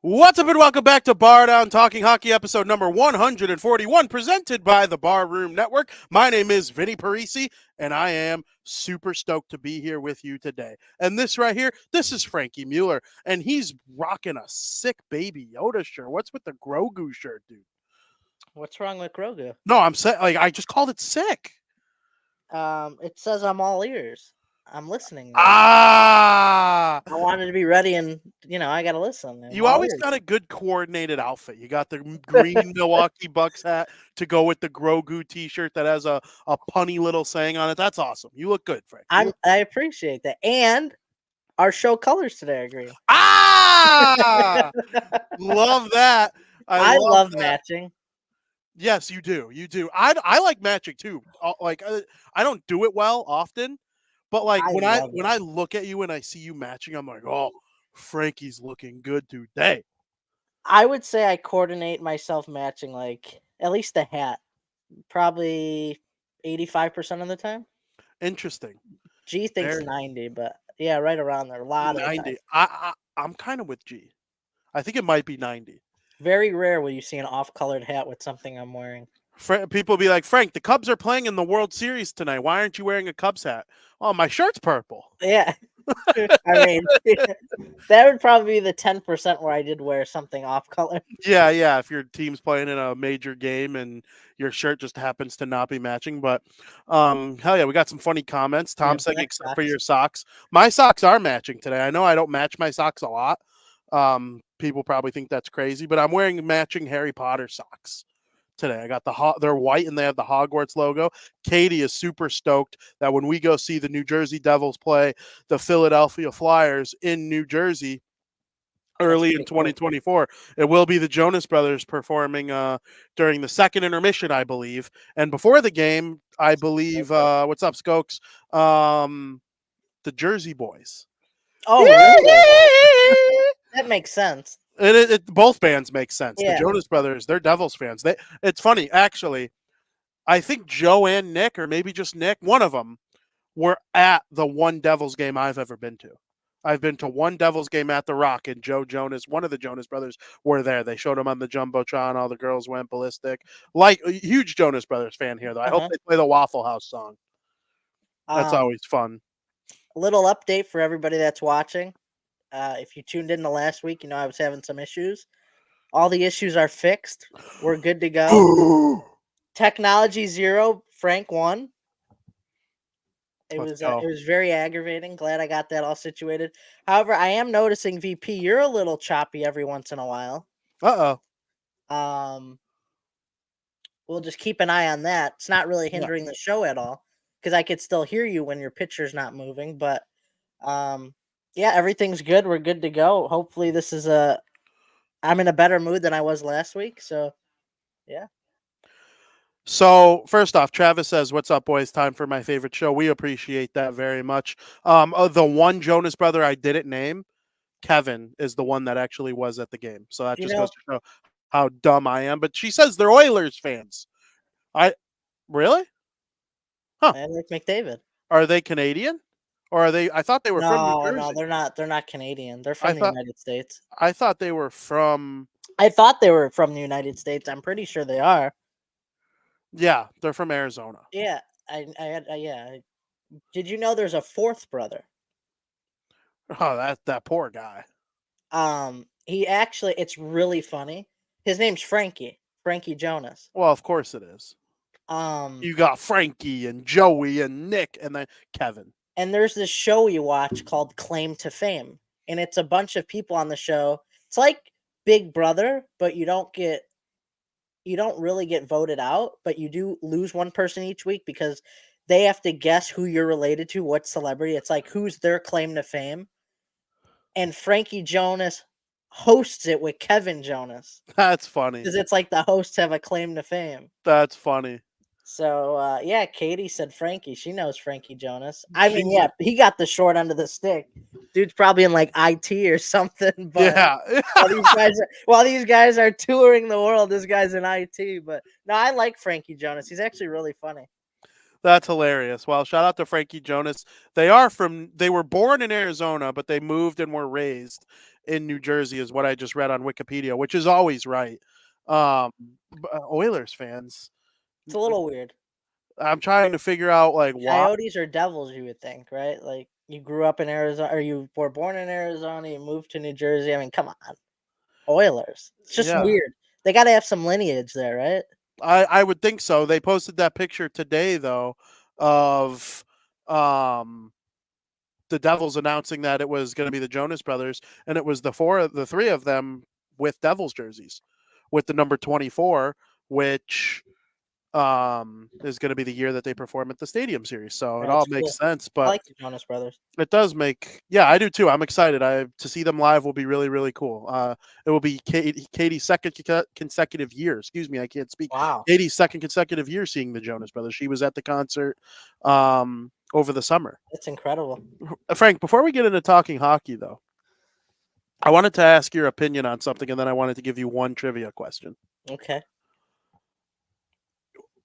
What's up and welcome back to Bardown Talking Hockey episode number 141 presented by the Barroom Network. My name is Vinny Parisi and I am super stoked to be here with you today. And this right here, this is Frankie Mueller and he's rocking a sick Baby Yoda shirt. What's with the Grogu shirt, dude? What's wrong with Grogu? No, I'm saying I just called it sick. It says I'm all ears. I'm listening now. I wanted to be ready, and I gotta listen. You always got a good coordinated outfit. You got the green Milwaukee Bucks hat to go with the Grogu t-shirt that has a punny little saying on it. That's awesome. You look good, Frank. I appreciate that. And our show colors today are green. Love that. I love that. Matching. Yes, you do. You do. I like matching too. Like I don't do it well often. But like when I look at you and I see you matching, I'm like, oh, Frankie's looking good today. I would say I coordinate myself matching like at least the hat, probably 85% of the time. Interesting. G thinks 90, but yeah, right around there. A lot 90. of 90. I'm kind of with G. I think it might be 90. Very rare will you see an off-colored hat with something I'm wearing. People be like, Frank, the Cubs are playing in the World Series tonight. Why aren't you wearing a Cubs hat? Oh, my shirt's purple. Yeah. I mean, that would probably be the 10% where I did wear something off color. Yeah. If your team's playing in a major game and your shirt just happens to not be matching. But hell yeah, we got some funny comments. Tom saying, except for your socks. My socks are matching today. I know I don't match my socks a lot. People probably think that's crazy, but I'm wearing matching Harry Potter socks today. I got they're white and they have the Hogwarts logo. Katie is super stoked that when we go see the New Jersey Devils play the Philadelphia Flyers in New Jersey early in 2024, it will be the Jonas Brothers performing during the second intermission, I believe. And before the game, I believe what's up, Skokes? The Jersey Boys. Oh, really? That makes sense. Both bands make sense. Yeah. The Jonas Brothers, they're Devils fans. It's funny, actually. I think Joe and Nick, or maybe just Nick, one of them, were at the one Devils game I've ever been to. I've been to one Devils game at the Rock, and Joe Jonas, one of the Jonas Brothers, were there. They showed him on the Jumbotron. All the girls went ballistic. Like a huge Jonas Brothers fan here, though. I hope they play the Waffle House song. That's always fun. A little update for everybody that's watching. If you tuned in the last week, I was having some issues. All the issues are fixed. We're good to go. Technology 0, Frank 1. It was very aggravating. Glad I got that all situated. However, I am noticing, VP, you're a little choppy every once in a while. We'll just keep an eye on that. It's not really hindering the show at all because I could still hear you when your picture's not moving. But yeah, everything's good. We're good to go. Hopefully this is I'm in a better mood than I was last week. So, yeah. So, first off, Travis says, what's up, boys? Time for my favorite show. We appreciate that very much. The one Jonas brother I didn't name, Kevin, is the one that actually was at the game. So that just goes to show how dumb I am. But she says they're Oilers fans. Really? Huh. And Rick McDavid. Are they Canadian? Or are they? I thought they were from New Jersey. No, they're not. They're not Canadian. They're from the United States. I thought they were from. I thought they were from the United States. I'm pretty sure they are. Yeah, they're from Arizona. Yeah, yeah. Did you know there's a fourth brother? Oh, that poor guy. He actually, it's really funny. His name's Frankie Jonas. Well, of course it is. You got Frankie and Joey and Nick and then Kevin. And there's this show you watch called Claim to Fame. And it's a bunch of people on the show. It's like Big Brother, but you don't get you don't really get voted out, but you do lose one person each week because they have to guess who you're related to, what celebrity. It's like who's their claim to fame. And Frankie Jonas hosts it with Kevin Jonas That's funny. because it's like the hosts have a claim to fame. That's funny. So yeah, Katie said Frankie. She knows Frankie Jonas. I mean, yeah, he got the short end of the stick. Dude's probably in like IT or something. But Yeah. while these guys are touring the world, this guy's in IT. But no, I like Frankie Jonas. He's actually really funny. That's hilarious. Well, shout out to Frankie Jonas. They were born in Arizona, but they moved and were raised in New Jersey, is what I just read on Wikipedia, which is always right. Oilers fans. It's a little weird. I'm trying to figure out like why. Coyotes or Devils, you would think, right? Like you grew up in Arizona, or you were born in Arizona, you moved to New Jersey. I mean, come on, Oilers. It's just weird. They got to have some lineage there, right? I would think so. They posted that picture today, though, of the Devils announcing that it was going to be the Jonas Brothers, and it was the three of them with Devils jerseys, with the number 24, which is going to be the year that they perform at the Stadium Series. So it all makes sense. But I like the Jonas Brothers. It does make, yeah, I do too. I'm excited. To see them live will be really, really cool. It will be Katie's second consecutive year. Excuse me, I can't speak. Wow. Katie's second consecutive year seeing the Jonas Brothers. She was at the concert over the summer. That's incredible. Frank, before we get into talking hockey, though, I wanted to ask your opinion on something, and then I wanted to give you one trivia question. Okay.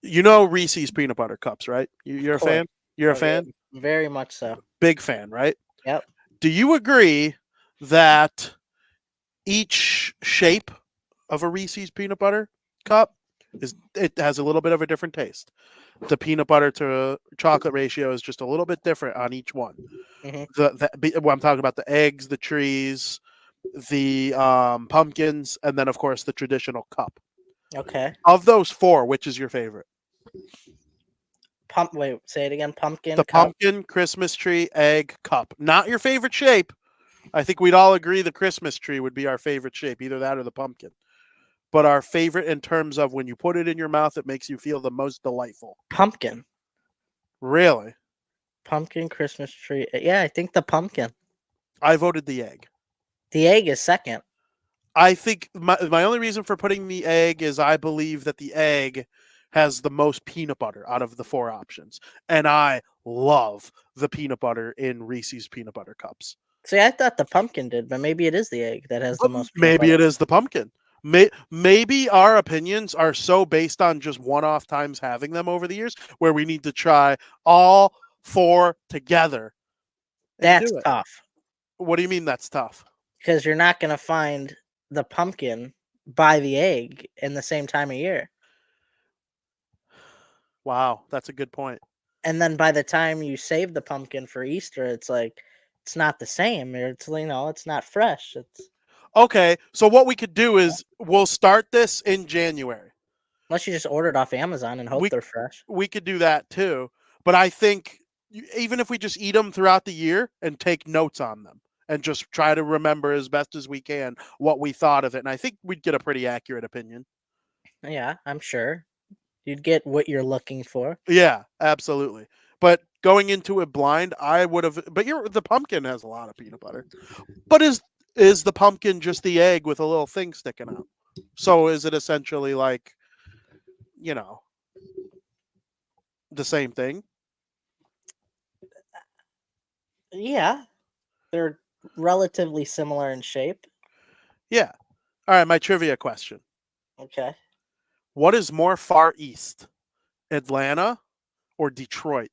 You know Reese's peanut butter cups, right? You're a fan? You're a fan? Very much so. Big fan, right? Yep. Do you agree that each shape of a Reese's peanut butter cup has a little bit of a different taste? The peanut butter to chocolate ratio is just a little bit different on each one. Mm-hmm. I'm talking about the eggs, the trees, the pumpkins, and then, of course, the traditional cup. Okay. Of those four, which is your favorite? Wait, say it again. Pumpkin. The cup. pumpkin, Christmas tree, egg, cup. Not your favorite shape. I think we'd all agree the Christmas tree would be our favorite shape, either that or the pumpkin. But our favorite in terms of when you put it in your mouth, it makes you feel the most delightful. Pumpkin. Really? Pumpkin, Christmas tree. Yeah, I think the pumpkin. I voted the egg. The egg is second. I think my only reason for putting the egg is I believe that the egg has the most peanut butter out of the four options. And I love the peanut butter in Reese's peanut butter cups. See, I thought the pumpkin did, but maybe it is the egg that has the most peanut Maybe butter. it is the pumpkin. Maybe our opinions are so based on just one-off times having them over the years where we need to try all four together. That's tough. What do you mean that's tough? Because you're not going to find the pumpkin by the egg in the same time of year. Wow, that's a good point. And then by the time you save the pumpkin for Easter, it's like it's not the same. It's it's not fresh. It's okay. So what we could do is we'll start this in January. Unless you just order it off Amazon and hope they're fresh. We could do that too. But I think even if we just eat them throughout the year and take notes on them and just try to remember as best as we can what we thought of it, and I think we'd get a pretty accurate opinion. Yeah, I'm sure. You'd get what you're looking for. Yeah, absolutely. But going into it blind, I would have. But the pumpkin has a lot of peanut butter. But is the pumpkin just the egg with a little thing sticking out? So is it essentially like, the same thing? Yeah, they're relatively similar in shape. Yeah. All right, my trivia question. Okay. What is more far east, Atlanta or Detroit?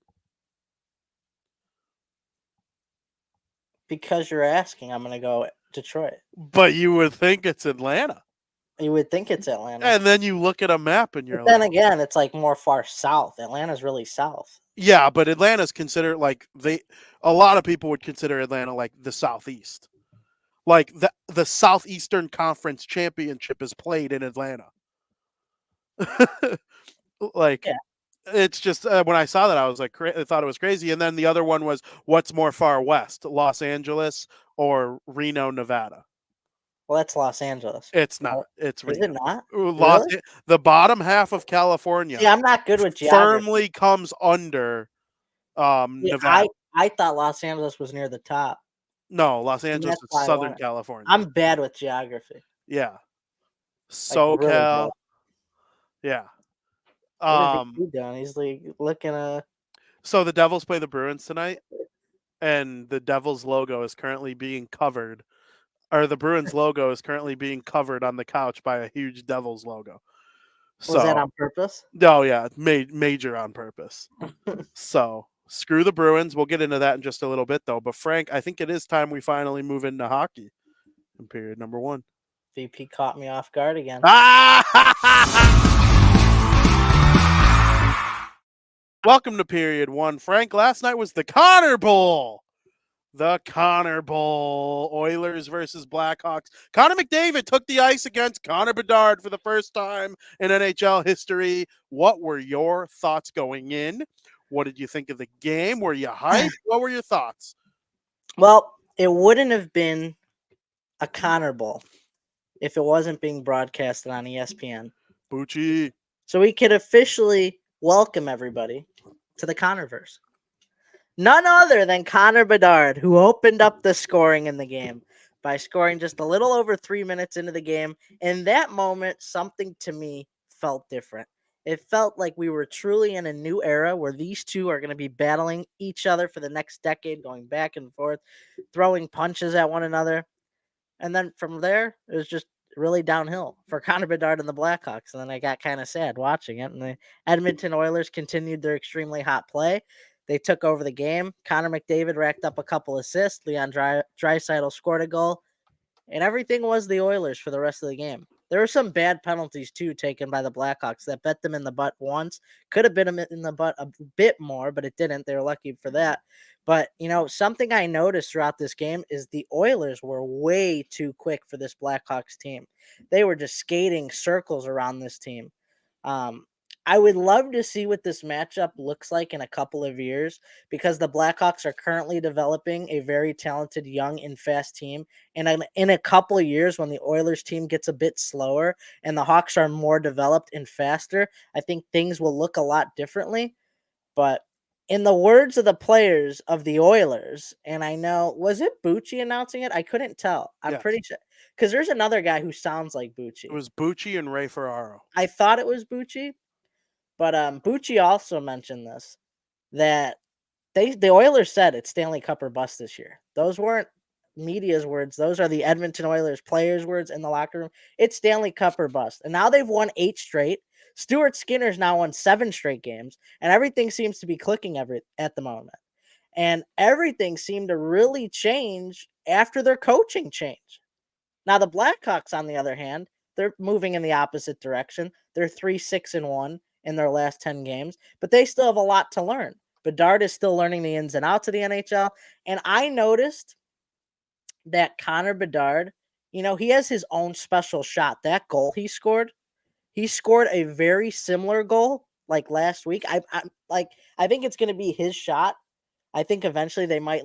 Because you're asking, I'm going to go Detroit. But you would think it's Atlanta. You would think it's Atlanta. And then you look at a map and you're like... Then again, it's like more far south. Atlanta's really south. Yeah, but Atlanta's considered like a lot of people would consider Atlanta like the southeast. Like the Southeastern Conference Championship is played in Atlanta. It's just when I saw that I was like I thought it was crazy. And then the other one was what's more far west, Los Angeles or Reno, Nevada? Well, that's Los Angeles. It's not. It's Is Reno. it not? Really? The bottom half of California. See, I'm not good with geography. Firmly comes under See, Nevada. I thought Los Angeles was near the top. No, Los Angeles is Southern California. I'm bad with geography. Yeah. Like, really SoCal. bad. Yeah. What is he doing? He's like looking So the Devils play the Bruins tonight, and the Devils logo is currently being covered, or the Bruins logo is currently being covered on the couch by a huge Devils logo. Was that on purpose? No, yeah, major on purpose. So screw the Bruins. We'll get into that in just a little bit, though. But Frank, I think it is time we finally move into hockey in period number 1. VP caught me off guard again. Welcome to period 1, Frank. Last night was the Connor Bowl. The Connor Bowl. Oilers versus Blackhawks. Connor McDavid took the ice against Connor Bedard for the first time in NHL history. What were your thoughts going in? What did you think of the game? Were you hyped? What were your thoughts? Well, it wouldn't have been a Connor Bowl if it wasn't being broadcasted on ESPN. Bucci. So we could officially welcome everybody to the Connorverse. None other than Connor Bedard, who opened up the scoring in the game by scoring just a little over 3 minutes into the game. In that moment, something to me felt different. It felt like we were truly in a new era where these two are going to be battling each other for the next decade, going back and forth, throwing punches at one another. And then from there, it was just really downhill for Connor Bedard and the Blackhawks. And then I got kind of sad watching it. And the Edmonton Oilers continued their extremely hot play. They took over the game. Connor McDavid racked up a couple assists. Leon Draisaitl scored a goal. And everything was the Oilers for the rest of the game. There were some bad penalties, too, taken by the Blackhawks that bet them in the butt once. Could have bit them in the butt a bit more, but it didn't. They were lucky for that. But, something I noticed throughout this game is the Oilers were way too quick for this Blackhawks team. They were just skating circles around this team. I would love to see what this matchup looks like in a couple of years because the Blackhawks are currently developing a very talented, young, and fast team. And in a couple of years, when the Oilers team gets a bit slower and the Hawks are more developed and faster, I think things will look a lot differently. But in the words of the players of the Oilers, and I know, was it Bucci announcing it? I couldn't tell. I'm pretty sure. Because there's another guy who sounds like Bucci. It was Bucci and Ray Ferraro. I thought it was Bucci. But Bucci also mentioned this, that the Oilers said it's Stanley Cup or bust this year. Those weren't media's words. Those are the Edmonton Oilers players' words in the locker room. It's Stanley Cup or bust. And now they've won 8 straight. Stuart Skinner's now won 7 straight games. And everything seems to be clicking at the moment. And everything seemed to really change after their coaching change. Now the Blackhawks, on the other hand, they're moving in the opposite direction. They're 3-6-1. In their last 10 games, but they still have a lot to learn. Bedard is still learning the ins and outs of the NHL, and I noticed that Connor Bedard, he has his own special shot. That goal he scored a very similar goal like last week. I think it's going to be his shot. I think eventually they might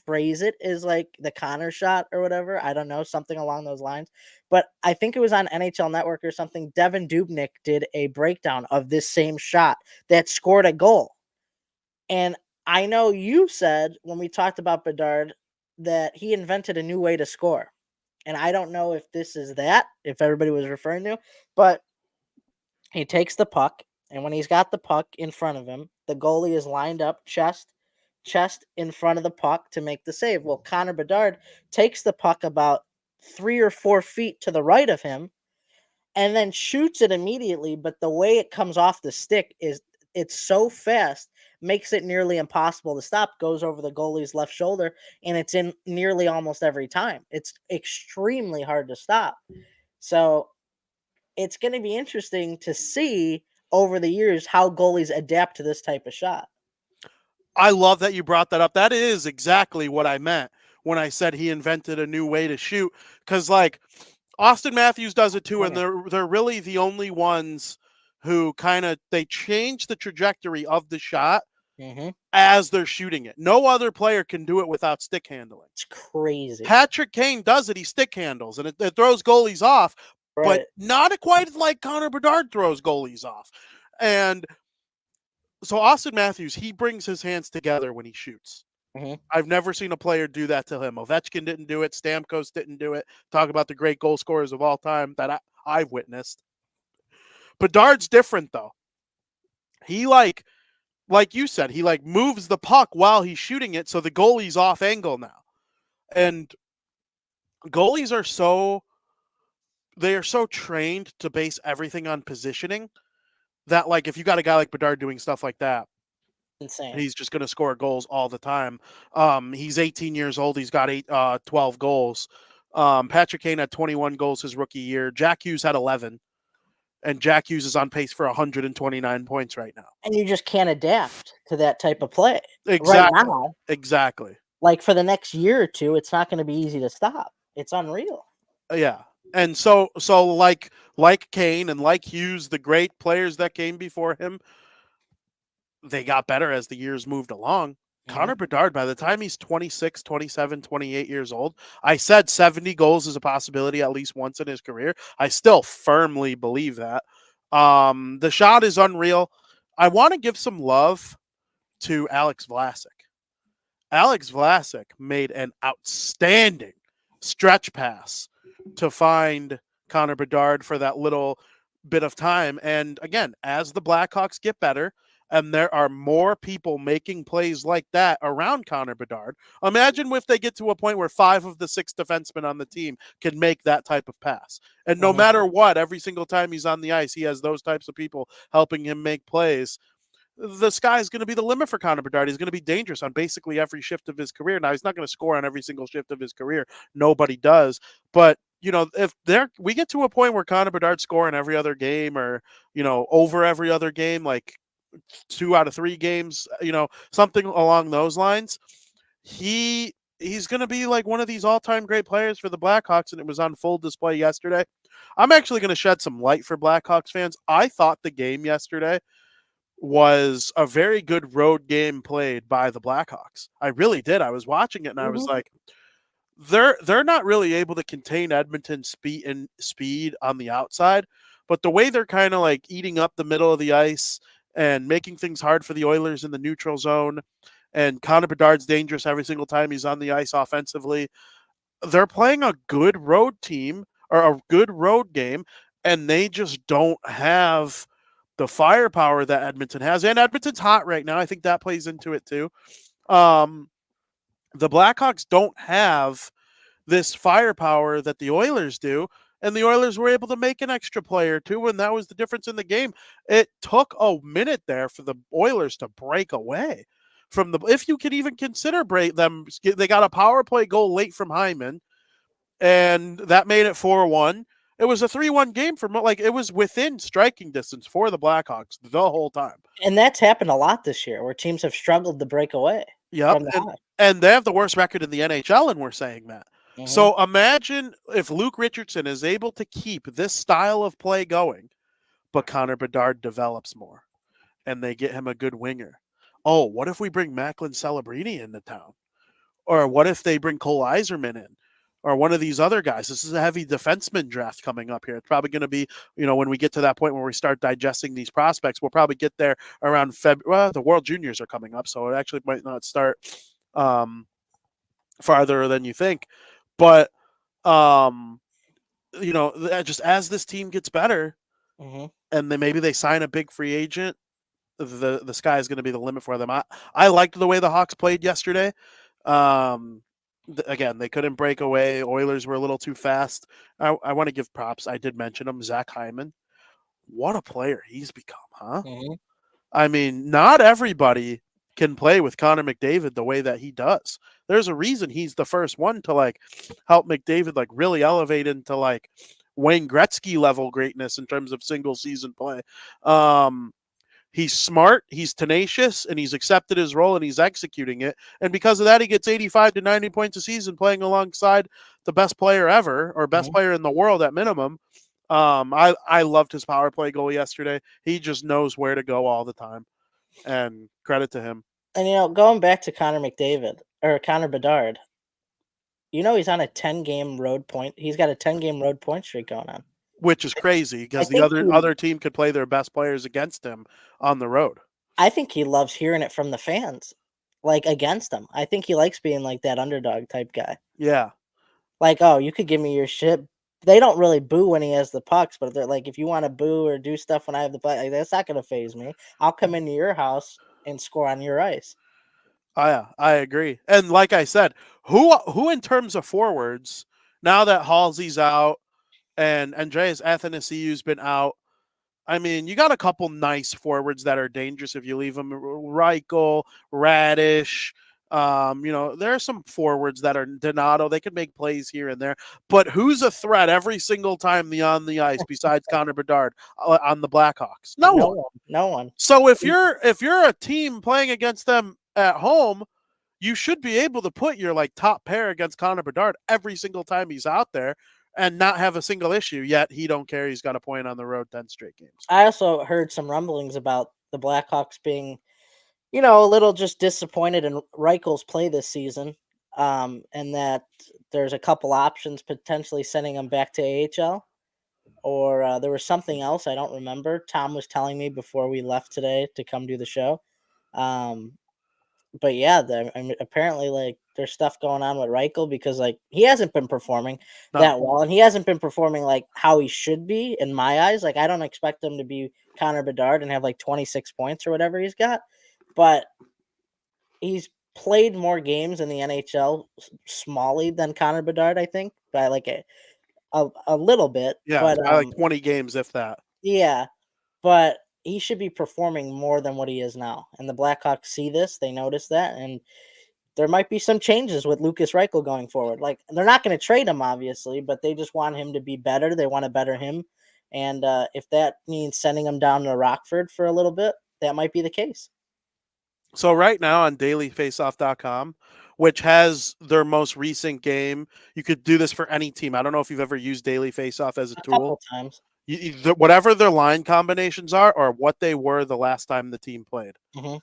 phrase it as the Connor shot or whatever. I don't know, something along those lines. But I think it was on NHL Network or something. Devin Dubnyk did a breakdown of this same shot that scored a goal. And I know you said when we talked about Bedard that he invented a new way to score. And I don't know if this is that, if everybody was referring to, but he takes the puck, and when he's got the puck in front of him, the goalie is lined up chest in front of the puck to make the save. Well, Connor Bedard takes the puck about 3 or 4 feet to the right of him and then shoots it immediately. But the way it comes off the stick is it's so fast, makes it nearly impossible to stop, goes over the goalie's left shoulder, and it's in nearly almost every time. It's extremely hard to stop. So it's going to be interesting to see over the years how goalies adapt to this type of shot. I love that you brought that up. That is exactly what I meant when I said he invented a new way to shoot. Because Austin Matthews does it too, and they're really the only ones who they change the trajectory of the shot as they're shooting it. No other player can do it without stick handling. It's crazy. Patrick Kane does it. He stick handles, and it throws goalies off, but not quite like Connor Bedard throws goalies off. And so Austin Matthews, he brings his hands together when he shoots. I've never seen a player do that to him. Ovechkin didn't do it. Stamkos didn't do it. Talk about the great goal scorers of all time that I've witnessed. Bedard's different, though. He like you said, he moves the puck while he's shooting it, so the goalie's off angle now. And goalies are so trained to base everything on positioning that, if you got a guy like Bedard doing stuff like that, insane. He's just going to score goals all the time. He's 18 years old. He's got 12 goals. Patrick Kane had 21 goals his rookie year. Jack Hughes had 11. And Jack Hughes is on pace for 129 points right now. And you just can't adapt to that type of play. Exactly. Right now. Exactly. For the next year or two, it's not going to be easy to stop. It's unreal. Yeah. And so like Kane and like Hughes, the great players that came before him, they got better as the years moved along. Connor Bedard, by the time he's 26, 27, 28 years old, I said 70 goals is a possibility at least once in his career. I still firmly believe that. The shot is unreal. I want to give some love to Alex Vlasic. Alex Vlasic made an outstanding stretch pass to find Connor Bedard for that little bit of time. And again, as the Blackhawks get better, and there are more people making plays like that around Connor Bedard. Imagine if they get to a point where 5 of the 6 defensemen on the team can make that type of pass. And no matter what, every single time he's on the ice, he has those types of people helping him make plays. The sky is going to be the limit for Connor Bedard. He's going to be dangerous on basically every shift of his career. Now, he's not going to score on every single shift of his career. Nobody does. But, if we get to a point where Connor Bedard's scoring every other game or, over every other game, 2 out of 3 games, something along those lines, he's going to be one of these all-time great players for the Blackhawks, and it was on full display yesterday. I'm actually going to shed some light for Blackhawks fans. I thought the game yesterday was a very good road game played by the Blackhawks. I really did. I was watching it, and I was like, they're not really able to contain Edmonton's speed on the outside, but the way they're kind of eating up the middle of the ice and making things hard for the Oilers in the neutral zone, and Connor Bedard's dangerous every single time he's on the ice offensively. They're playing a good road team or a good road game, and they just don't have the firepower that Edmonton has. And Edmonton's hot right now. I think that plays into it too. The Blackhawks don't have this firepower that the Oilers do. And the Oilers were able to make an extra play or two, and that was the difference in the game. It took a minute there for the Oilers to break away from if you could even consider them. They got a power play goal late from Hyman, and that made it 4-1. It was a 3-1 game it was within striking distance for the Blackhawks the whole time. And that's happened a lot this year where teams have struggled to break away. Yep. And they have the worst record in the NHL, and we're saying that. So imagine if Luke Richardson is able to keep this style of play going, but Connor Bedard develops more and they get him a good winger. Oh, what if we bring Macklin Celebrini into town? Or what if they bring Cole Yzerman in? Or one of these other guys? This is a heavy defenseman draft coming up here. It's probably going to be, when we get to that point where we start digesting these prospects, we'll probably get there around February. Well, the World Juniors are coming up, so it actually might not start farther than you think. But, just as this team gets better and then maybe they sign a big free agent, the sky is going to be the limit for them. I liked the way the Hawks played yesterday. Again, they couldn't break away. Oilers were a little too fast. I want to give props. I did mention him, Zach Hyman. What a player he's become, huh? I mean, not everybody can play with Connor McDavid the way that he does. There's a reason he's the first one to help McDavid really elevate into Wayne Gretzky level greatness in terms of single season play. He's smart, he's tenacious, and he's accepted his role and he's executing it. And because of that, he gets 85 to 90 points a season playing alongside the best player ever or best player in the world at minimum. I loved his power play goal yesterday. He just knows where to go all the time. And credit to him. And going back to Connor Bedard, he's on a 10-game road point. He's got a 10-game road point streak going on, which is crazy I because the think other team could play their best players against him on the road. I think he loves hearing it from the fans, like against him. I think he likes being like that underdog type guy. Yeah. Like, oh, you could give me your shit. They don't really boo when he has the pucks, but they're like, if you want to boo or do stuff when I have the puck, like, that's not going to phase me. I'll come into your house and score on your ice. Yeah, I agree. And like I said, who in terms of forwards, now that Halsey's out and Andreas Athanasiou's been out, I mean, you got a couple nice forwards that are dangerous if you leave them. Reichel, Radish. There are some forwards that are Donato. They can make plays here and there. But who's a threat every single time on the ice besides Connor Bedard on the Blackhawks? No one. No one. So if you're a team playing against them at home, you should be able to put your top pair against Connor Bedard every single time he's out there and not have a single issue. Yet he don't care. He's got a point on the road 10 straight games. I also heard some rumblings about the Blackhawks being, a little just disappointed in Reichel's play this season, and that there's a couple options potentially sending him back to AHL, or there was something else I don't remember. Tom was telling me before we left today to come do the show. But yeah, apparently there's stuff going on with Reichel because he hasn't been performing that well, and he hasn't been performing how he should be in my eyes. I don't expect him to be Connor Bedard and have 26 points or whatever he's got, but he's played more games in the NHL smally than Connor Bedard, I think, by a little bit. Yeah, but 20 games if that. Yeah, but he should be performing more than what he is now. And the Blackhawks see this, they notice that, and there might be some changes with Lukas Reichel going forward. They're not going to trade him, obviously, but they just want him to be better. They want to better him. And if that means sending him down to Rockford for a little bit, that might be the case. So right now on dailyfaceoff.com, which has their most recent game, you could do this for any team. I don't know if you've ever used Daily Faceoff as a tool. Couple times. Whatever their line combinations are or what they were the last time the team played. Mm-hmm.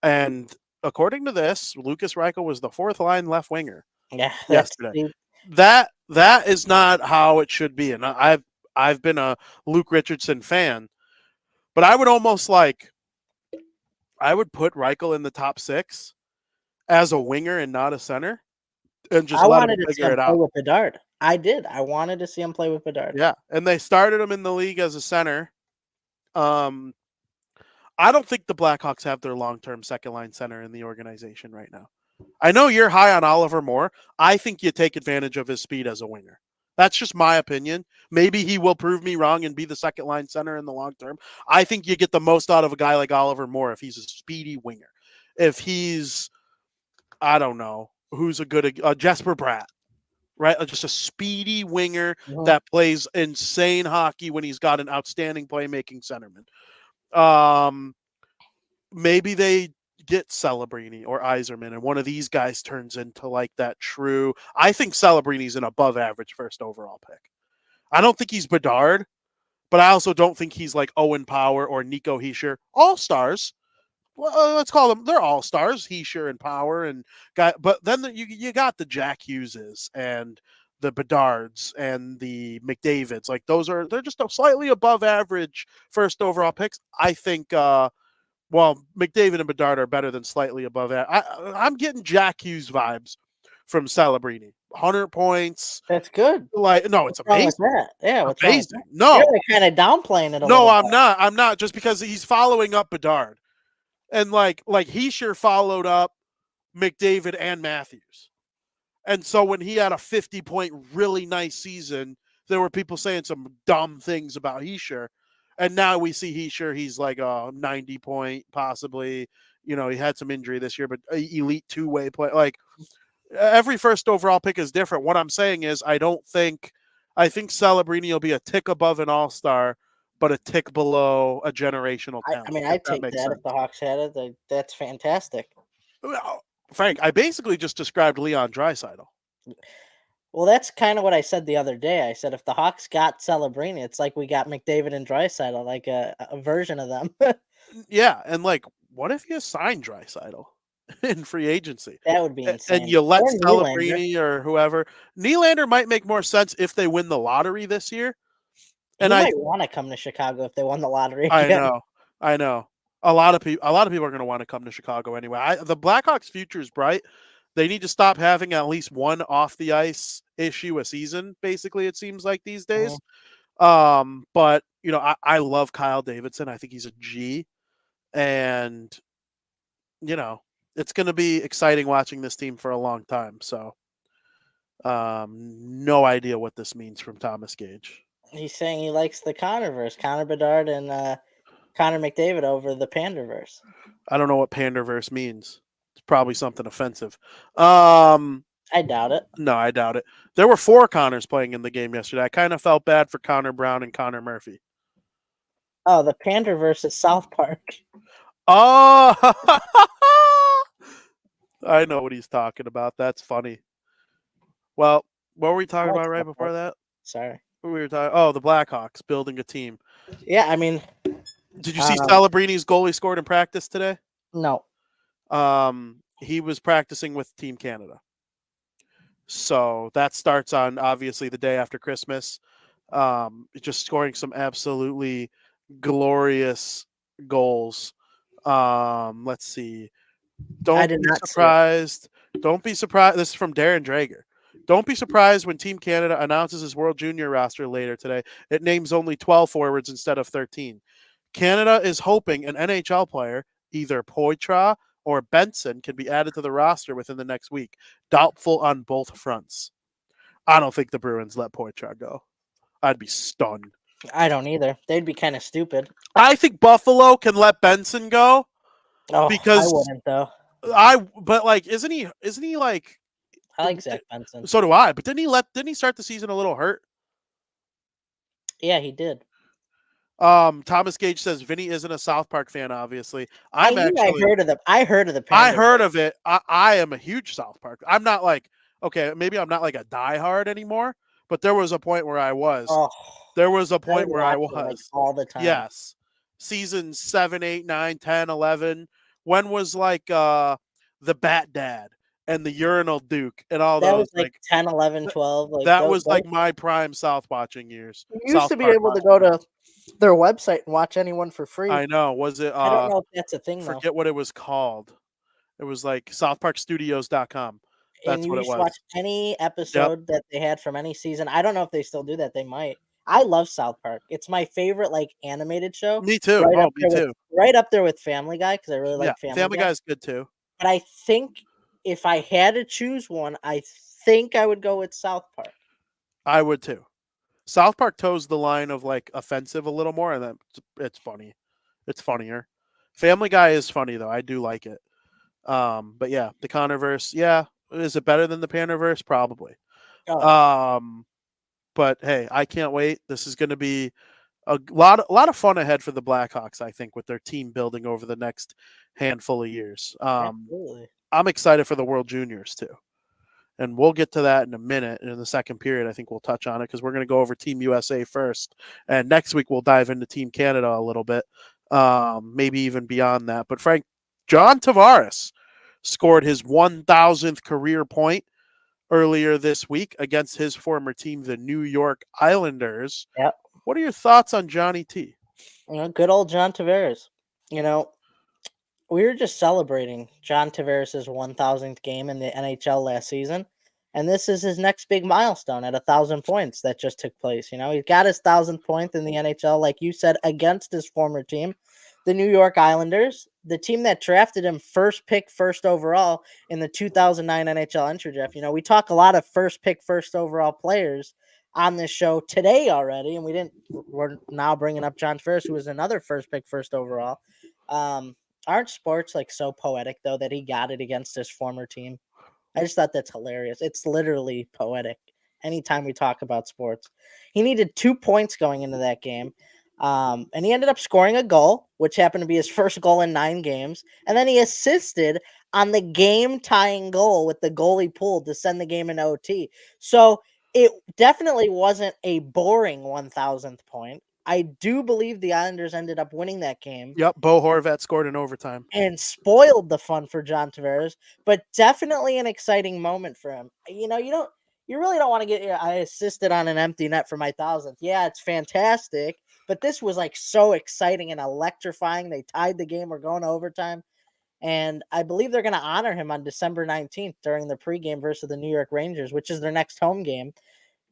And according to this, Lukas Reichel was the fourth line left winger. Yeah, yesterday. That is not how it should be. And I've been a Luke Richardson fan, but I would almost I would put Reichel in the top 6 as a winger and not a center, and just let him figure it out. With Bedard. I did. I wanted to see him play with Bedard. Yeah, and they started him in the league as a center. I don't think the Blackhawks have their long-term second-line center in the organization right now. I know you're high on Oliver Moore. I think you take advantage of his speed as a winger. That's just my opinion. Maybe he will prove me wrong and be the second-line center in the long term. I think you get the most out of a guy like Oliver Moore if he's a speedy winger. If he's, I don't know, who's a good Jesper Bratt, right? Just a speedy winger that plays insane hockey when he's got an outstanding playmaking centerman. Maybe they get Celebrini or Yzerman, and one of these guys turns into that true. I think Celebrini's an above average first overall pick. I don't think he's Bedard, but I also don't think he's Owen Power or Nico Hischier. All stars. Well, let's call them. They're all stars. Hischier and Power and guy. But then you got the Jack Hugheses and the Bedards and the McDavids. They're just slightly above average first overall picks. I think. McDavid and Bedard are better than slightly above that. I'm getting Jack Hughes vibes from Celebrini. 100 points. That's good. No, it's amazing. Yeah, what's amazing. No, you're kind of downplaying it. No, I'm not. I'm not. Just because he's following up Bedard, and he sure followed up McDavid and Matthews, and so when he had a 50-point really nice season, there were people saying some dumb things about Hischier. And now we see Hischier, he's a 90-point, possibly. He had some injury this year, but elite two-way play. Every first overall pick is different. What I'm saying is I think Celebrini will be a tick above an all-star, but a tick below a generational talent. I'd take that if the Hawks had it. That's fantastic. Well, Frank, I basically just described Leon Draisaitl. Well, that's kind of what I said the other day. I said if the Hawks got Celebrini, it's like we got McDavid and Draisaitl, a version of them. Yeah, and what if you signed Draisaitl? in free agency. That would be insane. And you let Or Nylander. Celebrini or whoever. Nylander might make more sense if they win the lottery this year. He And might want to come to Chicago if they won the lottery I again. know. A lot of people are going to want to come to Chicago anyway. The Blackhawks' future is bright. They need to stop having at least one off the ice issue a season. Basically, it seems like these days. But I love Kyle Davidson. I think he's a G, and it's going to be exciting watching this team for a long time. So, no idea what this means from Thomas Gage. He's saying he likes the Connorverse, Connor Bedard and Connor McDavid over the Panderverse. I don't know what Panderverse means. It's probably something offensive. I doubt it. No, I doubt it. There were 4 Connors playing in the game yesterday. I kind of felt bad for Connor Brown and Connor Murphy. Oh, the Panderverse is South Park. Oh, I know what he's talking about. That's funny. Well, what were we talking about right before that? Sorry. We were talking. Oh, the Blackhawks building a team. Yeah, I mean, did you see Celebrini's goalie scored in practice today? No. He was practicing with Team Canada. So that starts on obviously the day after Christmas. Just scoring some absolutely glorious goals. Let's see. Don't be surprised. Don't be surprised. This is from Darren Drager. Don't be surprised when Team Canada announces his World Junior roster later today. It names only 12 forwards instead of 13. Canada is hoping an NHL player, either Poitras or Benson, can be added to the roster within the next week. Doubtful on both fronts. I don't think the Bruins let Poitras go. I'd be stunned. I don't either. They'd be kind of stupid. I think Buffalo can let Benson go. Oh, because I wouldn't though. But like, isn't he like? I like Zach Benson. So do I. But didn't he start the season a little hurt? Yeah, he did. Thomas Gage says Vinny isn't a South Park fan. Obviously, I heard of the. I heard of the. I heard of it. I am a huge South Park. I'm not like maybe I'm not like a diehard anymore. But there was a point where I was. Oh, there was a point where I was like all the time. Yes, seasons 7, 8, 9, 10, 11. When was like the Bat Dad and the Urinal Duke and all that those? That was like 10, 11, 12. Like that was like my prime South watching years. You used to be able to go to their website and watch anyone for free. I know. Was it? I don't know if that's a thing. Forget what it was called. It was like SouthParkStudios.com. That's what it was. Watch any episode that they had from any season. I don't know if they still do that. They might. I love South Park. It's my favorite like animated show. Me too. Me too. Right up there with Family Guy because I really like Family Guy. Family Guy is good too. But I think if I had to choose one, I think I would go with South Park. I would too. South Park toes the line of like offensive a little more, and then it's funny. It's funnier. Family Guy is funny though. I do like it. But yeah, the Connorverse. Yeah, is it better than the Panderverse? Probably. Oh. But hey, I can't wait. This is going to be a lot of fun ahead for the Blackhawks, I think, with their team building over the next handful of years. Absolutely. I'm excited for the World Juniors too. And we'll get to that in a minute. And in the second period, I think we'll touch on it because we're going to go over Team USA first. And next week, we'll dive into Team Canada a little bit, maybe even beyond that. But Frank, John Tavares scored his 1,000th career point earlier this week against his former team, the New York Islanders. Yep. What are your thoughts on Johnny T? Good old John Tavares. We were just celebrating John Tavares' 1,000th game in the NHL last season, and this is his next big milestone at 1,000 points that just took place. He's got his 1,000th point in the NHL, like you said, against his former team, the New York Islanders, the team that drafted him first pick, first overall in the 2009 NHL entry draft. We talk a lot of first pick, first overall players on this show today already, and we're now bringing up John Tavares, who was another first pick, first overall. Aren't sports like so poetic though that he got it against his former team? I just thought that's hilarious. It's literally poetic. Anytime we talk about sports, he needed 2 points going into that game. And he ended up scoring a goal, which happened to be his first goal in 9 games. And then he assisted on the game tying goal with the goalie pulled to send the game into OT. So it definitely wasn't a boring 1,000th point. I do believe the Islanders ended up winning that game. Yep, Bo Horvat scored in overtime. And spoiled the fun for John Tavares, but definitely an exciting moment for him. You really don't want to get. I assisted on an empty net for my 1,000th. Yeah, it's fantastic, but this was like so exciting and electrifying. They tied the game. We're going to overtime, and I believe they're going to honor him on December 19th during the pregame versus the New York Rangers, which is their next home game.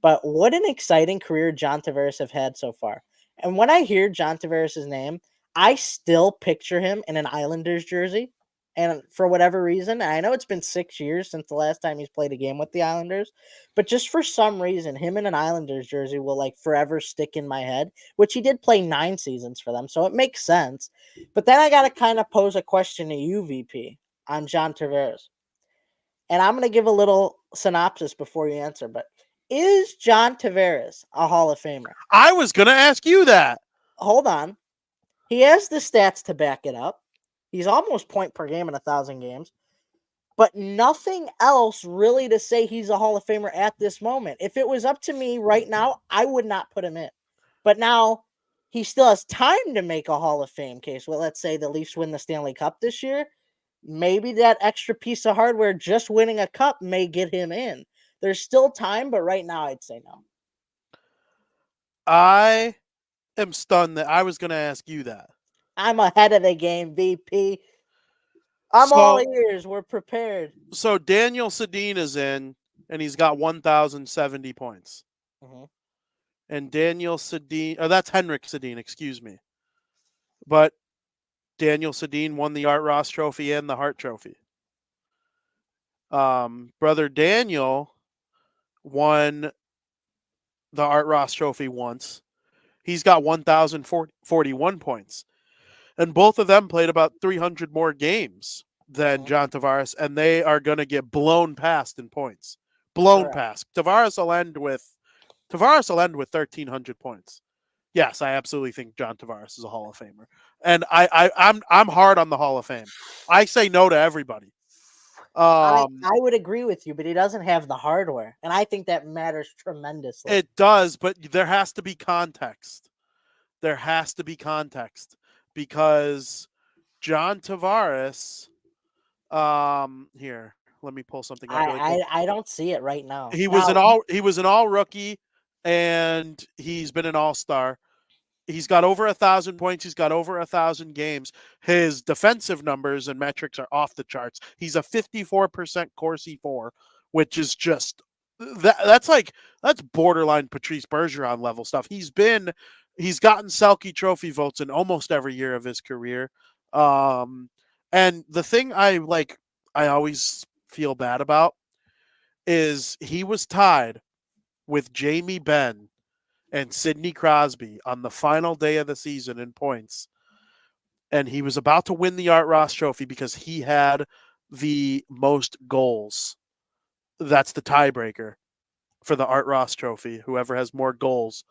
But what an exciting career John Tavares have had so far. And when I hear John Tavares' name, I still picture him in an Islanders jersey. And for whatever reason, I know it's been 6 years since the last time he's played a game with the Islanders, but just for some reason, him in an Islanders jersey will like forever stick in my head, which he did play 9 seasons for them. So it makes sense. But then I got to kind of pose a question to you, VP, on John Tavares. And I'm going to give a little synopsis before you answer, but is John Tavares a Hall of Famer? I was going to ask you that. Hold on. He has the stats to back it up. He's almost point per game in 1,000 games, but nothing else really to say he's a Hall of Famer at this moment. If it was up to me right now, I would not put him in. But now he still has time to make a Hall of Fame case. Well, let's say the Leafs win the Stanley Cup this year. Maybe that extra piece of hardware, just winning a cup, may get him in. There's still time, but right now I'd say no. I am stunned that I was going to ask you that. I'm ahead of the game, VP. I'm all ears. We're prepared. So Daniel Sedin is in, and he's got 1,070 points. Mm-hmm. And Daniel Sedin, that's Henrik Sedin, excuse me. But Daniel Sedin won the Art Ross Trophy and the Hart Trophy. Brother Daniel won the Art Ross Trophy once. He's got 1,041 points. And both of them played about 300 more games than John Tavares, and they are going to get blown past in points. Blown past. Tavares will end with 1,300 points. Yes, I absolutely think John Tavares is a Hall of Famer. And I'm hard on the Hall of Fame. I say no to everybody. I would agree with you, but he doesn't have the hardware, and I think that matters tremendously. It does, but there has to be context. There has to be context because John Tavares, here, let me pull something up. I don't see it right now. He was an all rookie, and he's been an all-star. He's got over 1,000 points. He's got over 1,000 games. His defensive numbers and metrics are off the charts. He's a 54% Corsi 4, which is just that's borderline Patrice Bergeron level stuff. He's gotten Selke Trophy votes in almost every year of his career. And the thing I always feel bad about is he was tied with Jamie Benn and Sidney Crosby on the final day of the season in points. And he was about to win the Art Ross Trophy because he had the most goals. That's the tiebreaker for the Art Ross Trophy, whoever has more goals.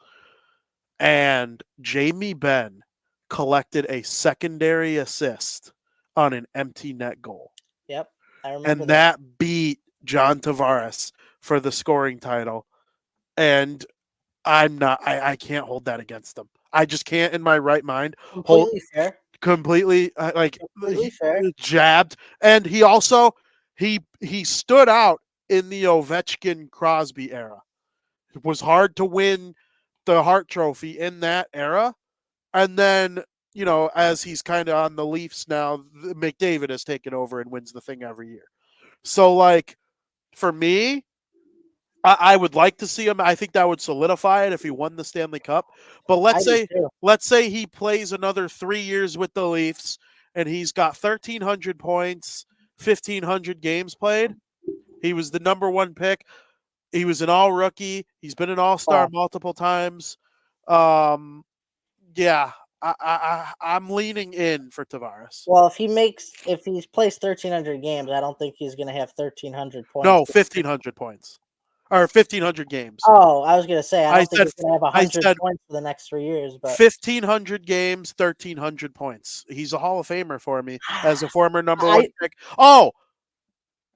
And Jamie Benn collected a secondary assist on an empty net goal. Yep, I remember. And that beat John Tavares for the scoring title. And I can't hold that against him. I just can't in my right mind. Completely fair. Jabbed. And he also, he stood out in the Ovechkin Crosby era. It was hard to win the Hart Trophy in that era. And then, as he's kind of on the Leafs now, McDavid has taken over and wins the thing every year. So, for me, I would like to see him. I think that would solidify it if he won the Stanley Cup. But let's say he plays another 3 years with the Leafs and he's got 1,300 points, 1,500 games played. He was the number one pick. He was an all rookie. He's been an all-star multiple times. I'm leaning in for Tavares. Well, if he plays 1,300 games, I don't think he's going to have 1,300 points. No, 1,500 points. Or 1,500 games. Oh, I was going to say, I don't think he's going to have 100 points for the next 3 years. But 1,500 games, 1,300 points. He's a Hall of Famer for me as a former number one pick. Oh,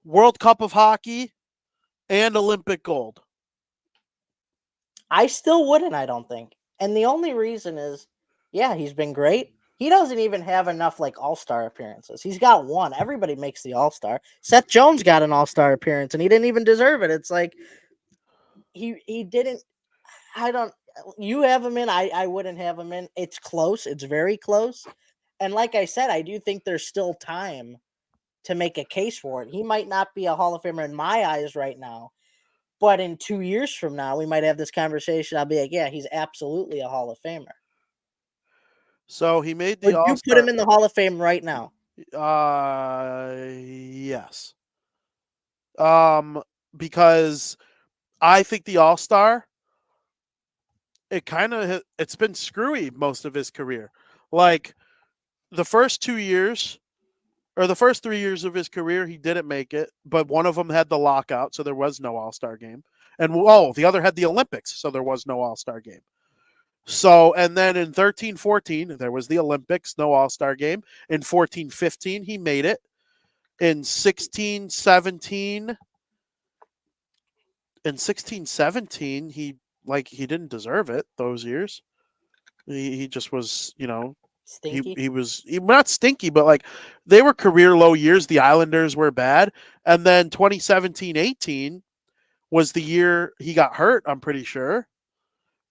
World Cup of Hockey and Olympic gold. I still wouldn't, I don't think. And the only reason is, yeah, he's been great. He doesn't even have enough like all-star appearances. He's got one. Everybody makes the all-star. Seth Jones got an all-star appearance and he didn't even deserve it. It's like he didn't. I don't. You have him in. I wouldn't have him in. It's close. It's very close. And like I said, I do think there's still time to make a case for it. He might not be a Hall of Famer in my eyes right now, but in 2 years from now, we might have this conversation. I'll be like, yeah, he's absolutely a Hall of Famer. So he made the Would you All-Star. put him in the Hall of Fame right now? Yes. Because I think the All-Star, it's been screwy most of his career. Like the first 2 years or the first 3 years of his career, he didn't make it, but one of them had the lockout, so there was no All-Star game. And the other had the Olympics, so there was no All-Star game. So, and then in 13-14, there was the Olympics, no All-Star game. In 14-15, he made it. In 16-17, he didn't deserve it those years. He just was, Stinky. he was not stinky, but like they were career low years. The Islanders were bad. And then 2017-18 was the year he got hurt, I'm pretty sure.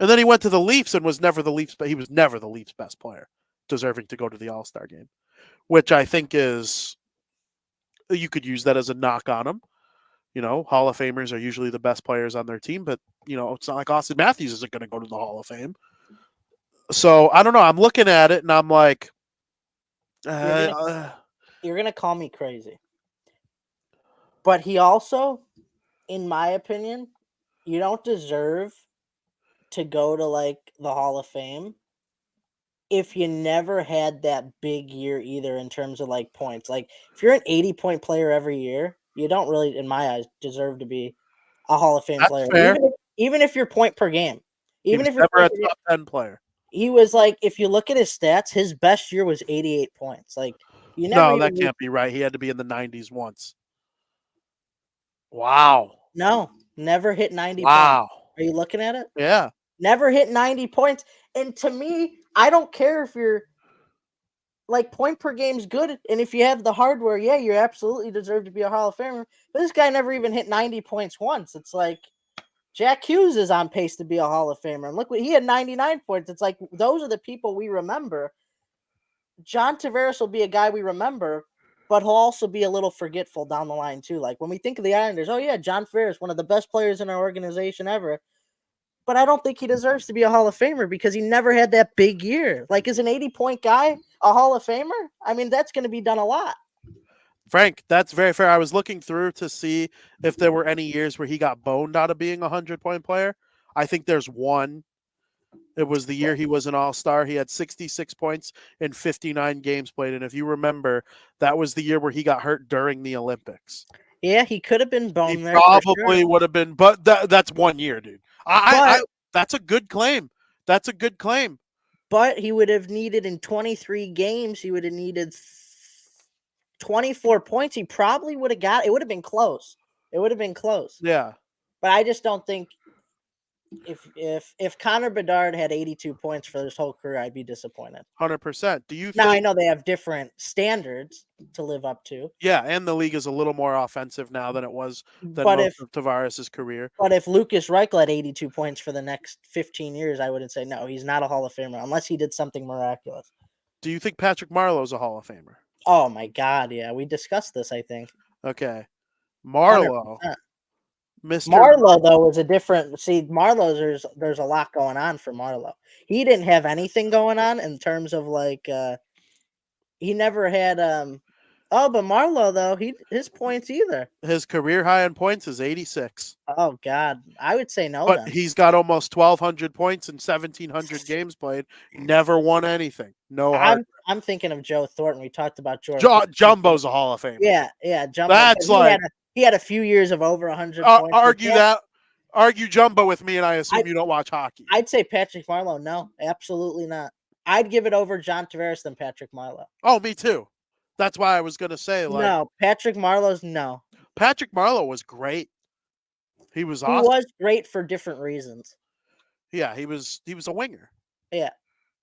And then he went to the Leafs and was never the Leafs, but he was never the Leafs' best player, deserving to go to the All-Star game, which I think is, you could use that as a knock on him. Hall of Famers are usually the best players on their team, but it's not like Austin Matthews isn't going to go to the Hall of Fame. So I don't know. I'm looking at it and I'm like, you're gonna call me crazy, but he also, in my opinion, you don't deserve to go to like the Hall of Fame if you never had that big year either in terms of like points. Like if you're an 80-point player every year, you don't really, in my eyes, deserve to be a Hall of Fame that's player. fair. Even if you're point per game. Even if you're never a top 10 player. He was like, if you look at his stats, his best year was 88 points. Like you never. No, that can't be right. He had to be in the 90s once. Wow. No, never hit 90 wow. points. Are you looking at it? Yeah. Never hit 90 points. And to me, I don't care if you're like point per game's good. And if you have the hardware, yeah, you absolutely deserve to be a Hall of Famer. But this guy never even hit 90 points once. It's like Jack Hughes is on pace to be a Hall of Famer. And look what he had 99 points. It's like those are the people we remember. John Tavares will be a guy we remember, but he'll also be a little forgetful down the line too. Like when we think of the Islanders, oh yeah, John Tavares, one of the best players in our organization ever. But I don't think he deserves to be a Hall of Famer because he never had that big year. Like, is an 80-point guy a Hall of Famer? I mean, that's going to be done a lot. Frank, that's very fair. I was looking through to see if there were any years where he got boned out of being a 100-point player. I think there's one. It was the year he was an all-star. He had 66 points in 59 games played. And if you remember, that was the year where he got hurt during the Olympics. Yeah, he could have been boned he there. Probably would have been, but that's 1 year, dude. That's a good claim. That's a good claim. But he would have needed in 23 games, he would have needed 24 points. He probably would have got it. Would have been close. It would have been close. Yeah. But I just don't think if Connor Bedard had 82 points for his whole career, I'd be disappointed. 100%. Do you now I know they have different standards to live up to. Yeah, and the league is a little more offensive now than it was most of Tavares' career. But if Lucas Reichel had 82 points for the next 15 years, I wouldn't say no, he's not a Hall of Famer unless he did something miraculous. Do you think Patrick Marleau's a Hall of Famer? Oh my God, yeah. We discussed this, I think. Okay. Marleau. 100%. Mr. Marleau, though, was a different. See, Marleau's there's a lot going on for Marleau. He didn't have anything going on in terms of like he never had but Marleau though, his points either. His career high in points is 86. Oh God. I would say no. But then. He's got almost 1,200 points in 1,700 games played. Never won anything. No hard. I'm thinking of Joe Thornton. We talked about George. Jumbo's a Hall of Famer. Yeah, Jumbo. That's like he had a few years of over 100 points. Argue Jumbo with me, and I assume you don't watch hockey. I'd say Patrick Marleau. No, absolutely not. I'd give it over John Tavares than Patrick Marleau. Oh, me too. That's why I was going to say, like, no, Patrick Marleau's no. Patrick Marleau was great. He was awesome. He was great for different reasons. Yeah, he was a winger. Yeah.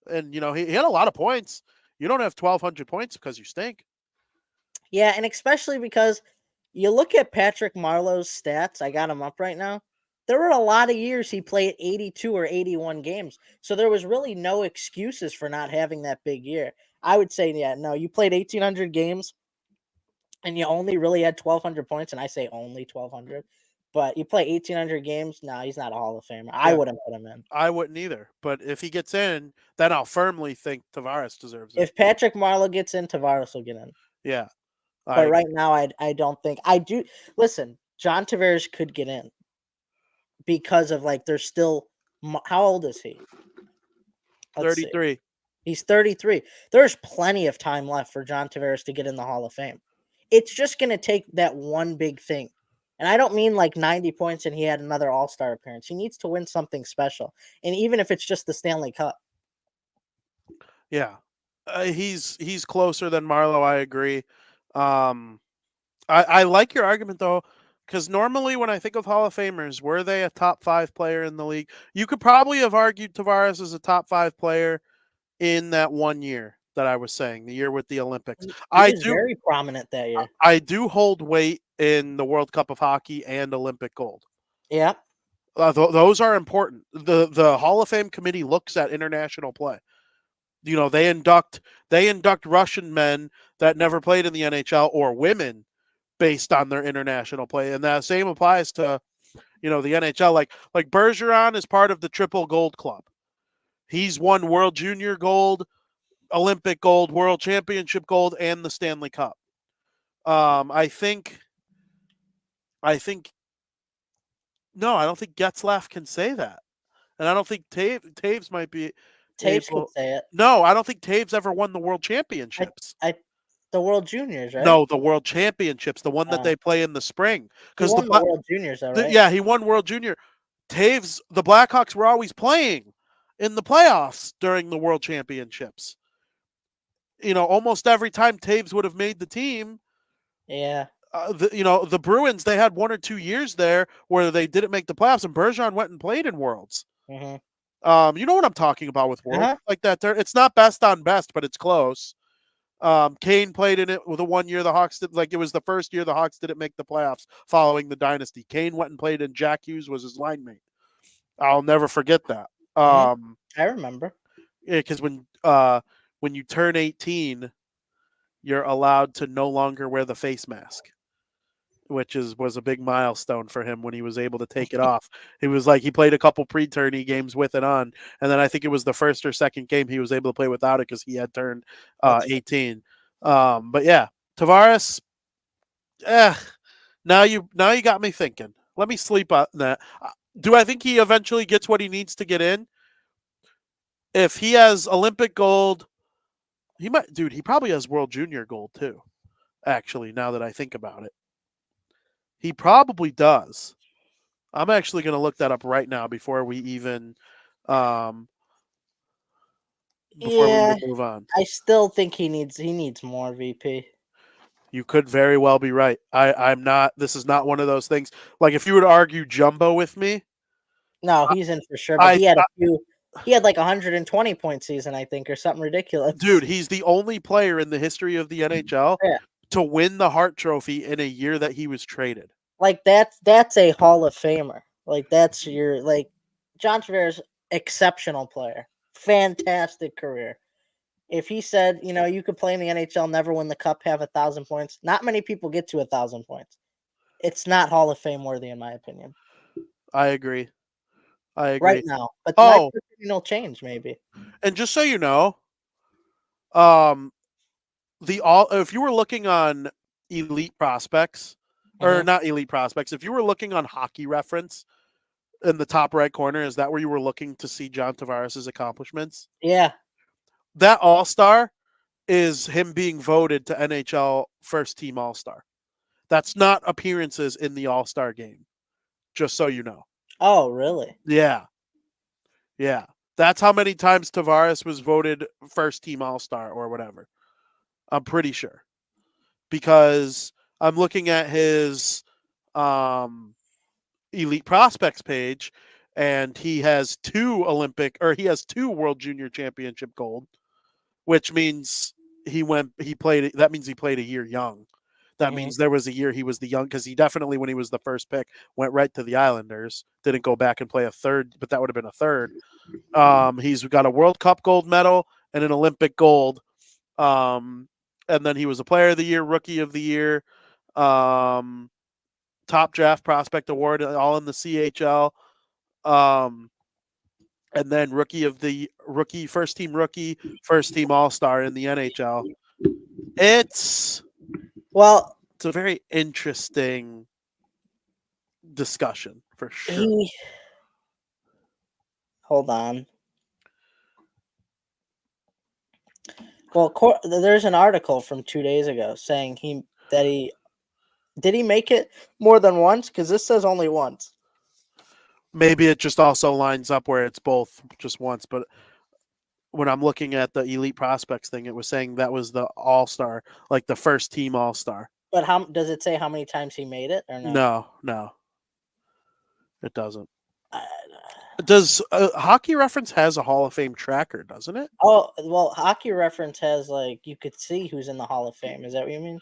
And he had a lot of points. You don't have 1,200 points because you stink. Yeah, and especially because you look at Patrick Marleau's stats, I got him up right now. There were a lot of years he played 82 or 81 games. So there was really no excuses for not having that big year. I would say, yeah, no, you played 1,800 games and you only really had 1,200 points. And I say only 1,200, but you play 1,800 games. No, he's not a Hall of Famer. I Yeah, wouldn't put him in. I wouldn't either. But if he gets in, then I'll firmly think Tavares deserves it. If Patrick Marleau gets in, Tavares will get in. Yeah. But right now, I don't think I do. Listen, John Tavares could get in because of there's still. How old is he? Let's see. 33. He's 33. There's plenty of time left for John Tavares to get in the Hall of Fame. It's just going to take that one big thing. And I don't mean 90 points and he had another All-Star appearance. He needs to win something special. And even if it's just the Stanley Cup. Yeah. He's closer than Marleau, I agree. I like your argument, though, because normally when I think of Hall of Famers, were they a top 5 player in the league? You could probably have argued Tavares as a top 5 player in that 1 year that I was saying, the year with the Olympics. He was very prominent that year. I do hold weight in the World Cup of Hockey and Olympic gold. Yeah. Those are important. The Hall of Fame committee looks at international play. They induct Russian men that never played in the NHL or women based on their international play, and that same applies to the NHL. Like Bergeron is part of the Triple Gold Club. He's won World Junior Gold, Olympic Gold, World Championship Gold, and the Stanley Cup. I think. No, I don't think Getzlaf can say that, and I don't think Taves might be. Taves could say it. No, I don't think Taves ever won the World Championships. The World Juniors, right? No, the World Championships, the one that they play in the spring. Because the World Juniors, right? Yeah, he won World Junior. Taves, the Blackhawks were always playing in the playoffs during the World Championships. Almost every time Taves would have made the team. Yeah. The Bruins, they had 1 or 2 years there where they didn't make the playoffs, and Bergeron went and played in Worlds. Mm-hmm. You know what I'm talking about with Worlds like that. It's not best on best, but it's close. Kane played in it with the 1 year the Hawks did. It was the first year the Hawks didn't make the playoffs following the dynasty. Kane went and played, and Jack Hughes was his line mate. I'll never forget that. I remember. Yeah, because when you turn 18, you're allowed to no longer wear the face mask, which was a big milestone for him when he was able to take it off. It was he played a couple pre-tourney games with it on, and then I think it was the first or second game he was able to play without it because he had turned 18. But yeah, Tavares. Now you got me thinking. Let me sleep on that. Do I think he eventually gets what he needs to get in? If he has Olympic gold, he might. Dude, he probably has World Junior gold too. Actually, now that I think about it. He probably does. I'm actually going to look that up right now before we even move on. I still think he needs more VP. You could very well be right. I'm not. This is not one of those things. If you were to argue Jumbo with me, no, he's in for sure. But he had a few. He had 120 point season, I think, or something ridiculous. Dude, he's the only player in the history of the NHL to win the Hart Trophy in a year that he was traded. That's a Hall of Famer. That's your John Tavares, exceptional player, fantastic career. If he said, you could play in the NHL, never win the cup, have 1,000 points, not many people get to 1,000 points. It's not Hall of Fame worthy, in my opinion. I agree. Right now, but my opinion will change maybe. And just so you know, if you were looking on elite prospects. Or not elite prospects. If you were looking on Hockey Reference in the top right corner, is that where you were looking to see John Tavares' accomplishments? Yeah. That All-Star is him being voted to NHL First Team All-Star. That's not appearances in the All-Star game, just so you know. Oh, really? Yeah. Yeah. That's how many times Tavares was voted First Team All-Star or whatever. I'm pretty sure. Because I'm looking at his elite prospects page, and he has two World Junior Championship gold, which means he played a year young. That means there was a year he was the young, because he definitely, when he was the first pick, went right to the Islanders. Didn't go back and play a third, but that would have been a third. He's got a World Cup gold medal and an Olympic gold. And then he was a Player of the Year, Rookie of the Year, top draft prospect award, all in the CHL. And then first team All-Star in the NHL. It's a very interesting discussion for sure. Hold on. Well, there's an article from 2 days ago saying did he make it more than once? Because this says only once. Maybe it just also lines up where it's both just once, but when I'm looking at the elite prospects thing, it was saying that was the All-Star, like the first team All-Star. But how does it say how many times he made it or no? No. It doesn't. Does Hockey Reference has a Hall of Fame tracker, doesn't it? Oh, well, Hockey Reference has, like, you could see who's in the Hall of Fame. Is that what you mean?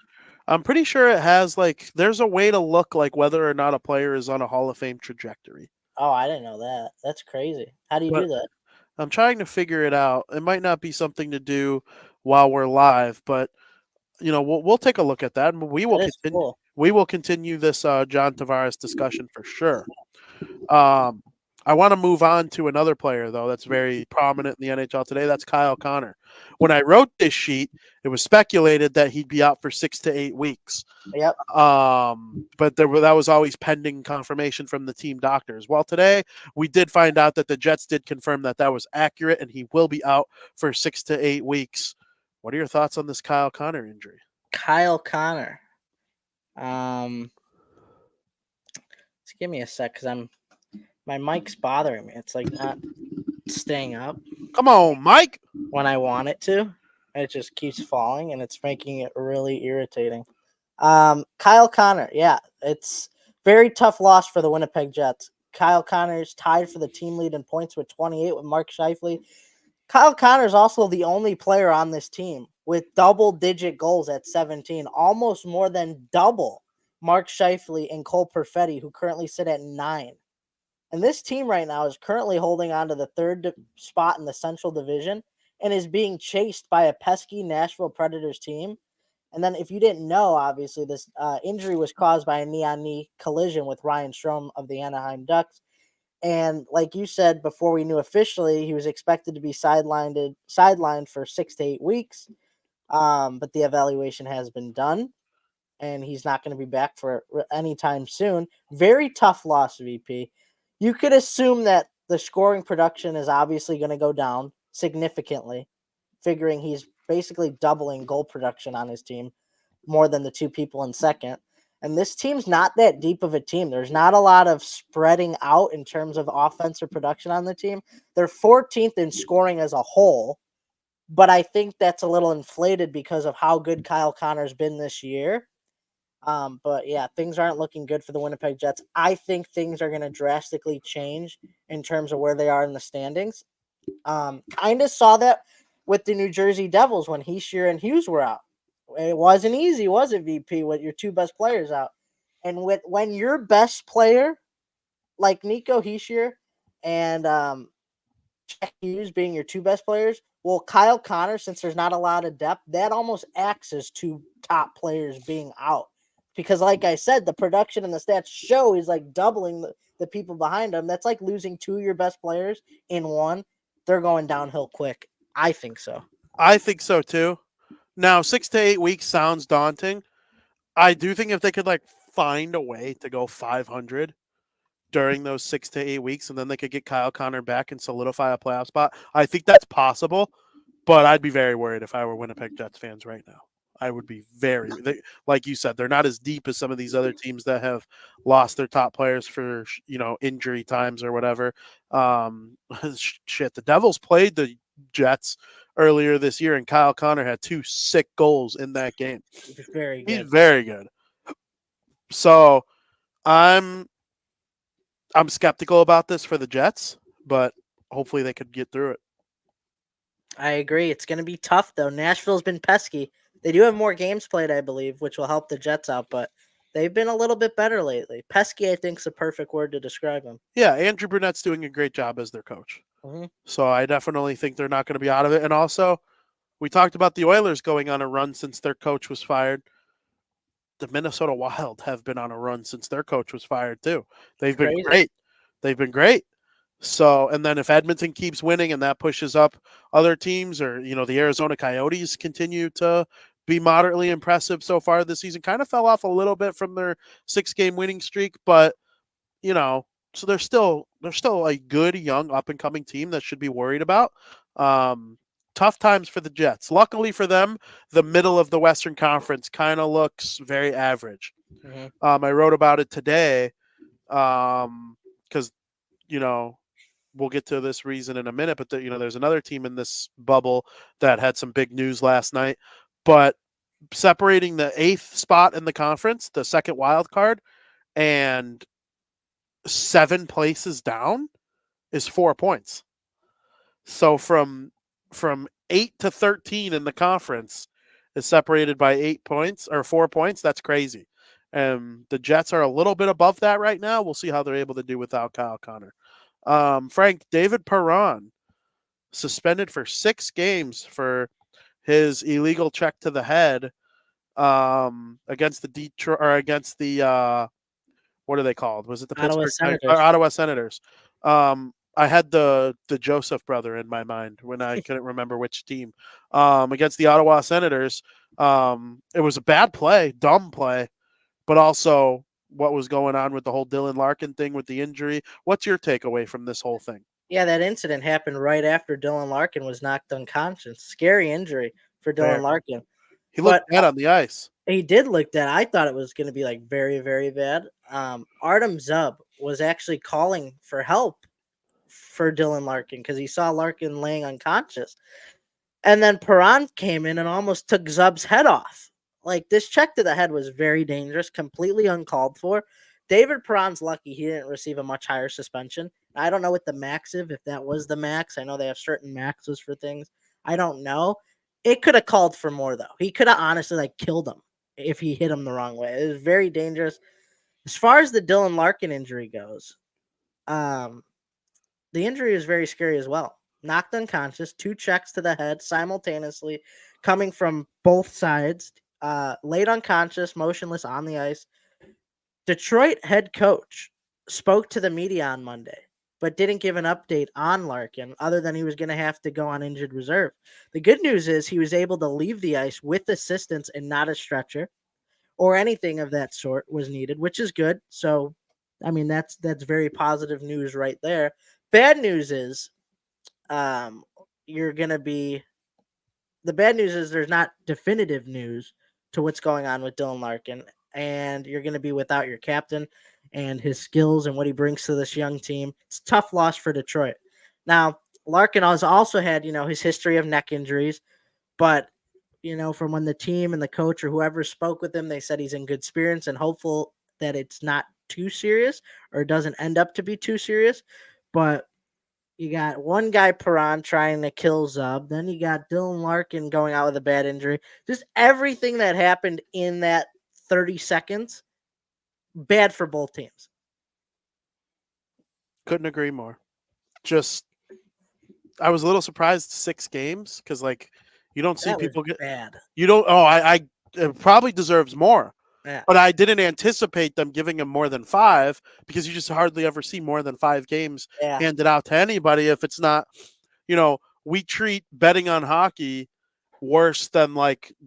I'm pretty sure it has, like, there's a way to look like whether or not a player is on a Hall of Fame trajectory. Oh, I didn't know that. That's crazy. How do you do that? I'm trying to figure it out. It might not be something to do while we're live, but we'll take a look at that, and we will continue. Cool. We will continue this John Tavares discussion for sure. I want to move on to another player, though, that's very prominent in the NHL today. That's Kyle Connor. When I wrote this sheet, it was speculated that he'd be out for 6 to 8 weeks. Yep. But that was always pending confirmation from the team doctors. Well, today we did find out that the Jets did confirm that was accurate, and he will be out for 6 to 8 weeks. What are your thoughts on this Kyle Connor injury? Kyle Connor. Just give me a sec, because my mic's bothering me. It's like not staying up. Come on, Mike. When I want it to, it just keeps falling, and it's making it really irritating. Kyle Connor, yeah, it's very tough loss for the Winnipeg Jets. Kyle Connor is tied for the team lead in points with 28 with Mark Scheifele. Kyle Connor is also the only player on this team with double-digit goals at 17, almost more than double Mark Scheifele and Cole Perfetti, who currently sit at 9. And this team right now is currently holding on to the third spot in the Central Division and is being chased by a pesky Nashville Predators team. And then, if you didn't know, obviously, this injury was caused by a knee-on-knee collision with Ryan Strome of the Anaheim Ducks. And like you said, before we knew officially, he was expected to be sidelined for 6 to 8 weeks. But the evaluation has been done, and he's not going to be back for any time soon. Very tough loss, VP. You could assume that the scoring production is obviously going to go down significantly, figuring he's basically doubling goal production on his team, more than the two people in second. And this team's not that deep of a team. There's not a lot of spreading out in terms of offensive production on the team. They're 14th in scoring as a whole, but I think that's a little inflated because of how good Kyle Connor's been this year. But yeah, things aren't looking good for the Winnipeg Jets. I think things are going to drastically change in terms of where they are in the standings. Kind of saw that with the New Jersey Devils when Hischier and Hughes were out. It wasn't easy, was it, VP, with your two best players out? And when your best player, like Nico Hischier and Jack Hughes being your two best players, well, Kyle Connor, since there's not a lot of depth, that almost acts as two top players being out. Because, like I said, the production and the stats show he's like doubling the people behind him. That's like losing two of your best players in one. They're going downhill quick. I think so. I think so, too. Now, 6 to 8 weeks sounds daunting. I do think if they could find a way to go 500 during those 6 to 8 weeks, and then they could get Kyle Connor back and solidify a playoff spot, I think that's possible. But I'd be very worried if I were Winnipeg Jets fans right now. I would be like you said, they're not as deep as some of these other teams that have lost their top players for injury times or whatever. The Devils played the Jets earlier this year, and Kyle Connor had 2 sick goals in that game. He's very good. He's very good. So I'm I'm skeptical about this for the Jets, but hopefully they could get through it. I agree. It's going to be tough, though. Nashville's been pesky. They do have more games played, I believe, which will help the Jets out, but they've been a little bit better lately. Pesky, I think, is the perfect word to describe them. Yeah, Andrew Burnett's doing a great job as their coach. Mm-hmm. So I definitely think they're not going to be out of it. And also, we talked about the Oilers going on a run since their coach was fired. The Minnesota Wild have been on a run since their coach was fired, too. They've been great. They've been great. So, and then if Edmonton keeps winning and that pushes up other teams, or, the Arizona Coyotes continue to be moderately impressive so far this season, kind of fell off a little bit from their 6-game winning streak, but, so they're still a good, young, up-and-coming team that should be worried about. Tough times for the Jets. Luckily for them, the middle of the Western Conference kind of looks very average. Mm-hmm. I wrote about it today because, we'll get to this reason in a minute, but there's another team in this bubble that had some big news last night. But separating the 8th spot in the conference, the second wild card, and 7 places down is 4 points. So from 8 to 13 in the conference is separated by 8 points or 4 points. That's crazy. And the Jets are a little bit above that right now. We'll see how they're able to do without Kyle Connor. Frank, David Perron suspended for 6 games for his illegal check to the head against the Detroit or against the what are they called? Was it the Ottawa Pittsburgh Senators? Ottawa Senators? I had the Joseph brother in my mind when I couldn't remember which team. Against the Ottawa Senators, it was a bad play, dumb play, but also what was going on with the whole Dylan Larkin thing with the injury. What's your takeaway from this whole thing? Yeah, that incident happened right after Dylan Larkin was knocked unconscious. Scary injury for Dylan Larkin. He looked bad on the ice. He did look dead. I thought it was going to be like very, very bad. Artem Zub was actually calling for help for Dylan Larkin because he saw Larkin laying unconscious. And then Perron came in and almost took Zub's head off. Like, this check to the head was very dangerous, completely uncalled for. David Perron's lucky he didn't receive a much higher suspension. I don't know what the max is, if that was the max. I know they have certain maxes for things. I don't know. It could have called for more, though. He could have honestly killed him if he hit him the wrong way. It was very dangerous. As far as the Dylan Larkin injury goes, the injury is very scary as well. Knocked unconscious, 2 checks to the head simultaneously, coming from both sides. Laid unconscious, motionless on the ice. Detroit head coach spoke to the media on Monday, but didn't give an update on Larkin other than he was going to have to go on injured reserve. The good news is he was able to leave the ice with assistance and not a stretcher or anything of that sort was needed, which is good. So, I mean, that's very positive news right there. Bad news is you're going to be – the bad news is there's not definitive news to what's going on with Dylan Larkin, and you're going to be without your captain and his skills and what he brings to this young team. It's a tough loss for Detroit. Now, Larkin has also had, his history of neck injuries, but, from when the team and the coach or whoever spoke with him, they said he's in good spirits and hopeful that it's not too serious or doesn't end up to be too serious. But you got one guy, Perron, trying to kill Zub. Then you got Dylan Larkin going out with a bad injury. Just everything that happened in that 30 seconds, bad for both teams. Couldn't agree more. Just, I was a little surprised 6 games because, you don't see people get bad. You don't. I it probably deserves more. Yeah. But I didn't anticipate them giving him more than 5 because you just hardly ever see more than 5 games handed out to anybody if it's not, we treat betting on hockey worse than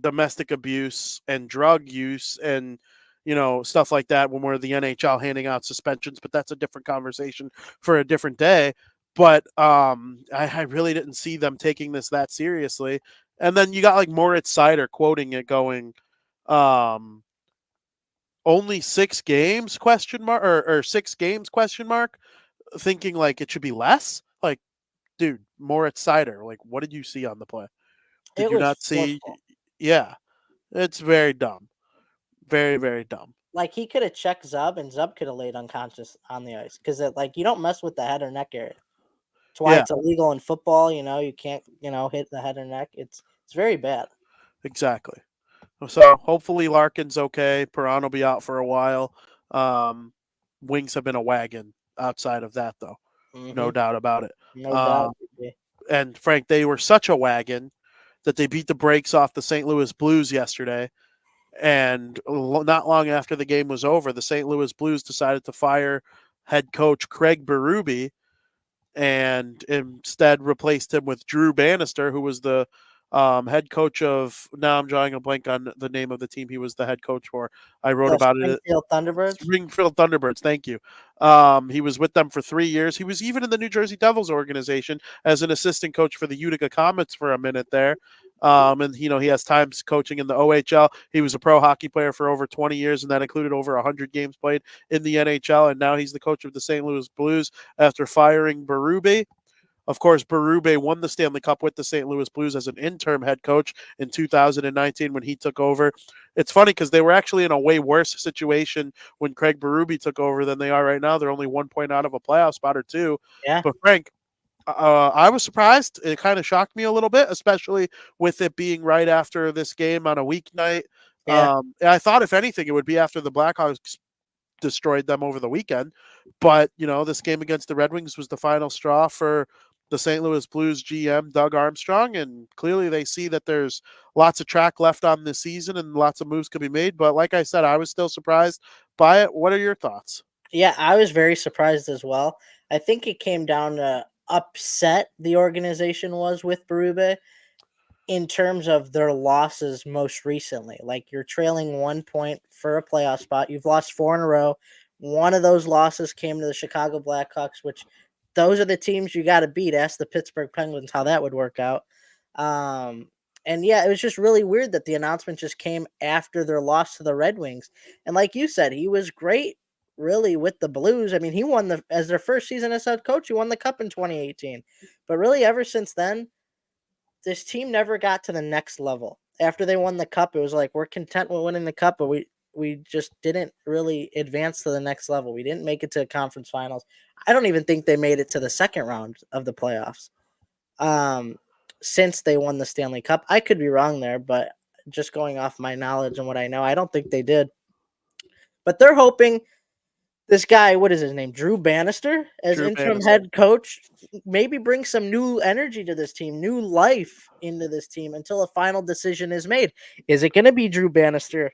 domestic abuse and drug use and, stuff like that when we're the NHL handing out suspensions, but that's a different conversation for a different day. But I really didn't see them taking this that seriously. And then you got Moritz Seider quoting it going, only 6 games ? Or 6 games ? Thinking it should be less. Dude, Moritz Seider. What did you see on the play? Did you not see? Football. Yeah, it's very dumb, very very dumb. Like he could have checked Zub, and Zub could have laid unconscious on the ice because like you don't mess with the head or neck area. That's why Yeah, it's illegal in football. You can't hit the head or neck. It's very bad. exactly. So hopefully Larkin's okay. Perron will be out for a while. Wings have been a wagon outside of that, though. No Hmm. doubt about it. No Uh, doubt. and Frank, they were such a wagon that they beat the brakes off the St. Louis Blues yesterday. And not long after the game was over, the St. Louis Blues decided to fire head coach Craig Berube and instead replaced him with Drew Bannister, who was the head coach of. Now I'm drawing a blank on the name of the team he was the head coach for. I wrote The about it. Springfield Thunderbirds. Springfield Thunderbirds. Thank you. He was with them for 3 years. He was even in the New Jersey Devils organization as an assistant coach for the Utica Comets for a minute there. And he has times coaching in the OHL. He was a pro hockey player for over 20 years, and that included over 100 games played in the NHL. And now he's the coach of the St. Louis Blues after firing Berube. Of course, Berube won the Stanley Cup with the St. Louis Blues as an interim head coach in 2019 when he took over. It's funny because they were actually in a way worse situation when Craig Berube took over than they are right now. They're only 1 point out of a playoff spot or two. Yeah. But Frank, I was surprised. It kind of shocked me a little bit, especially with it being right after this game on a weeknight. Yeah. I thought, if anything, it would be after the Blackhawks destroyed them over the weekend. But, this game against the Red Wings was the final straw for the St. Louis Blues GM, Doug Armstrong. And clearly they see that there's lots of track left on this season and lots of moves could be made. But like I said, I was still surprised by it. What are your thoughts? Yeah, I was very surprised as well. I think it came down to upset the organization was with Berube in terms of their losses most recently. Like you're trailing 1 point for a playoff spot. You've lost 4 in a row. One of those losses came to the Chicago Blackhawks, which those are the teams you got to beat. Ask the Pittsburgh Penguins how that would work out. Um, and yeah, it was just really weird that the announcement just came after their loss to the Red Wings. And like you said, he was great really with the Blues. I mean, he won as their first season as head coach, he won the cup in 2018. But really ever since then, this team never got to the next level. After they won the cup, it was like we're content with winning the cup, but we just didn't really advance to the next level. We didn't make it to conference finals. I don't even think they made it to the second round of the playoffs. Since they won the Stanley Cup. I could be wrong there, but just going off my knowledge and what I know, I don't think they did. But they're hoping this guy, what is his name? Drew Bannister, as Drew interim Bannister. head coach, maybe bring some new energy to this team, new life into this team until a final decision is made. Is it going to be Drew Bannister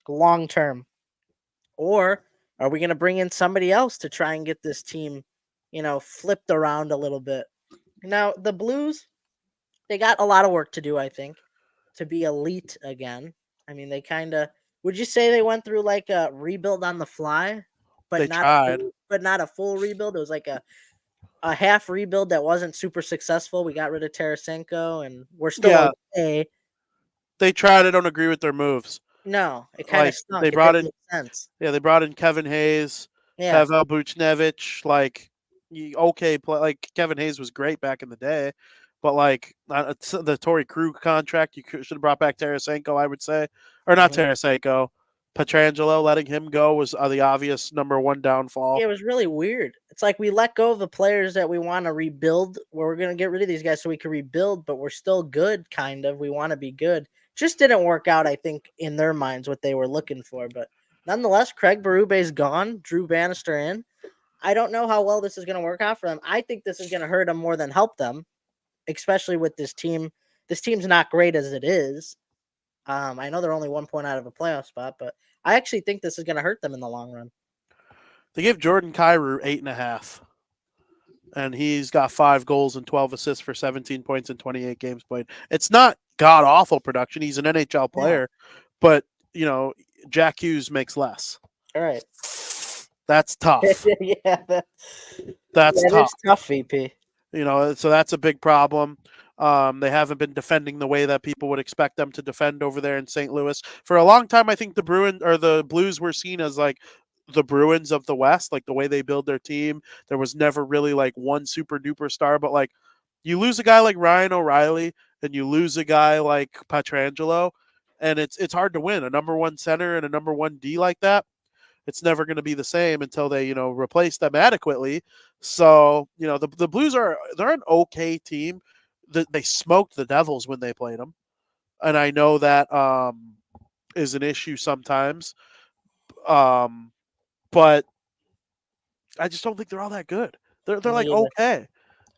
long term? Or are we going to bring in somebody else to try and get this team, flipped around a little bit? Now, the Blues, they got a lot of work to do, I think, to be elite again. I mean, they kind of, would you say they went through like a rebuild on the fly? They tried. But not a full rebuild. It was like a half rebuild that wasn't super successful. We got rid of Tarasenko, and we're still okay. They tried. I don't agree with their moves. No, it kind of stunk. They it brought didn't in make sense. Yeah, they brought in Kevin Hayes, Pavel Buchnevich. Kevin Hayes was great back in the day, but the Torrey Krug contract, you should have brought back Tarasenko, I would say, or not Tarasenko. Pietrangelo, letting him go was the obvious number one downfall. Yeah, it was really weird. It's like we let go of the players that we want to rebuild. We're going to get rid of these guys so we can rebuild, but we're still good, kind of. We want to be good. Just didn't work out, I think, in their minds, what they were looking for. But nonetheless, Craig Berube's gone. Drew Bannister in. I don't know how well this is going to work out for them. I think this is going to hurt them more than help them, especially with this team. This team's not great as it is. I know they're only 1 point out of a playoff spot, but I actually think this is going to hurt them in the long run. They give Jordan Kyrou 8.5, and he's got 5 goals and 12 assists for 17 points in 28 games played. It's not god awful production. He's an NHL player, but Jack Hughes makes less. All right, that's tough. That's tough. It's tough, VP. So that's a big problem. They haven't been defending the way that people would expect them to defend over there in St. Louis. For a long time, I think the Blues were seen as like the Bruins of the West, like the way they build their team. There was never really like one super duper star, but like you lose a guy like Ryan O'Reilly and you lose a guy like Pietrangelo, and it's hard to win. A number one center and a number one D like that, it's never going to be the same until they, replace them adequately. So, the Blues they're an okay team. They smoked the Devils when they played them. And I know that is an issue sometimes. But I just don't think they're all that good. They're like Me either. okay.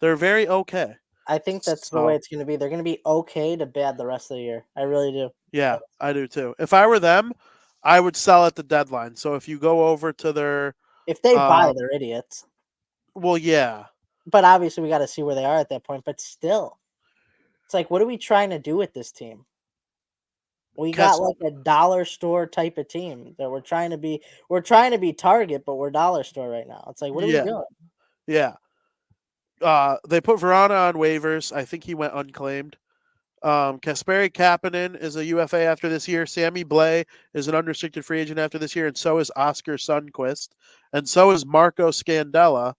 They're very okay. I think that's the way it's going to be. They're going to be okay to bad the rest of the year. I really do. Yeah, I do too. If I were them, I would sell at the deadline. So if you go over to their, If they buy, they're idiots. Well, yeah, But obviously, we got to see where they are at that point. But still, it's like, what are we trying to do with this team? We got like a dollar store type of team that we're trying to be. We're trying to be Target, but we're dollar store right now. It's like, what are we doing? Yeah. They put Verona on waivers. I think he went unclaimed. Kasperi Kapanen is a UFA after this year. Sammy Blais is an unrestricted free agent after this year, and so is Oscar Sundqvist, and so is Marco Scandella.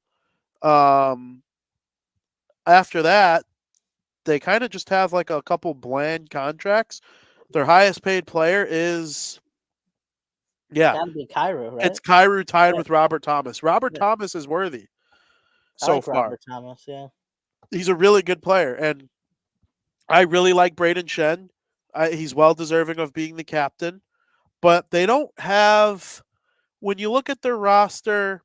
After that, they kind of just have like a couple bland contracts. Their highest paid player is Gotta be Kyrou, right? It's Kyrou tied with Robert Thomas. Robert Thomas is worthy so far. Robert Thomas, yeah. He's a really good player, and I really like Braden Shen. He's well deserving of being the captain, but they don't have, when you look at their roster,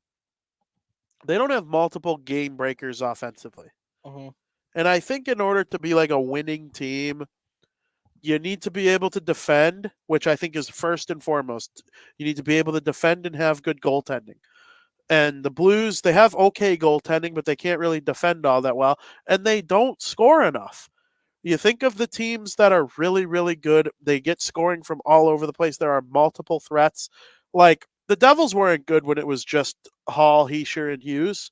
they don't have multiple game breakers offensively. Mm-hmm. And I think in order to be like a winning team, you need to be able to defend, which I think is first and foremost. You need to be able to defend and have good goaltending. And the Blues, they have okay goaltending, but they can't really defend all that well, and they don't score enough. You think of the teams that are really, really good, they get scoring from all over the place. There are multiple threats. Like, the Devils weren't good when it was just Hall, Heischer, and Hughes,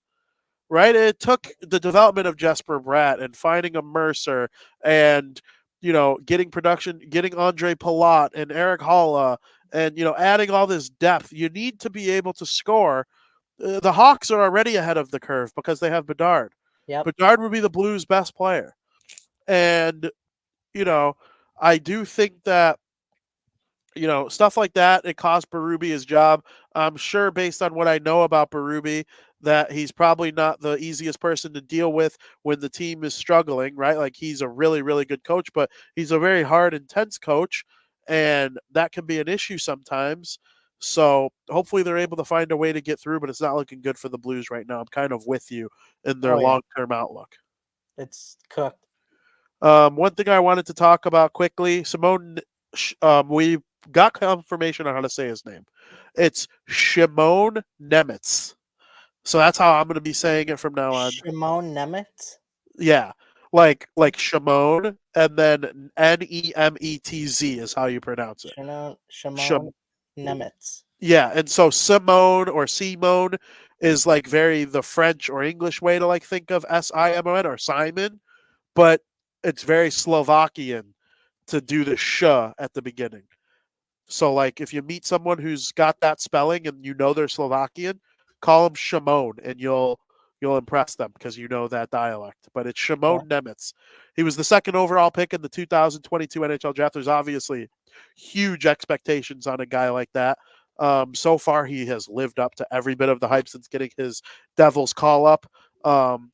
right? It took the development of Jesper Bratt and finding a Mercer and, getting production, getting Andre Palat and Eric Halla and, adding all this depth. You need to be able to score. The Hawks are already ahead of the curve because they have Bedard. Yep. Bedard would be the Blues' best player. And, I do think that, stuff like that, it cost Berube his job. I'm sure based on what I know about Berube that he's probably not the easiest person to deal with when the team is struggling, right? Like, he's a really, really good coach, but he's a very hard, intense coach, and that can be an issue sometimes. So hopefully they're able to find a way to get through, but it's not looking good for the Blues right now. I'm kind of with you in their long-term outlook. It's cooked. One thing I wanted to talk about quickly, Simone, we got confirmation on how to say his name. It's Shimon Nemetz. So that's how I'm going to be saying it from now on. Shimon Nemetz? Yeah. Like Shimon, and then Nemetz is how you pronounce it. Shimon Nemetz. Yeah, and so Simone or Simone is like very the French or English way to like think of Simon or Simon, but it's very Slovakian to do the sh at the beginning. So like if you meet someone who's got that spelling and they're Slovakian, call them Shimon and you'll impress them because you know that dialect. But it's Shimon Nemetz. He was the second overall pick in the 2022 NHL draft. There's obviously huge expectations on a guy like that. So far, he has lived up to every bit of the hype since getting his Devils call up.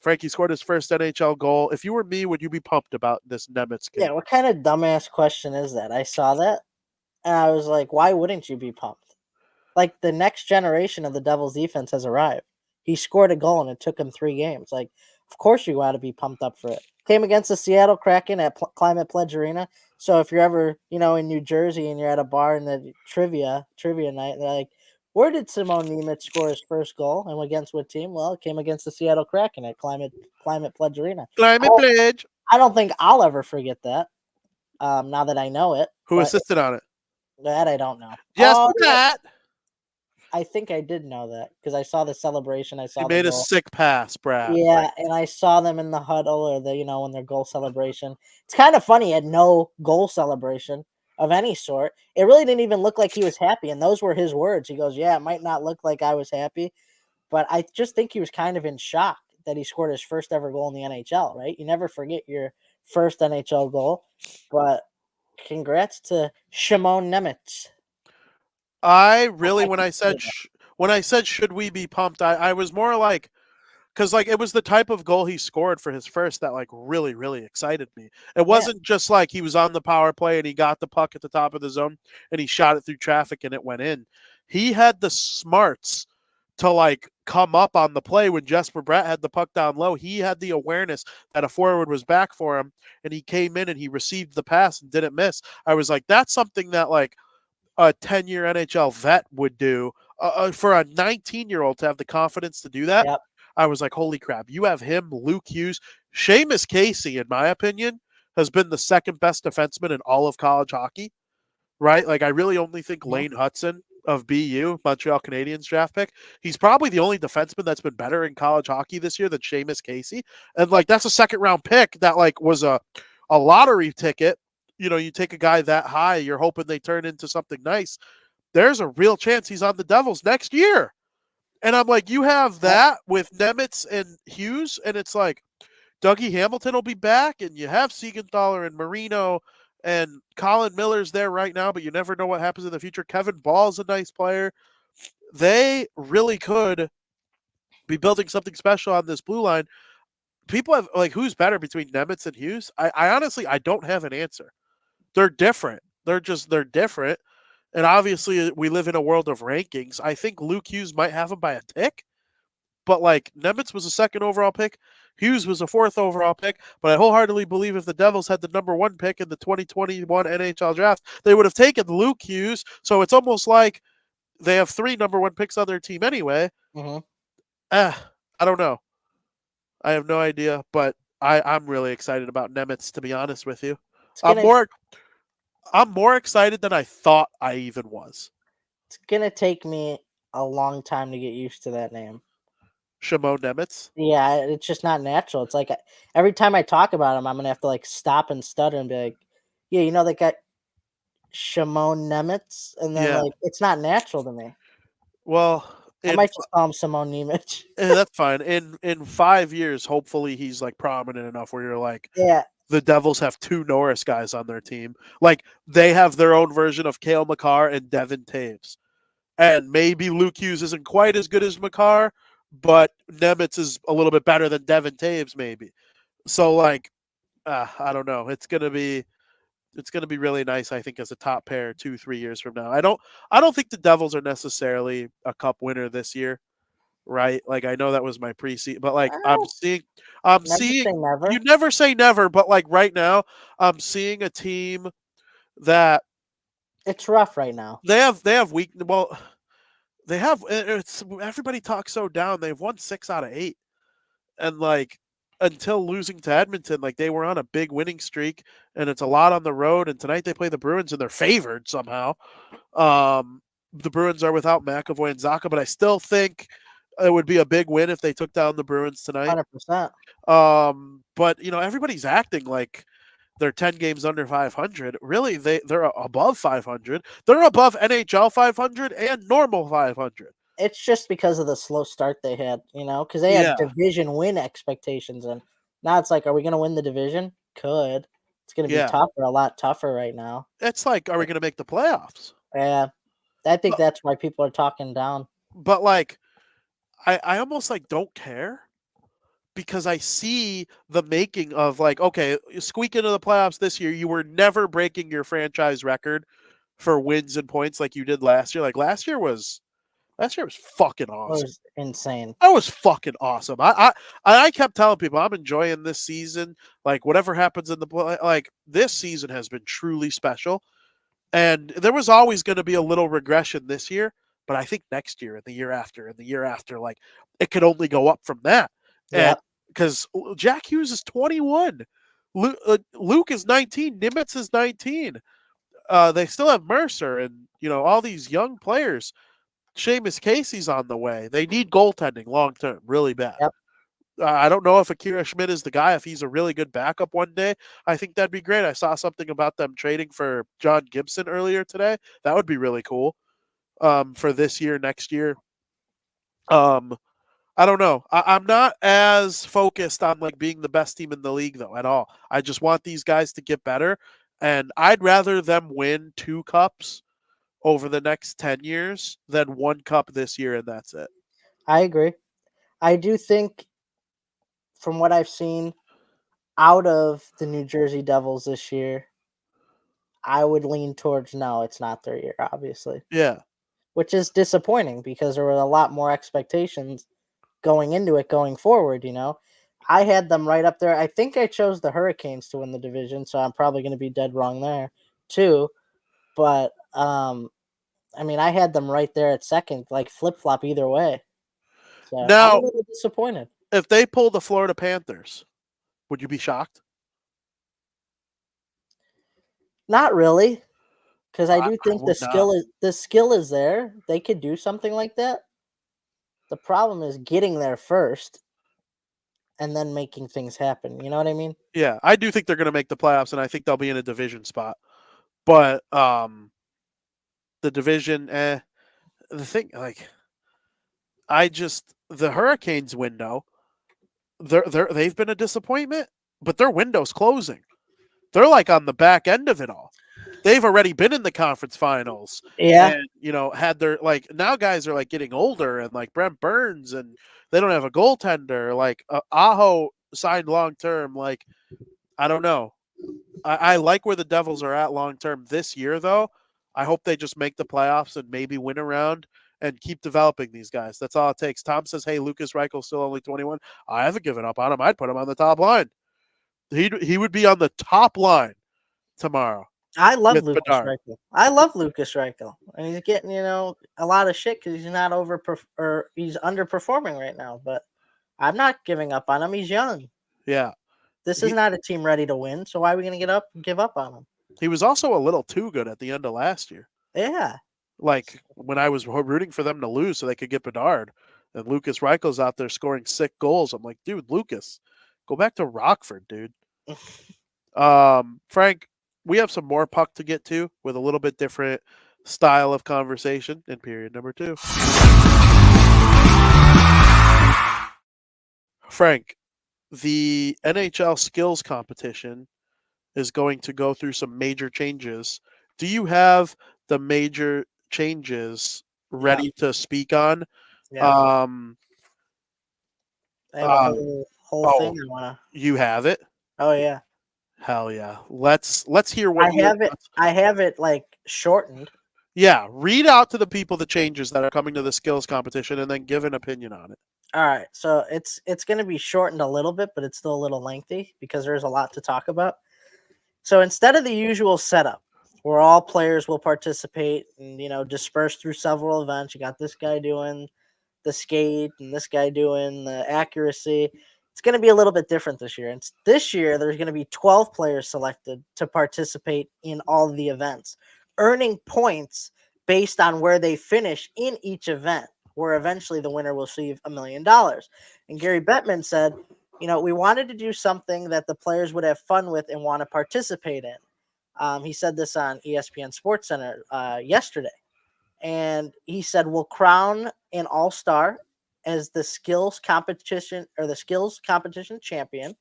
Frankie scored his first NHL goal. If you were me, would you be pumped about this Nemetz kid? Yeah, what kind of dumbass question is that? I saw that, and I was like, why wouldn't you be pumped? Like, the next generation of the Devils defense has arrived. He scored a goal, and it took him 3 games. Like, of course you got to be pumped up for it. Came against the Seattle Kraken at Climate Pledge Arena. So if you're ever, in New Jersey and you're at a bar in the trivia night, they're like, where did Simone Nemetz score his first goal and against what team? Well, it came against the Seattle Kraken at Climate Pledge Arena. Climate Pledge. I don't think I'll ever forget that. Now that I know it. Who assisted on it? That I don't know. Just that. I think I did know that because I saw the celebration. He made a sick pass, Brad. Yeah, and I saw them in the huddle or in their goal celebration. It's kind of funny. He had no goal celebration of any sort. It really didn't even look like he was happy, and those were his words. He goes, "Yeah, it might not look like I was happy, but I just think he was kind of in shock that he scored his first ever goal in the NHL, right? You never forget your first NHL goal, but congrats to Shimon Nemetz." I really, when I said should we be pumped, I was more like, because like it was the type of goal he scored for his first that like really, really excited me. It wasn't just like he was on the power play and he got the puck at the top of the zone and he shot it through traffic and it went in. He had the smarts to like come up on the play when Jesper Bratt had the puck down low. He had the awareness that a forward was back for him and he came in and he received the pass and didn't miss. I was like, that's something that like a 10-year NHL vet would do. For a 19-year-old to have the confidence to do that, Yep. I was like, holy crap. You have him, Luke Hughes. Seamus Casey, in my opinion, has been the second best defenseman in all of college hockey, right? Like, I really only think Lane Hudson of BU, Montreal Canadiens draft pick, he's probably the only defenseman that's been better in college hockey this year than Seamus Casey. And, like, that's a second-round pick that, like, was a lottery ticket. You know, you take a guy that high, you're hoping they turn into something nice. There's a real chance he's on the Devils next year. And I'm like, you have that with Nemitz and Hughes, and it's like Dougie Hamilton will be back, and you have Siegenthaler and Marino, and Colin Miller's there right now, but you never know what happens in the future. Kevin Ball's a nice player. They really could be building something special on this blue line. People have, like, who's better between Nemitz and Hughes? I honestly, I don't have an answer. They're different. They're different. And obviously, we live in a world of rankings. I think Luke Hughes might have him by a tick, but like Nemitz was a second overall pick, Hughes was a fourth overall pick. But I wholeheartedly believe if the Devils had the number one pick in the 2021 NHL draft, they would have taken Luke Hughes. So it's almost like they have 3 number one picks on their team anyway. I don't know. I have no idea, but I'm really excited about Nemitz, to be honest with you. I'm more excited than I thought I even was. It's gonna take me a long time to get used to that name. Shimon Nemitz? Yeah, it's just not natural. It's like every time I talk about him, I'm gonna have to like stop and stutter and be like, "Yeah, you know that guy, Shimon Nemitz," and then like it's not natural to me. Well, I might just call him Simone Nemec. That's fine. In 5 years, hopefully he's like prominent enough where you're like, yeah. The Devils have 2 Norris guys on their team. Like, they have their own version of Cale Makar and Devin Taves. And maybe Luke Hughes isn't quite as good as Makar, but Nemitz is a little bit better than Devin Taves, maybe. So, like, I don't know. It's gonna be really nice, I think, as a top pair 2-3 years from now. I don't think the Devils are necessarily a cup winner this year. Right, like I know that was my preseason, but like I'm seeing. You never say never, but like right now, I'm seeing a team that it's rough right now. They have weak. Well, they have. It's everybody talks so down. They've won 6 out of 8, and like until losing to Edmonton, like they were on a big winning streak, and it's a lot on the road. And tonight they play the Bruins, and they're favored somehow. The Bruins are without McAvoy and Zacha, but I still think it would be a big win if they took down the Bruins tonight. 100%. But you know, everybody's acting like they're 10 games under 500. Really, they're above 500. They're above NHL 500 and normal 500. It's just because of the slow start they had, you know, because they had division win expectations, and now it's like, are we going to win the division? Could. It's going to be tougher, a lot tougher right now. It's like, are we going to make the playoffs? Yeah, I think that's why people are talking down. But like, I almost like don't care because I see the making of like, okay, you squeak into the playoffs this year. You were never breaking your franchise record for wins and points like you did last year. Like last year was fucking awesome. It was insane. That was fucking awesome. I kept telling people I'm enjoying this season. Like whatever happens in the play, like this season has been truly special. And there was always going to be a little regression this year. But I think next year and the year after and the year after, like it could only go up from that. Yeah. Because Jack Hughes is 21. Luke is 19. Nimitz is 19. They still have Mercer and, you know, all these young players. Seamus Casey's on the way. They need goaltending long term, really bad. Yep. I don't know if Akira Schmidt is the guy. If he's a really good backup one day, I think that'd be great. I saw something about them trading for John Gibson earlier today. That would be really cool. For this year, next year. I don't know. I'm not as focused on like being the best team in the league though at all. I just want these guys to get better, and I'd rather them win 2 cups over the next 10 years than one cup this year, and that's it. I agree. I do think, from what I've seen out of the New Jersey Devils this year, I would lean towards no, it's not their year, obviously, Yeah. which is disappointing because there were a lot more expectations going into it going forward. I had them right up there. I think I chose the Hurricanes to win the division, so I'm probably going to be dead wrong there too. But I mean, I had them right there at second, like flip flop either way. So I'm a Now, little disappointed. if they pull the Florida Panthers, would you be shocked? Not really, because I do I think would not. the skill is there. They could do something like that. The problem is getting there first and then making things happen. You know what I mean? Yeah, I do think they're going to make the playoffs, and I think they'll be in a division spot. But the division, the thing, like, the Hurricanes window, they've been a disappointment, but their window's closing. They're like on the back end of it all. They've already been in the conference finals, Yeah. and had their now guys are like getting older, and like Brent Burns, and they don't have a goaltender. Like Aho signed long term. Like, I don't know. I like where the Devils are at long term this year, though. I hope they just make the playoffs and maybe win a round and keep developing these guys. That's all it takes. Tom says, "Hey, Lucas Reichel's still only 21." I haven't given up on him. I'd put him on the top line. He would be on the top line tomorrow I love with Lucas Bedard. Reichel. I love Lucas Reichel, and he's getting a lot of shit because he's not or he's underperforming right now. But I'm not giving up on him. He's young. Yeah, This is not a team ready to win. So why are we going to give up on him? he was also a little too good at the end of last year. Yeah. Like when I was rooting for them to lose so they could get Bedard, and Lucas Reichel's out there scoring 6 goals. I'm like, dude, Lucas, go back to Rockford, dude. Frank, we have some more puck to get to with a little bit different style of conversation in period number 2. Frank, the NHL skills competition is going to go through some major changes. Do you have the major changes ready to speak on? Yeah. Um, I have a whole thing I want to. You have it? Oh yeah. Hell yeah. Let's hear what I have it like shortened. Yeah, read out to the people the changes that are coming to the skills competition and then give an opinion on it. All right. So it's going to be shortened a little bit, but it's still a little lengthy because there's a lot to talk about. So instead of the usual setup where all players will participate and disperse through several events, you got this guy doing the skate and this guy doing the accuracy. It's going to be a little bit different this year. And this year, there's going to be 12 players selected to participate in all of the events, earning points based on where they finish in each event, where eventually the winner will receive $1 million. And Gary Bettman said, we wanted to do something that the players would have fun with and want to participate in. He said this on ESPN Sports Center yesterday. And he said, we'll crown an all-star as the skills competition champion.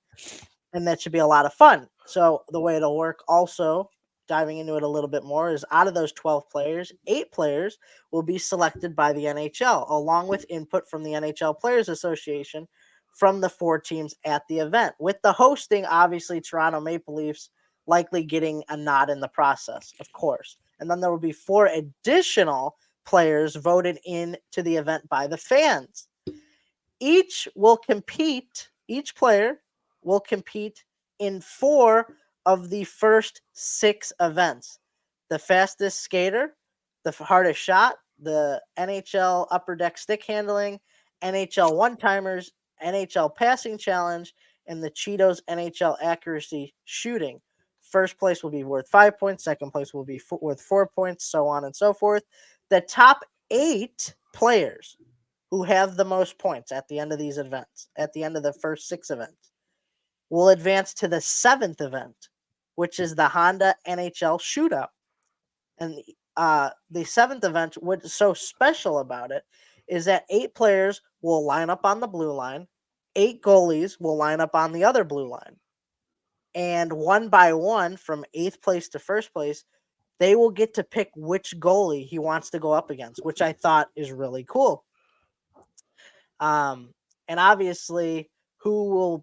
And that should be a lot of fun. So the way it'll work, also diving into it a little bit more, is out of those 12 players, 8 players will be selected by the NHL, along with input from the NHL Players Association from the 4 teams at the event, with the hosting, obviously, Toronto Maple Leafs likely getting a nod in the process, of course. And then there will be 4 additional players voted into the event by the fans. Each player will compete in 4 of the first 6 events. The fastest skater, the hardest shot, the NHL upper deck stick handling, NHL one-timers, NHL passing challenge, and the Cheetos NHL accuracy shooting. First place will be worth 5 points. Second place will be worth 4 points, so on and so forth. The top 8 players who have the most points at the end of these events, at the end of the first 6 events, will advance to the 7th event, which is the Honda NHL Shootout. And the 7th event, what's so special about it is that 8 players will line up on the blue line, 8 goalies will line up on the other blue line. And one by one, from 8th place to first place, they will get to pick which goalie he wants to go up against, which I thought is really cool. And obviously, who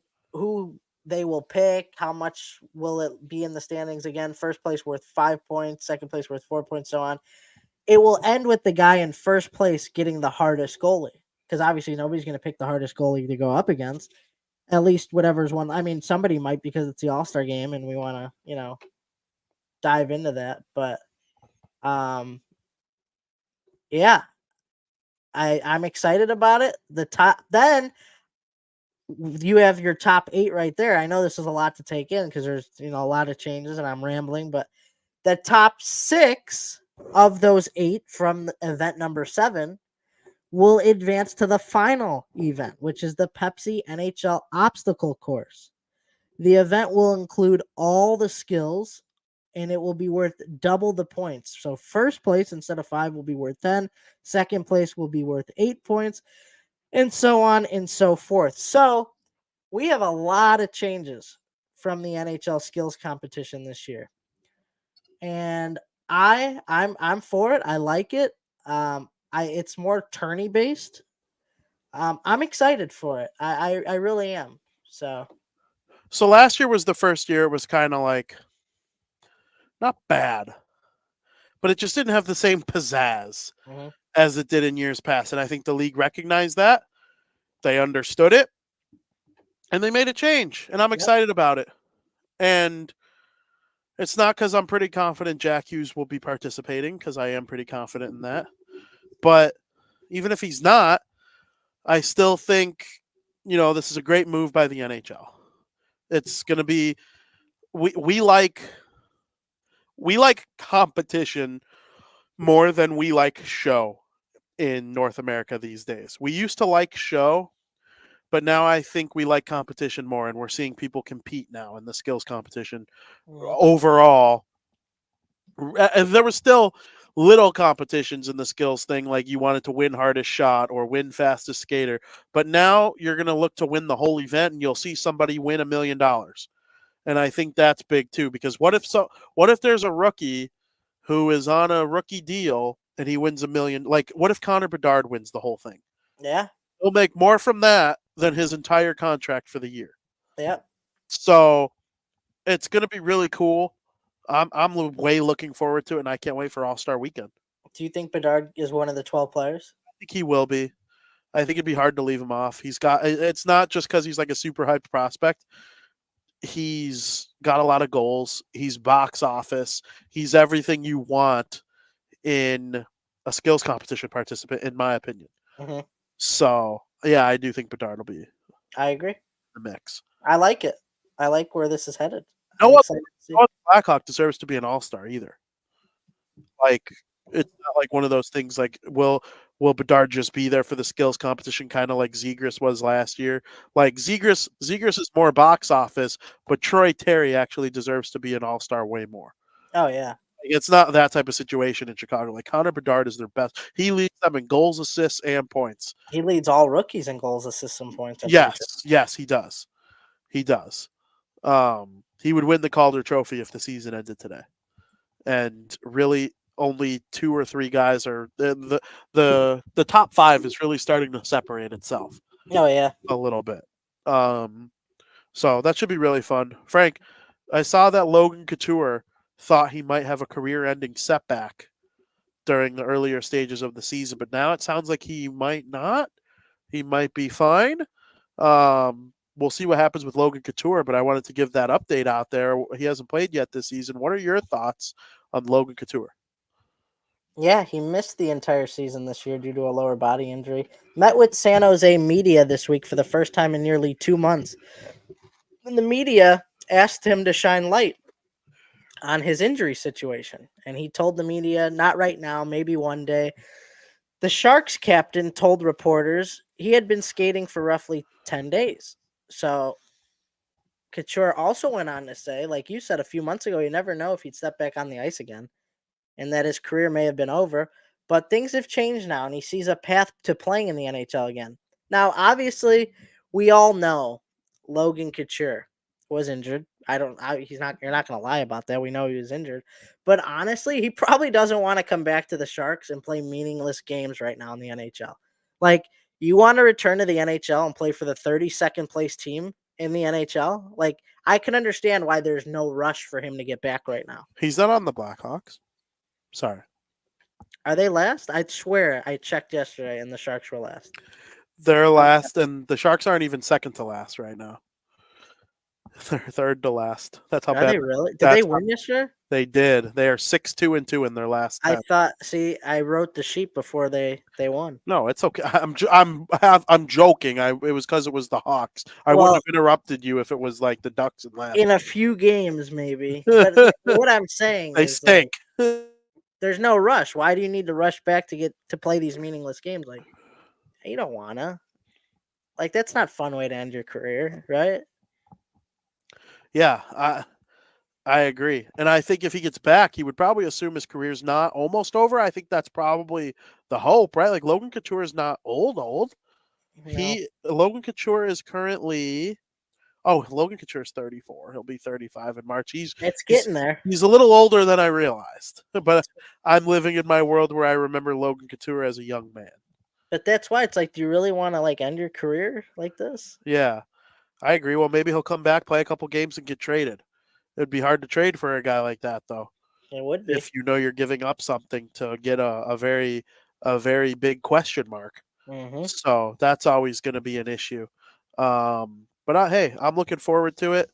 they will pick, how much will it be in the standings again? First place worth 5 points, second place worth 4 points, so on. It will end with the guy in first place getting the hardest goalie, because obviously nobody's going to pick the hardest goalie to go up against. At least whatever's one. I mean, somebody might, because it's the All-Star game and we want to, dive into that. But yeah, I'm excited about it. Then you have your top 8 right there. I know this is a lot to take in because there's a lot of changes and I'm rambling, but the top 6 of those 8 from event number 7 will advance to the final event, which is the Pepsi NHL obstacle course. The event will include all the skills and it will be worth double the points. So first place instead of 5 will be worth 10. Second place will be worth 8 points, and so on and so forth. So we have a lot of changes from the NHL skills competition this year. And I'm for it. I like it. It's more tourney based. I'm excited for it. I really am. So last year was the first year it was kind of like not bad, but it just didn't have the same pizzazz as it did in years past. And I think the league recognized that. They understood it. And they made a change. And I'm excited about it. And it's not because I'm pretty confident Jack Hughes will be participating, because I am pretty confident in that. But even if he's not, I still think, this is a great move by the NHL. It's going to be we like competition more than we like show in North America these days. We used to like show, but now I think we like competition more, and we're seeing people compete now in the skills competition overall. And there was still little competitions in the skills thing, like you wanted to win hardest shot or win fastest skater. But now you're going to look to win the whole event, and you'll see somebody win $1 million. And I think that's big too, because what if there's a rookie who is on a rookie deal and he wins $1 million? Like, what if Connor Bedard wins the whole thing? Yeah. He'll make more from that than his entire contract for the year. Yeah. So it's going to be really cool. I'm way looking forward to it, and I can't wait for All-Star Weekend. Do you think Bedard is one of the 12 players? I think he will be. I think it'd be hard to leave him off. It's not just because he's like a super hyped prospect. He's got a lot of goals. He's box office. He's everything you want in a skills competition participant, in my opinion. Mm-hmm. So, yeah, I do think Bedard will be. I agree. The mix. I like it. I like where this is headed. No Blackhawk deserves to be an all-star either. Like, it's not like one of those things like, will Bedard just be there for the skills competition, kind of like Zegras was last year? Like, Zegras is more box office, but Troy Terry actually deserves to be an all-star way more. Oh, yeah. It's not that type of situation in Chicago. Like, Connor Bedard is their best. He leads them in goals, assists, and points. He leads all rookies in goals, assists, and points. Yes, he does. He does. He would win the Calder Trophy if the season ended today. And really, only 2 or 3 guys are the top 5 is really starting to separate itself. Oh, yeah. A little bit. So that should be really fun. Frank, I saw that Logan Couture thought he might have a career-ending setback during the earlier stages of the season, but now it sounds like he might not. He might be fine. We'll see what happens with Logan Couture, but I wanted to give that update out there. He hasn't played yet this season. What are your thoughts on Logan Couture? Yeah, he missed the entire season this year due to a lower body injury. Met with San Jose media this week for the first time in nearly 2 months. And the media asked him to shine light on his injury situation. And he told the media, not right now, maybe one day. The Sharks captain told reporters he had been skating for roughly 10 days. So Couture also went on to say, like you said a few months ago, you never know if he'd step back on the ice again and that his career may have been over. But things have changed now, and he sees a path to playing in the NHL again. Now, obviously, we all know Logan Couture was injured He's not. You're not going to lie about that. We know he was injured, but honestly, he probably doesn't want to come back to the Sharks and play meaningless games right now in the NHL. Like, you want to return to the NHL and play for the 32nd place team in the NHL? Like, I can understand why there's no rush for him to get back right now. He's not on the Blackhawks. Sorry. Are they last? I swear I checked yesterday and the Sharks were last. They're last, and the Sharks aren't even second to last right now. They're third to last. That's how Are bad. they really? Did they win yesterday? They did. They are 6-2-2 in their last 10. I thought. See, I wrote the sheet before they won. No, it's okay. I'm joking. It was because it was the Hawks. I wouldn't have interrupted you if it was like the Ducks and last. In a few games, maybe. But what I'm saying they is, stink. Like, there's no rush. Why do you need to rush back to get to play these meaningless games? Like, you don't wanna. Like, that's not a fun way to end your career, right? Yeah, I agree. And I think if he gets back, he would probably assume his career's not almost over. I think that's probably the hope, right? Like, Logan Couture is not old. No. Logan Couture is currently Logan Couture is 34. He'll be 35 in March. It's getting there. He's a little older than I realized. But I'm living in my world where I remember Logan Couture as a young man. But that's why it's like, do you really want to like end your career like this? Yeah. I agree. Well, maybe he'll come back, play a couple games, and get traded. It'd be hard to trade for a guy like that, though. It would be. If you know you're giving up something to get a very big question mark. Mm-hmm. So that's always going to be an issue. But hey, I'm looking forward to it,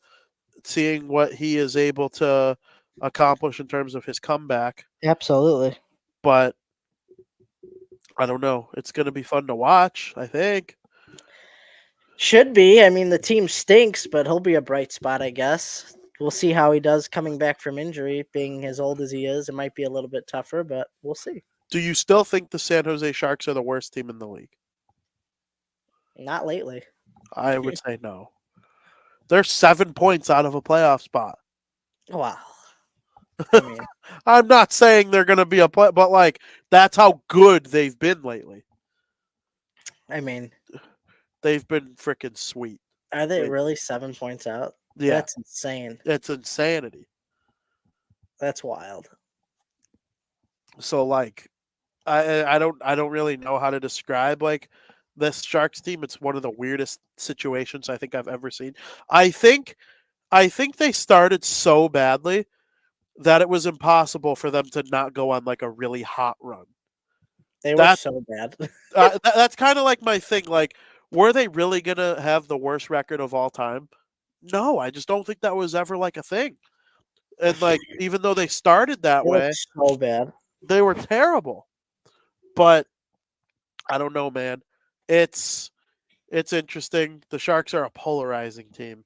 seeing what he is able to accomplish in terms of his comeback. Absolutely. But I don't know. It's going to be fun to watch, I think. Should be. I mean, the team stinks, but he'll be a bright spot, I guess. We'll see how he does coming back from injury. Being as old as he is, it might be a little bit tougher, but we'll see. Do you still think the San Jose Sharks are the worst team in the league? Not lately. I would say no. They're 7 points out of a playoff spot. Wow. I mean, I'm not saying they're going to be a play, but like that's how good they've been lately. I mean, they've been freaking sweet. Are they really 7 points out? Yeah, that's insane. It's insanity. That's wild. So like, I don't really know how to describe like this Sharks team. It's one of the weirdest situations I think I've ever seen. I think they started so badly that it was impossible for them to not go on like a really hot run. They were so bad. That's kind of like my thing. Like, were they really gonna have the worst record of all time? No, I just don't think that was ever like a thing. And like, even though they started that way, so bad, they were terrible. But I don't know, man. It's interesting. The Sharks are a polarizing team.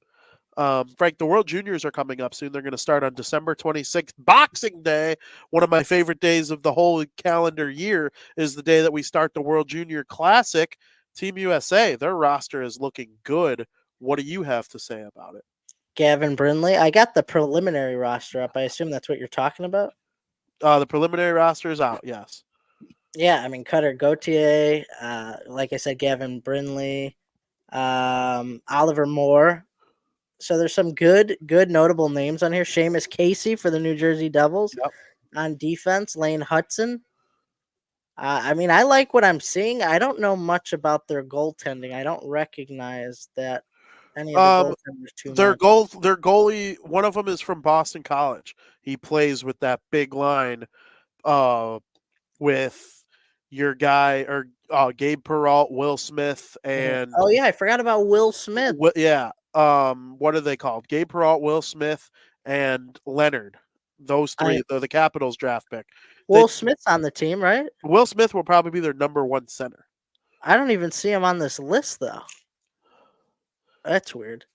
Frank, the World Juniors are coming up soon. They're going to start on December 26th, Boxing Day. One of my favorite days of the whole calendar year is the day that we start the World Junior Classic. Team USA, their roster is looking good. What do you have to say about it? Gavin Brindley. I got the preliminary roster up. I assume that's what you're talking about? The preliminary roster is out, yes. Yeah, I mean, Cutter Gauthier, like I said, Gavin Brindley, Oliver Moore. So there's some good notable names on here. Seamus Casey for the New Jersey Devils. Yep. On defense, Lane Hudson. I mean, I like what I'm seeing. I don't know much about their goaltending. I don't recognize that any of the goaltenders too much. Their goalie, one of them is from Boston College. He plays with that big line with your guy or Gabe Perreault, Will Smith, and oh yeah, I forgot about Will Smith. Yeah. What are they called? Gabe Perreault, Will Smith, and Leonard. Those three, the Capitals draft pick. Will Smith's on the team, right? Will Smith will probably be their number one center. I don't even see him on this list, though. That's weird.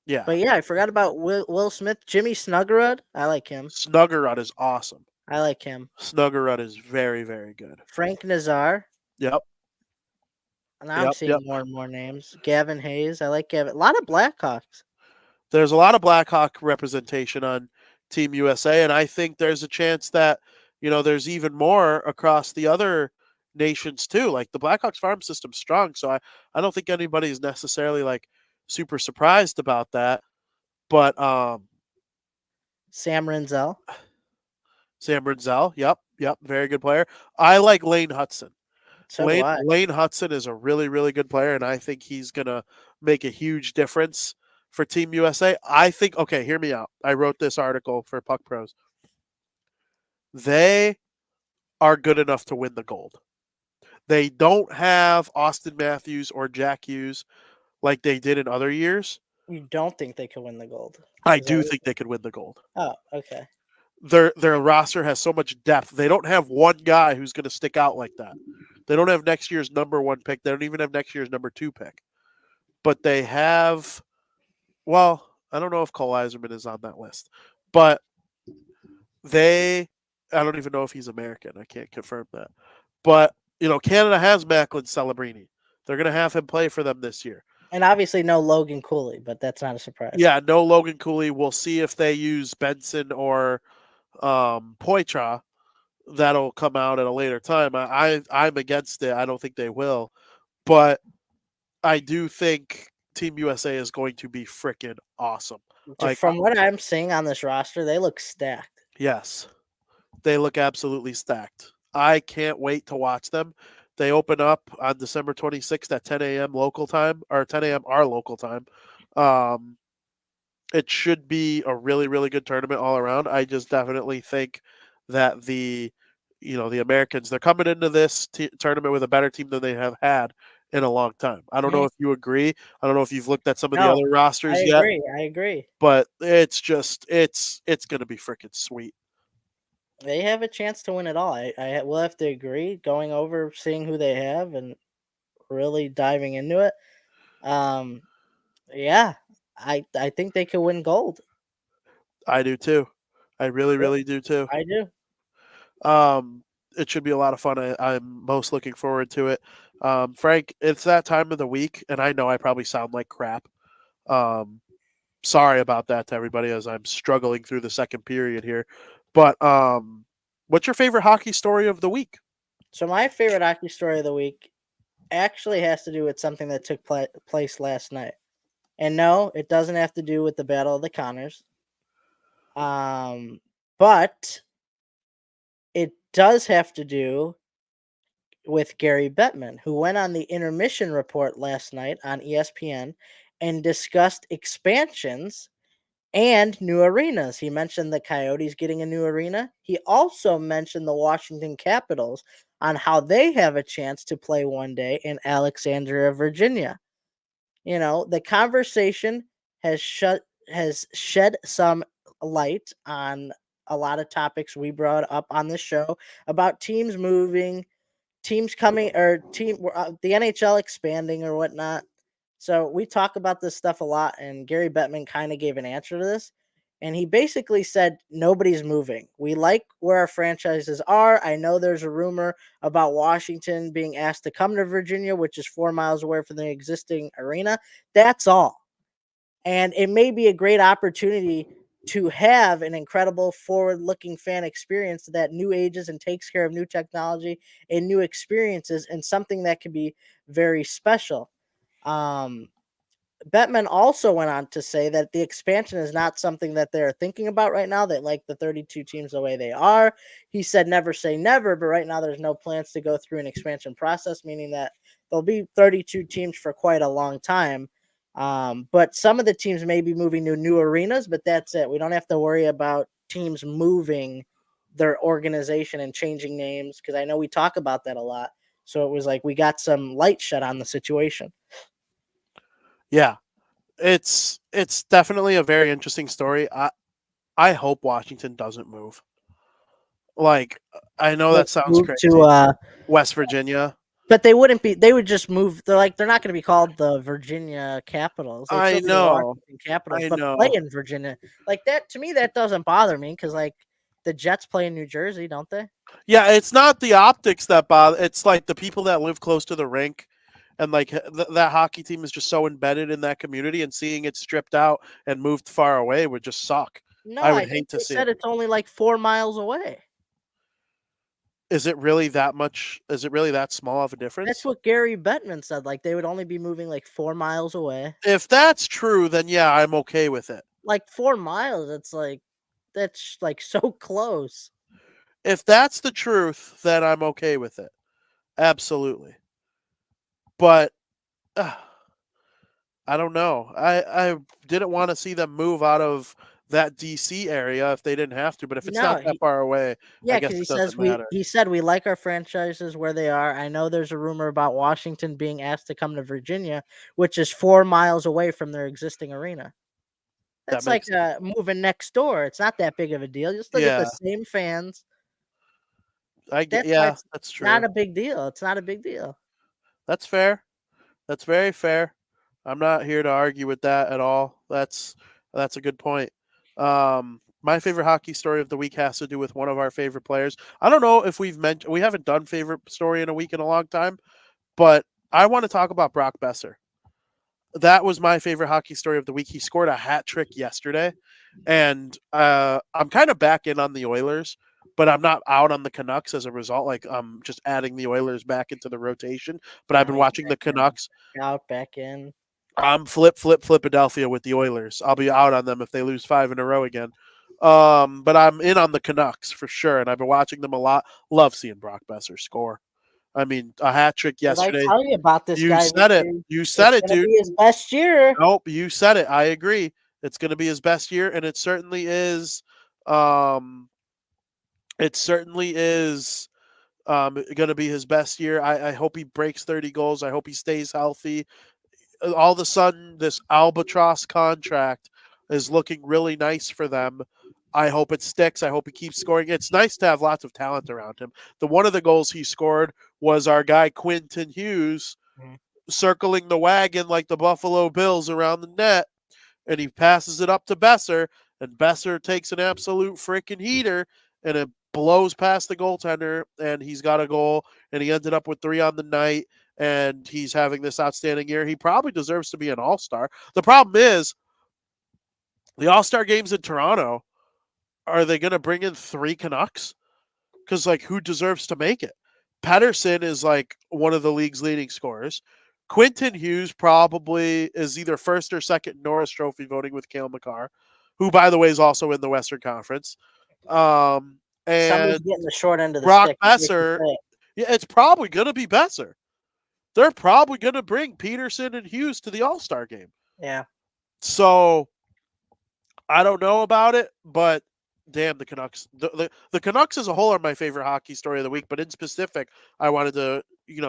Yeah. But yeah, I forgot about Will Smith. Jimmy Snuggerud. I like him. Snuggerud is awesome. I like him. Snuggerud is very, very good. Frank Nazar. Yep. And I'm seeing more and more names. Gavin Hayes. I like Gavin. A lot of Blackhawks. There's a lot of Blackhawk representation on Team USA, and I think there's a chance that, there's even more across the other nations too. Like the Blackhawks farm system's strong, so I don't think anybody's necessarily like super surprised about that. But Sam Renzel. Sam Brinzel, yep, very good player. I like Lane Hudson. So do I. Lane Hudson is a really, really good player, and I think he's gonna make a huge difference for Team USA. I think. Okay, hear me out. I wrote this article for Puck Pros. They are good enough to win the gold. They don't have Austin Matthews or Jack Hughes like they did in other years. You don't think they could win the gold? I do think they could win the gold. Oh, okay. Their roster has so much depth. They don't have one guy who's going to stick out like that. They don't have next year's number 1 pick. They don't even have next year's number 2 pick. But they have, well, I don't know if Cole Eiserman is on that list, but I don't even know if he's American. I can't confirm that. But, Canada has Macklin Celebrini. They're going to have him play for them this year. And obviously no Logan Cooley, but that's not a surprise. Yeah, no Logan Cooley. We'll see if they use Benson or Poitras. That'll come out at a later time. I'm against it. I don't think they will. But I do think Team USA is going to be freaking awesome. From what I'm seeing on this roster, they look stacked. Yes. They look absolutely stacked. I can't wait to watch them. They open up on December 26th at 10 a.m. local time, or 10 a.m. our local time. It should be a really, really good tournament all around. I just definitely think that the Americans, they're coming into this tournament with a better team than they have had in a long time. I don't know if you agree. I don't know if you've looked at some of the other rosters yet. I agree. But it's just it's going to be freaking sweet. They have a chance to win it all. I will have to agree. Going over, seeing who they have, and really diving into it. Yeah, I think they could win gold. I do too. I really, really do too. I do. It should be a lot of fun. I'm most looking forward to it. Frank, it's that time of the week, and I know I probably sound like crap. Sorry about that to everybody as I'm struggling through the second period here. But what's your favorite hockey story of the week? So my favorite hockey story of the week actually has to do with something that took place last night. And no, it doesn't have to do with the Battle of the Connors. But it does have to do with Gary Bettman, who went on the intermission report last night on ESPN and discussed expansions and new arenas. He mentioned the Coyotes getting a new arena. He also mentioned the Washington Capitals on how they have a chance to play one day in Alexandria, Virginia. The conversation has shed some light on a lot of topics we brought up on this show about teams moving, teams coming, or the NHL expanding or whatnot. So we talk about this stuff a lot, and Gary Bettman kind of gave an answer to this. And he basically said, nobody's moving. We like where our franchises are. I know there's a rumor about Washington being asked to come to Virginia, which is 4 miles away from the existing arena. That's all. And it may be a great opportunity to have an incredible forward-looking fan experience that new ages and takes care of new technology and new experiences, and something that could be very special. Bettman also went on to say that the expansion is not something that they're thinking about right now. They like the 32 teams the way they are. He said never say never, but right now there's no plans to go through an expansion process, meaning that there'll be 32 teams for quite a long time. But some of the teams may be moving to new arenas, but that's it. We don't have to worry about teams moving their organization and changing names, because I know we talk about that a lot. So it was like we got some light shed on the situation. Yeah, it's definitely a very interesting story. I hope Washington doesn't move. Like, I know that sounds crazy. To West Virginia. But they wouldn't be. They would just move. They're not going to be called the Virginia Capitals. I know. Capitals, but play in Virginia. Like that, to me, that doesn't bother me, because the Jets play in New Jersey, don't they? Yeah, it's not the optics that bother. It's like the people that live close to the rink, and that hockey team is just so embedded in that community, and seeing it stripped out and moved far away would just suck. No, I would hate to see it. It's only 4 miles away. Is it really that much? Is it really that small of a difference? That's what Gary Bettman said. They would only be moving 4 miles away. If that's true, then yeah, I'm okay with it. like 4 miles. It's like that's like so close. If that's the truth, then I'm okay with it. Absolutely. But I don't know. I didn't want to see them move out of that DC area if they didn't have to. But if it's No, not that far away, I yeah, guess because it doesn't matter. he said we like our franchises where they are. I know there's a rumor about Washington being asked to come to Virginia, which is 4 miles away from their existing arena. That That's like makes sense. moving next door. It's not that big of a deal. You'll still get the Yeah, same fans. I get. That's why Yeah, it's that's not true. a big deal. It's not a big deal. That's fair. That's very fair. I'm not here to argue with that at all. That's a good point. My favorite hockey story of the week has to do with one of our favorite players. I don't know if we haven't done favorite story in a week in a long time, but I want to talk about Brock Besser. That was my favorite hockey story of the week. He scored a hat trick yesterday, and I'm kind of back in on the Oilers, but I'm not out on the Canucks as a result. Like I'm just adding the Oilers back into the rotation. But I've been He's watching the back in, Canucks. out, back in. I'm Philadelphia with the Oilers. I'll be out on them if they lose 5 in a row again. But I'm in on the Canucks for sure, and I've been watching them a lot. Love seeing Brock Besser score. I mean, a hat trick Did I yesterday. tell you about this You guy, said it. Victor? You said It's it, gonna dude. be his best year. Nope, you said it. I agree. It's going to be his best year, and it certainly is. It certainly is going to be his best year. I hope he breaks 30 goals. I hope he stays healthy. All of a sudden, this albatross contract is looking really nice for them. I hope it sticks. I hope he keeps scoring. It's nice to have lots of talent around him. One of the goals he scored was our guy Quinton Hughes circling the wagon like the Buffalo Bills around the net, and he passes it up to Besser, and Besser takes an absolute freaking heater, and it blows past the goaltender, and he's got a goal, and he ended up with 3 on the night, and he's having this outstanding year. He probably deserves to be an all-star. The problem is the all-star games in Toronto, are they going to bring in 3 Canucks? Because, like, who deserves to make it? Pettersson is, like, one of the league's leading scorers. Quinton Hughes probably is either first or second Norris Trophy voting with Cale Makar, who, by the way, is also in the Western Conference. Somebody's And getting the short end of the Brock stick. Besser, yeah, it's probably going to be Besser. They're probably going to bring Peterson and Hughes to the All-Star game. Yeah. So I don't know about it, but damn, the Canucks. The Canucks as a whole are my favorite hockey story of the week, but in specific, I wanted to,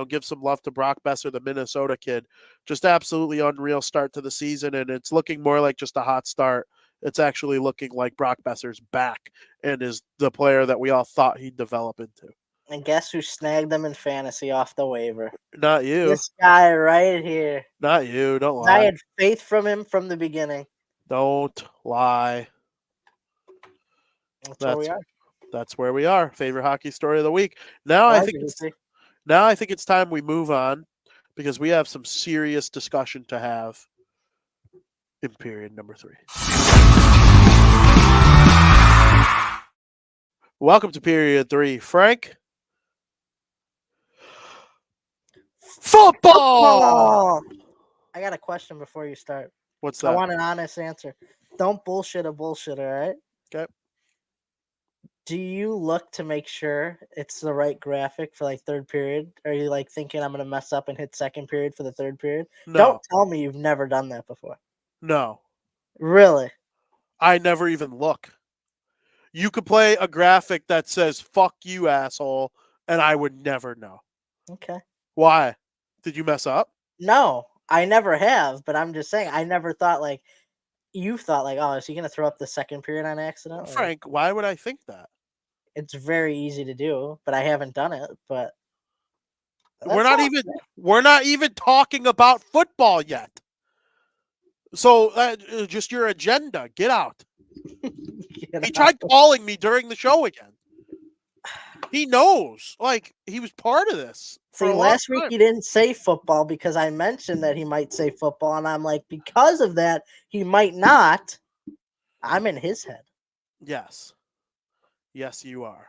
give some love to Brock Besser, the Minnesota kid. Just absolutely unreal start to the season, and it's looking more like just a hot start. It's actually looking like Brock Besser's back and is the player that we all thought he'd develop into. And guess who snagged them in fantasy off the waiver? Not you. This guy right here. Not you. Don't I lie. had faith from him from the beginning. Don't lie. That's where we are. That's where we are. Favorite hockey story of the week. Now I think it's time we move on because we have some serious discussion to have in period number 3. Welcome to period 3, Frank. Football. I got a question before you start. What's that? I want an honest answer. Don't bullshit a bullshit, all right? Okay. Do you look to make sure it's the right graphic for like third period? Are you like thinking I'm gonna mess up and hit second period for the third period? No. Don't tell me you've never done that before. No. Really? I never even look. You could play a graphic that says "fuck you, asshole," and I would never know. Okay. Why? Did you mess up? No, I never have, but I'm just saying I never thought like you thought like, oh, is he gonna throw up the second period on accident? Frank, why would I think that? It's very easy to do, but I haven't done it. But we're not even talking about football yet. So just your agenda. Get out. He tried calling me during the show again. He knows. Like, he was part of this. See, last week he didn't say football because I mentioned that he might say football, and I'm like, because of that, he might not. I'm in his head. Yes. Yes, you are.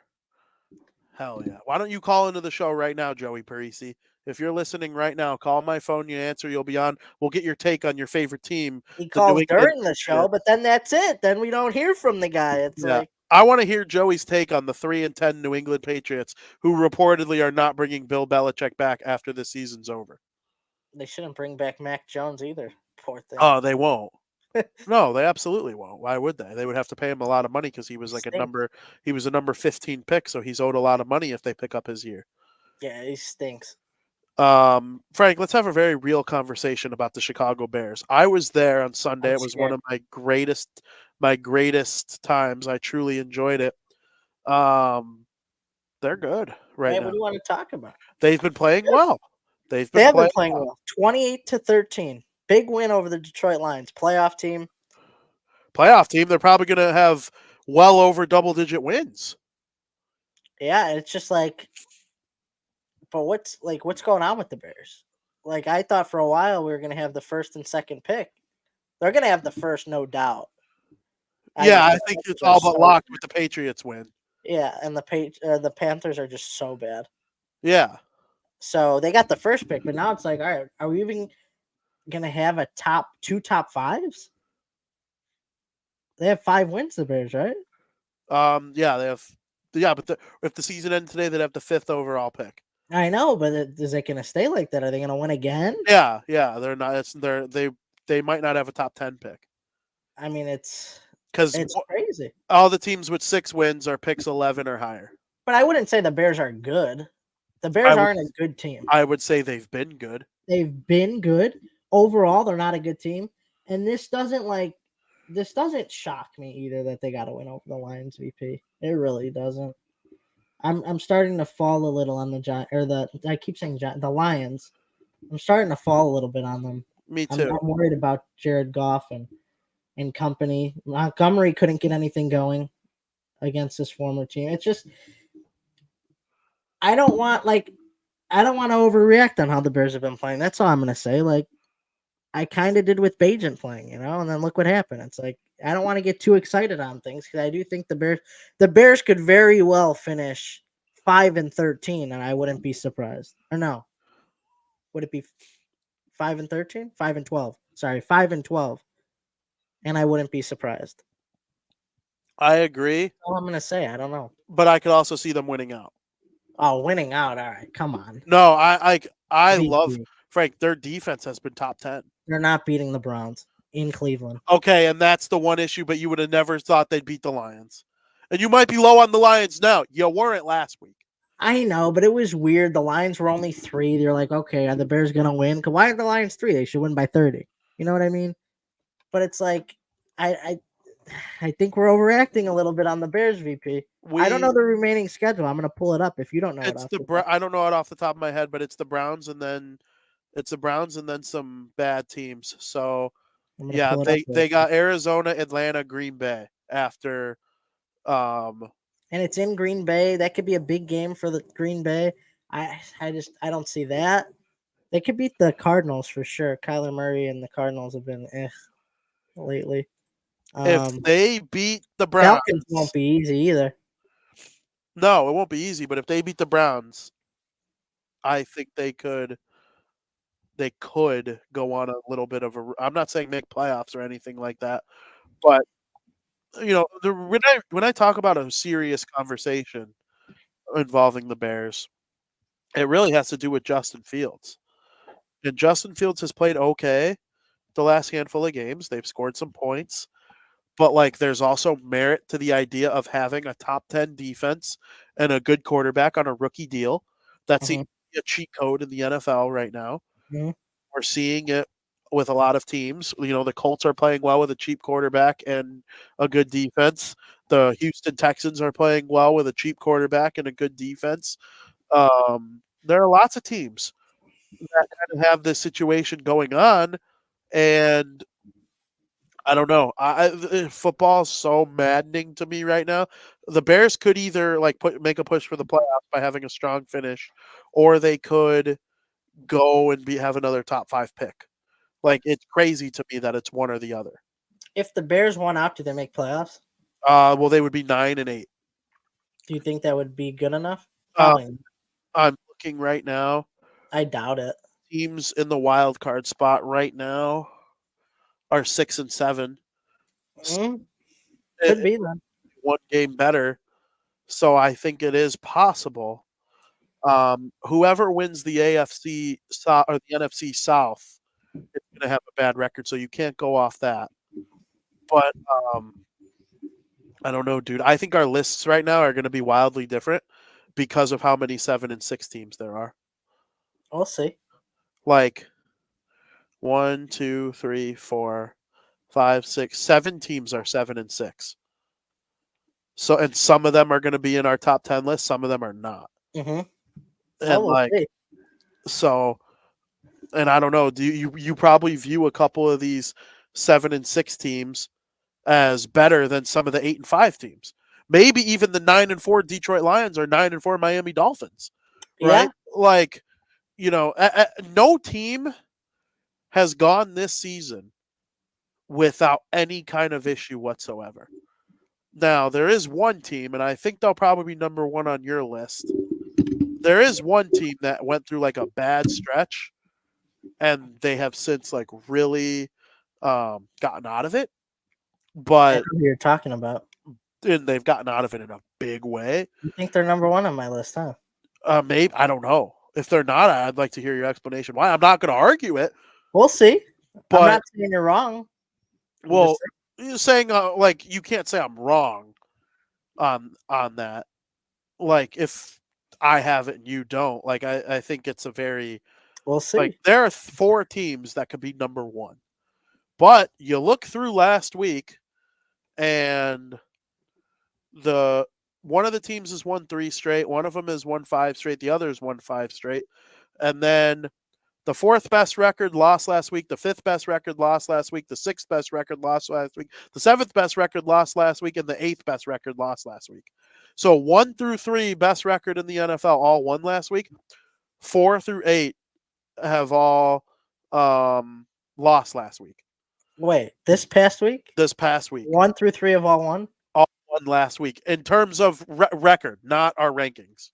Hell yeah. Why don't you call into the show right now, Joey Parisi? If you're listening right now, call my phone. You answer, you'll be on. We'll get your take on your favorite team. He The New calls England during the show, Patriots. but then that's it. Then we don't hear from the guy. It's Yeah. like I want to hear Joey's take on the 3-10 New England Patriots, who reportedly are not bringing Bill Belichick back after the season's over. they shouldn't bring back Mac Jones either. Poor thing. Oh, they won't. No, they absolutely won't. Why would they? They would have to pay him a lot of money because he was like a Stinks. number 15 pick, so he's owed a lot of money if they pick up his year. Yeah, he stinks. Frank, let's have a very real conversation about the Chicago Bears. I was there on Sunday. I'm It was one scared. of my greatest times. I truly enjoyed it. They're good right Hey, now. what do you want to talk about? They've been playing well. They have been playing well. 28-13. Big win over the Detroit Lions. Playoff team. They're probably going to have well over double-digit wins. Yeah, it's just like, but what's going on with the Bears? Like, I thought for a while we were going to have the first and second pick. They're going to have the first, no doubt. Yeah, I think it's all but locked with the Patriots win. Yeah, and the Panthers are just so bad. Yeah. So they got the first pick, but now it's like, all right, are we even going to have two top fives? They have 5 wins, the Bears, right? Yeah, they have. Yeah, but if the season ended today, they'd have the 5th overall pick. I know, but is it going to stay like that? Are they going to win again? Yeah, they're not. They might not have a top 10 pick. I mean, it's crazy. All the teams with 6 wins are picks 11 or higher. But I wouldn't say the Bears are good. The Bears aren't a good team. I would say they've been good. They've been good. Overall, they're not a good team. And this doesn't shock me either that they got to win over the Lions VP. It really doesn't. I'm starting to fall a little on I keep saying the Lions. I'm starting to fall a little bit on them. Me too. I'm worried about Jared Goff and company. Montgomery couldn't get anything going against his former team. It's just I don't want to overreact on how the Bears have been playing. That's all I'm gonna say. Like I kind of did with Bajent playing, and then look what happened. It's like I don't want to get too excited on things because I do think the Bears could very well finish 5-13, and I wouldn't be surprised. Or no, would it be 5-13? 5-12. Sorry, 5-12, and I wouldn't be surprised. I agree. That's all I'm gonna say. I don't know, but I could also see them winning out. Oh, winning out! All right, come on. No, I love Frank. Their defense has been top 10. They're not beating the Browns in Cleveland. Okay, and that's the one issue. But you would have never thought they'd beat the Lions, and you might be low on the Lions now. You weren't last week. I know, but it was weird. The Lions were only 3. They're like, okay, are the Bears gonna win? Why are the Lions 3? They should win by 30. You know what I mean? But it's like, I think we're overreacting a little bit on the Bears VP. I don't know the remaining schedule. I'm gonna pull it up if you don't know. I don't know it off the top of my head, but it's the Browns and then some bad teams. So yeah, they got Arizona, Atlanta, Green Bay after. And it's in Green Bay. That could be a big game for the Green Bay. I don't see that. They could beat the Cardinals for sure. Kyler Murray and the Cardinals have been lately. If they beat the Browns, Falcons won't be easy either. No, it won't be easy. But if they beat the Browns, I think they could go on a little bit of a. I'm not saying make playoffs or anything like that, but when I talk about a serious conversation involving the Bears, it really has to do with Justin Fields. And Justin Fields has played okay the last handful of games. They've scored some points. But there's also merit to the idea of having a top 10 defense and a good quarterback on a rookie deal. That seems to be a cheat code in the NFL right now. Mm-hmm. We're seeing it with a lot of teams. The Colts are playing well with a cheap quarterback and a good defense. The Houston Texans are playing well with a cheap quarterback and a good defense. There are lots of teams that kind of have this situation going on, and I don't know. Football is so maddening to me right now. The Bears could either make a push for the playoffs by having a strong finish, or they could go and have another top 5 pick. It's crazy to me that it's one or the other. If the Bears won out, do they make playoffs? Well, they would be 9-8. Do you think that would be good enough? I'm looking right now. I doubt it. Teams in the wild card spot right now are 6 and 7. Could be then. One game better. So I think it is possible. Whoever wins the AFC South or the NFC South is going to have a bad record, so you can't go off that. But I don't know, dude. I think our lists right now are going to be wildly different because of how many 7 and 6 teams there are. We'll see. Like 1, 2, 3, 4, 5, 6, 7 teams are 7 and 6. So, and some of them are going to be in our top 10 list. Some of them are not. Mm-hmm. And and I don't know. Do you probably view a couple of these 7 and 6 teams as better than some of the 8 and 5 teams? Maybe even the 9 and 4 Detroit Lions or 9 and 4 Miami Dolphins, right? Yeah. Like, no team has gone this season without any kind of issue whatsoever. Now, there is one team, and I think they'll probably be number one on your list. There is one team that went through like a bad stretch, and they have since like really gotten out of it. But I know who you're talking about. And they've gotten out of it in a big way. You think they're number one on my list, huh? Maybe. I don't know. If they're not, I'd like to hear your explanation why. I'm not going to argue it. We'll see. But, I'm not saying you're wrong. Well, you're saying like you can't say I'm wrong on that. Like if I have it and you don't, like I think it's a very. We'll see. Like there are 4 teams that could be number one, but you look through last week, and one of the teams has won 3 straight. One of them has won 5 straight. The other has won 5 straight. And then the 4th best record lost last week. The 5th best record lost last week. The 6th best record lost last week. The 7th best record lost last week. And the 8th best record lost last week. So 1 through 3 best record in the NFL all won last week. 4 through 8 have all lost last week. Wait, this past week? This past week. 1 through 3 have all won? All won last week in terms of record, not our rankings.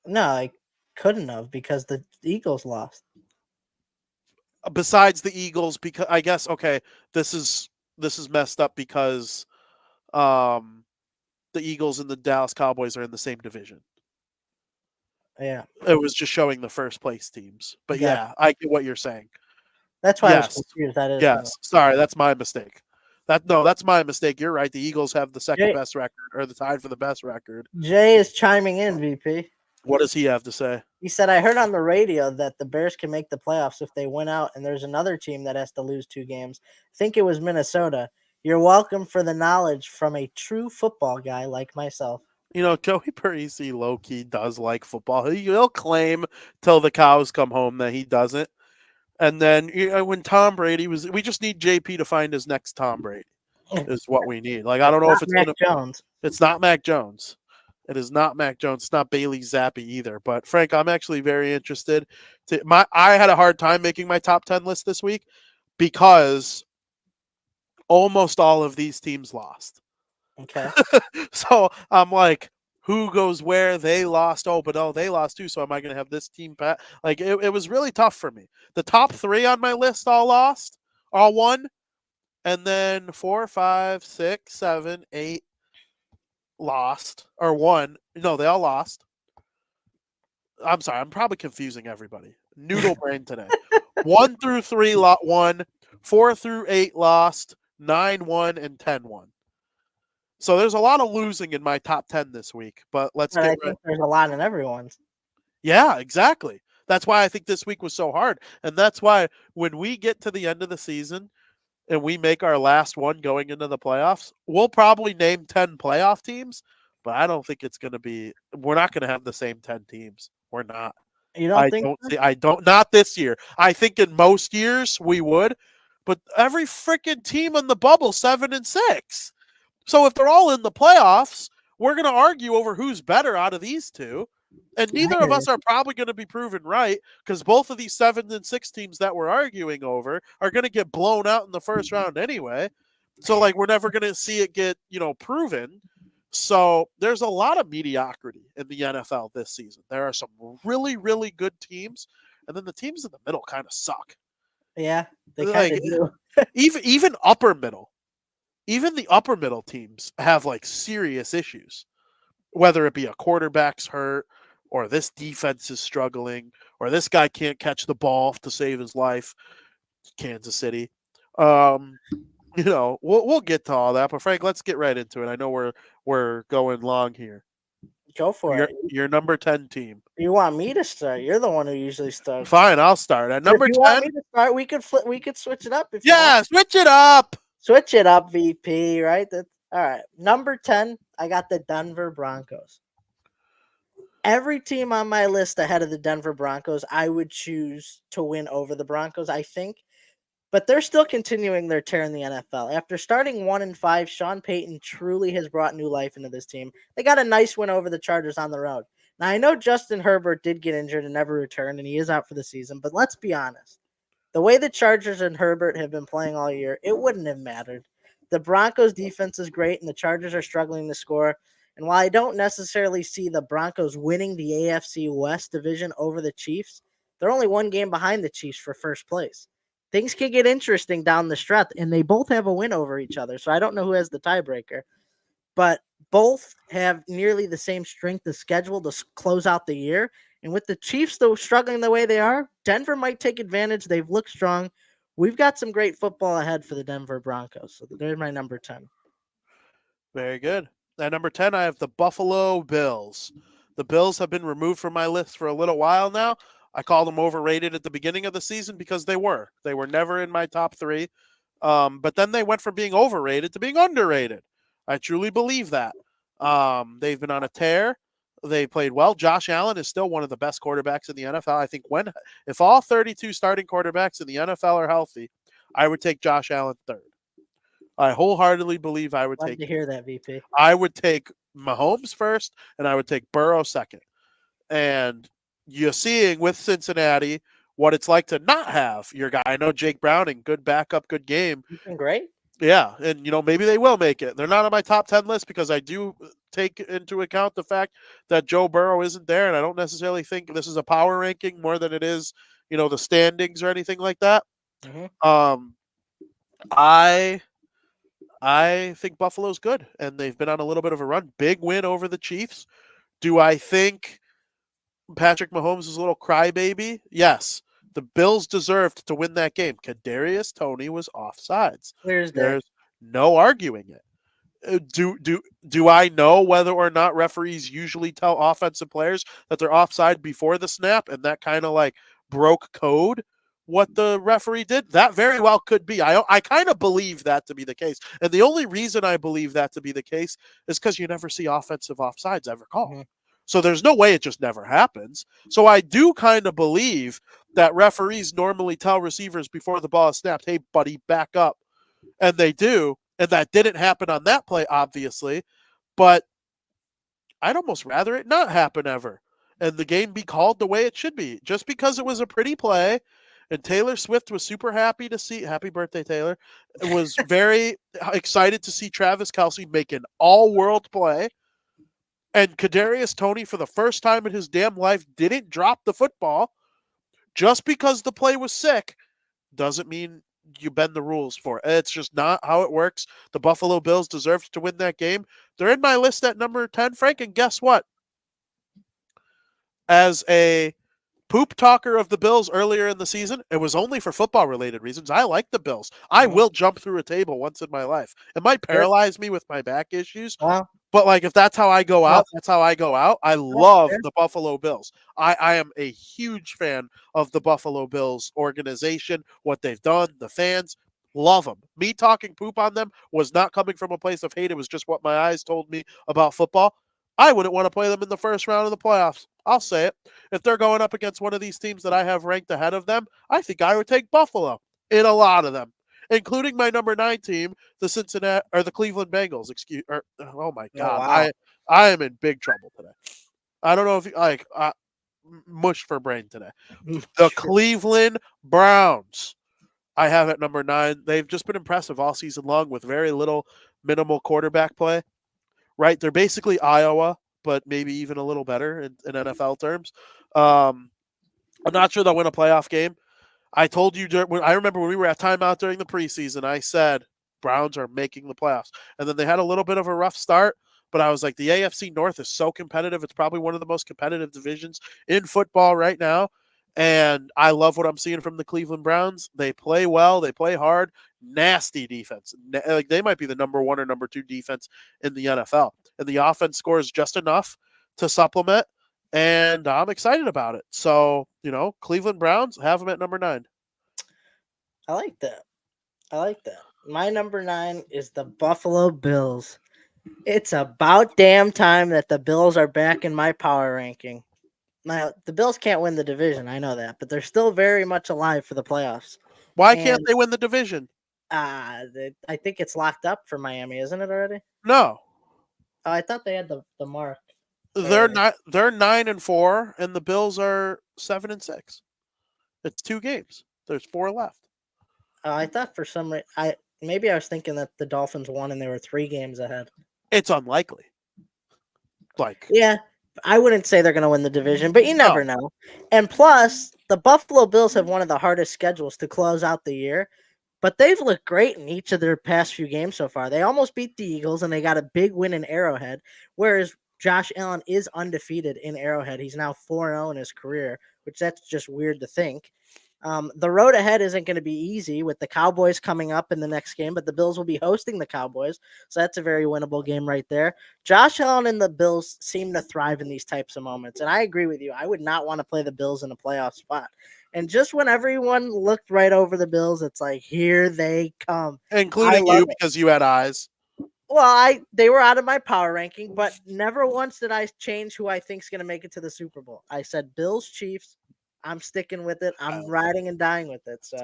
No, I couldn't have because the Eagles lost. Besides the Eagles, because I guess this is messed up because the Eagles and the Dallas Cowboys are in the same division. Yeah. It was just showing the first place teams. But yeah, I get what you're saying. That's why I was confused. That is Sorry, that's my mistake. That's my mistake. You're right. The Eagles have the second best record, or the tied for the best record. Jay is chiming in, VP. What does he have to say? He said, I heard on the radio that the Bears can make the playoffs if they win out, and there's another team that has to lose 2 games. I think it was Minnesota. You're welcome for the knowledge from a true football guy like myself. Joey Parisi low-key does like football. He'll claim till the cows come home that he doesn't. And then when Tom Brady we just need JP to find his next Tom Brady is what we need. Like, I don't know if it's Mac Jones. It's not Mac Jones. It is not Mac Jones. It's not Bailey Zappi either. But Frank, I'm actually very interested. I had a hard time making my top 10 list this week because almost all of these teams lost. Okay. So I'm like, who goes where? They lost. Oh, but they lost too. So am I going to have this team? Like it was really tough for me. The top 3 on my list all won. And then 4, 5, 6, 7, 8 lost or won. No, they all lost. I'm sorry. I'm probably confusing everybody. Noodle brain today. 1 through 3 won. 4 through 8 lost. 9 won and 10 won. So there's a lot of losing in my top 10 this week, but I think there's a lot in everyone's. Yeah, exactly. That's why I think this week was so hard. And that's why when we get to the end of the season and we make our last one going into the playoffs, we'll probably name 10 playoff teams, but I don't think it's going to be – we're not going to have the same 10 teams. We're not. You don't think so? I don't – not this year. I think in most years we would, but every freaking team in the bubble 7 and 6. So if they're all in the playoffs, we're going to argue over who's better out of these two. And neither of us are probably going to be proven right because both of these 7 and 6 teams that we're arguing over are going to get blown out in the first round anyway. So, like, we're never going to see it get, proven. So there's a lot of mediocrity in the NFL this season. There are some really, really good teams, and then the teams in the middle kind of suck. Yeah, they kind of do. even upper middle, even the upper middle teams have like serious issues. Whether it be a quarterback's hurt, or this defense is struggling, or this guy can't catch the ball to save his life. Kansas City. We'll get to all that, but Frank, let's get right into it. I know we're going long here. Go for it. Your number 10 team. You want me to start? You're the one who usually starts. Fine, I'll start at number 10. If you want me to start, we could switch it up. If you want. Switch it up. Switch it up, VP. Right? All right. Number 10, I got the Denver Broncos. Every team on my list ahead of the Denver Broncos, I would choose to win over the Broncos, I think. But they're still continuing their tear in the NFL. After starting 1-5, Sean Payton truly has brought new life into this team. They got a nice win over the Chargers on the road. Now, I know Justin Herbert did get injured and never returned, and he is out for the season. But let's be honest. The way the Chargers and Herbert have been playing all year, it wouldn't have mattered. The Broncos' defense is great, and the Chargers are struggling to score. And while I don't necessarily see the Broncos winning the AFC West division over the Chiefs, they're only one game behind the Chiefs for first place. Things can get interesting down the stretch, and they both have a win over each other. So I don't know who has the tiebreaker, but both have nearly the same strength of schedule to close out the year. And with the Chiefs though struggling the way they are, Denver might take advantage. They've looked strong. We've got some great football ahead for the Denver Broncos. So there's my number 10. Very good. At number 10, I have the Buffalo Bills. The Bills have been removed from my list for a little while now. I called them overrated at the beginning of the season because they were. They were never in my top 3. But then they went from being overrated to being underrated. I truly believe that. They've been on a tear. They played well. Josh Allen is still one of the best quarterbacks in the NFL. I think if all 32 starting quarterbacks in the NFL are healthy, I would take Josh Allen third. I wholeheartedly believe I would Love to hear that, VP. I would take Mahomes first, and I would take Burrow second. And you're seeing with Cincinnati what it's like to not have your guy. I know Jake Browning, good backup, good game. He's been great. Yeah, and maybe they will make it. They're not on my top 10 list because I do take into account the fact that Joe Burrow isn't there, and I don't necessarily think this is a power ranking more than it is, the standings or anything like that. Mm-hmm. I think Buffalo's good, and they've been on a little bit of a run. Big win over the Chiefs. Do I think Patrick Mahomes is a little crybaby? Yes. The Bills deserved to win that game. Kadarius Toney was offsides. There's no arguing it. Do I know whether or not referees usually tell offensive players that they're offside before the snap, and that kind of like broke code? What the referee did, that very well could be. I kind of believe that to be the case. And the only reason I believe that to be the case is because you never see offensive offsides ever called. Mm-hmm. So there's no way it just never happens. So I do kind of believe that referees normally tell receivers before the ball is snapped, hey, buddy, back up. And they do. And that didn't happen on that play, obviously. But I'd almost rather it not happen ever. And the game be called the way it should be. Just because it was a pretty play. And Taylor Swift was super happy to see. Happy birthday, Taylor. Was very excited to see Travis Kelce make an all-world play. And Kadarius Toney, for the first time in his damn life, didn't drop the football. Just because the play was sick doesn't mean you bend the rules for it. It's just not how it works. The Buffalo Bills deserved to win that game. They're in my list at number 10, Frank. And guess what? As a poop talker of the Bills earlier in the season, it was only for football-related reasons. I like the Bills. I will jump through a table once in my life. It might paralyze me with my back issues, but if that's how I go out, that's how I go out. I love the Buffalo Bills. I am a huge fan of the Buffalo Bills organization, what they've done, the fans. Love them. Me talking poop on them was not coming from a place of hate. It was just what my eyes told me about football. I wouldn't want to play them in the first round of the playoffs. I'll say it. If they're going up against one of these teams that I have ranked ahead of them, I think I would take Buffalo in a lot of them, including my number 9 team, the Cleveland Bengals. Oh my God. Wow. I am in big trouble today. I don't know if you mush for brain today. The Cleveland Browns. I have at number 9. They've just been impressive all season long with very minimal quarterback play. right? They're basically Iowa, but maybe even a little better in NFL terms. I'm not sure they'll win a playoff game. I told you, I remember when we were at timeout during the preseason, I said Browns are making the playoffs. And then they had a little bit of a rough start, but I was like, the AFC North is so competitive. It's probably one of the most competitive divisions in football right now. And I love what I'm seeing from the Cleveland Browns. They play well, they play hard, nasty defense. Like they might be the number 1 or number 2 defense in the NFL. And the offense scores just enough to supplement. And I'm excited about it. So, Cleveland Browns have them at number 9. I like that. My number 9 is the Buffalo Bills. It's about damn time that the Bills are back in my power ranking. Now, the Bills can't win the division. I know that, but they're still very much alive for the playoffs. Why can't they win the division? I think it's locked up for Miami, isn't it already? No. Oh, I thought they had the mark. They're not. They're 9-4, and the Bills are 7-6. It's 2 games. There's 4 left. I thought for some reason I was thinking that the Dolphins won and they were 3 games ahead. It's unlikely. Yeah, I wouldn't say they're going to win the division, but you never know. And plus, the Buffalo Bills have one of the hardest schedules to close out the year, but they've looked great in each of their past few games so far. They almost beat the Eagles, and they got a big win in Arrowhead, whereas Josh Allen is undefeated in Arrowhead. He's now 4-0 in his career, which that's just weird to think. The road ahead isn't going to be easy with the Cowboys coming up in the next game, but the Bills will be hosting the Cowboys, so that's a very winnable game right there. Josh Allen and the Bills seem to thrive in these types of moments, and I agree with you. I would not want to play the Bills in a playoff spot. And just when everyone looked right over the Bills, it's like, here they come. Including you, because you had eyes. Well, they were out of my power ranking, but never once did I change who I think is going to make it to the Super Bowl. I said Bills, Chiefs. I'm sticking with it. I'm riding and dying with it. So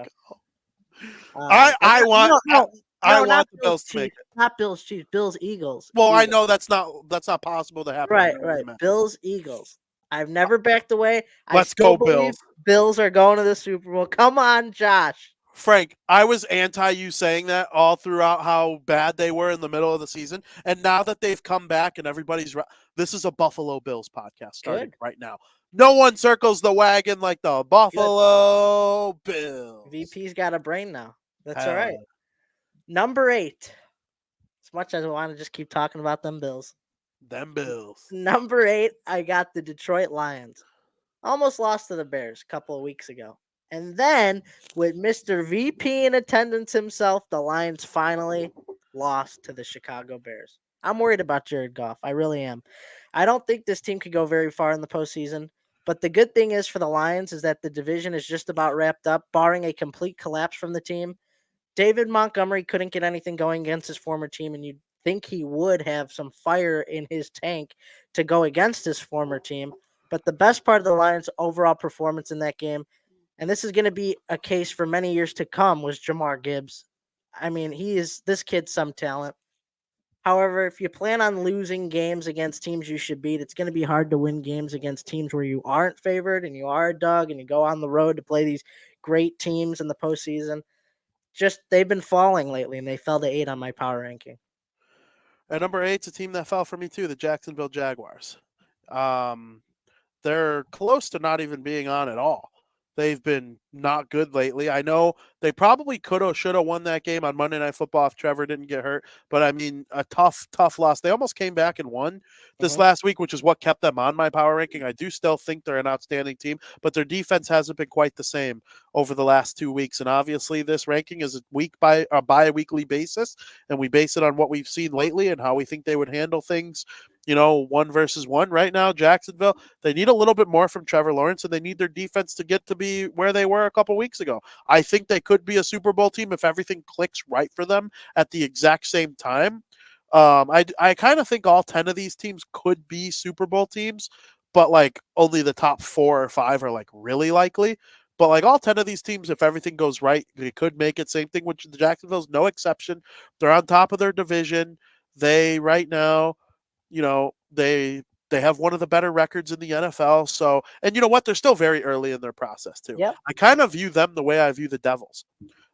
I want the Bills to make it. Not Bills, Chiefs. Bills, Eagles. Well, Eagles. I know that's not possible to happen. Right. Bills, Eagles. I've never backed away. Let's go, Bills. Bills are going to the Super Bowl. Come on, Josh. Frank, I was anti you saying that all throughout how bad they were in the middle of the season. And now that they've come back and this is a Buffalo Bills podcast starting right now. No one circles the wagon like the Buffalo Bills. VP's got a brain now. That's all right. Number 8. As much as I want to just keep talking about them Bills. Number 8, I got the Detroit Lions. Almost lost to the Bears a couple of weeks ago. And then, with Mr. VP in attendance himself, the Lions finally lost to the Chicago Bears. I'm worried about Jared Goff. I really am. I don't think this team could go very far in the postseason. But the good thing is for the Lions is that the division is just about wrapped up, barring a complete collapse from the team. David Montgomery couldn't get anything going against his former team, and you'd think he would have some fire in his tank to go against his former team. But the best part of the Lions' overall performance in that game, and this is going to be a case for many years to come, was Jahmyr Gibbs. I mean, this kid's some talent. However, if you plan on losing games against teams you should beat, it's going to be hard to win games against teams where you aren't favored and you are a dog and you go on the road to play these great teams in the postseason. Just they've been falling lately, and they fell to 8 on my power ranking. At number 8's a team that fell for me too, the Jacksonville Jaguars. They're close to not even being on at all. They've been not good lately. I know they probably could have, should have won that game on Monday Night Football if Trevor didn't get hurt. But, I mean, a tough loss. They almost came back and won this last week, which is what kept them on my power ranking. I do still think they're an outstanding team, but their defense hasn't been quite the same over the last 2 weeks. And obviously this ranking is by a weekly basis, and we base it on what we've seen lately and how we think they would handle things. 1 versus 1 right now. Jacksonville, they need a little bit more from Trevor Lawrence, and they need their defense to get to be where they were a couple weeks ago. I think they could be a Super Bowl team if everything clicks right for them at the exact same time. I kind of think all 10 of these teams could be Super Bowl teams, but like only the top 4 or 5 are like really likely. But like all 10 of these teams, if everything goes right, they could make it. Same thing with the Jacksonville's no exception. They're on top of their division. They right now, they have one of the better records in the NFL. So, and you know what? They're still very early in their process too. Yep. I kind of view them the way I view the Devils.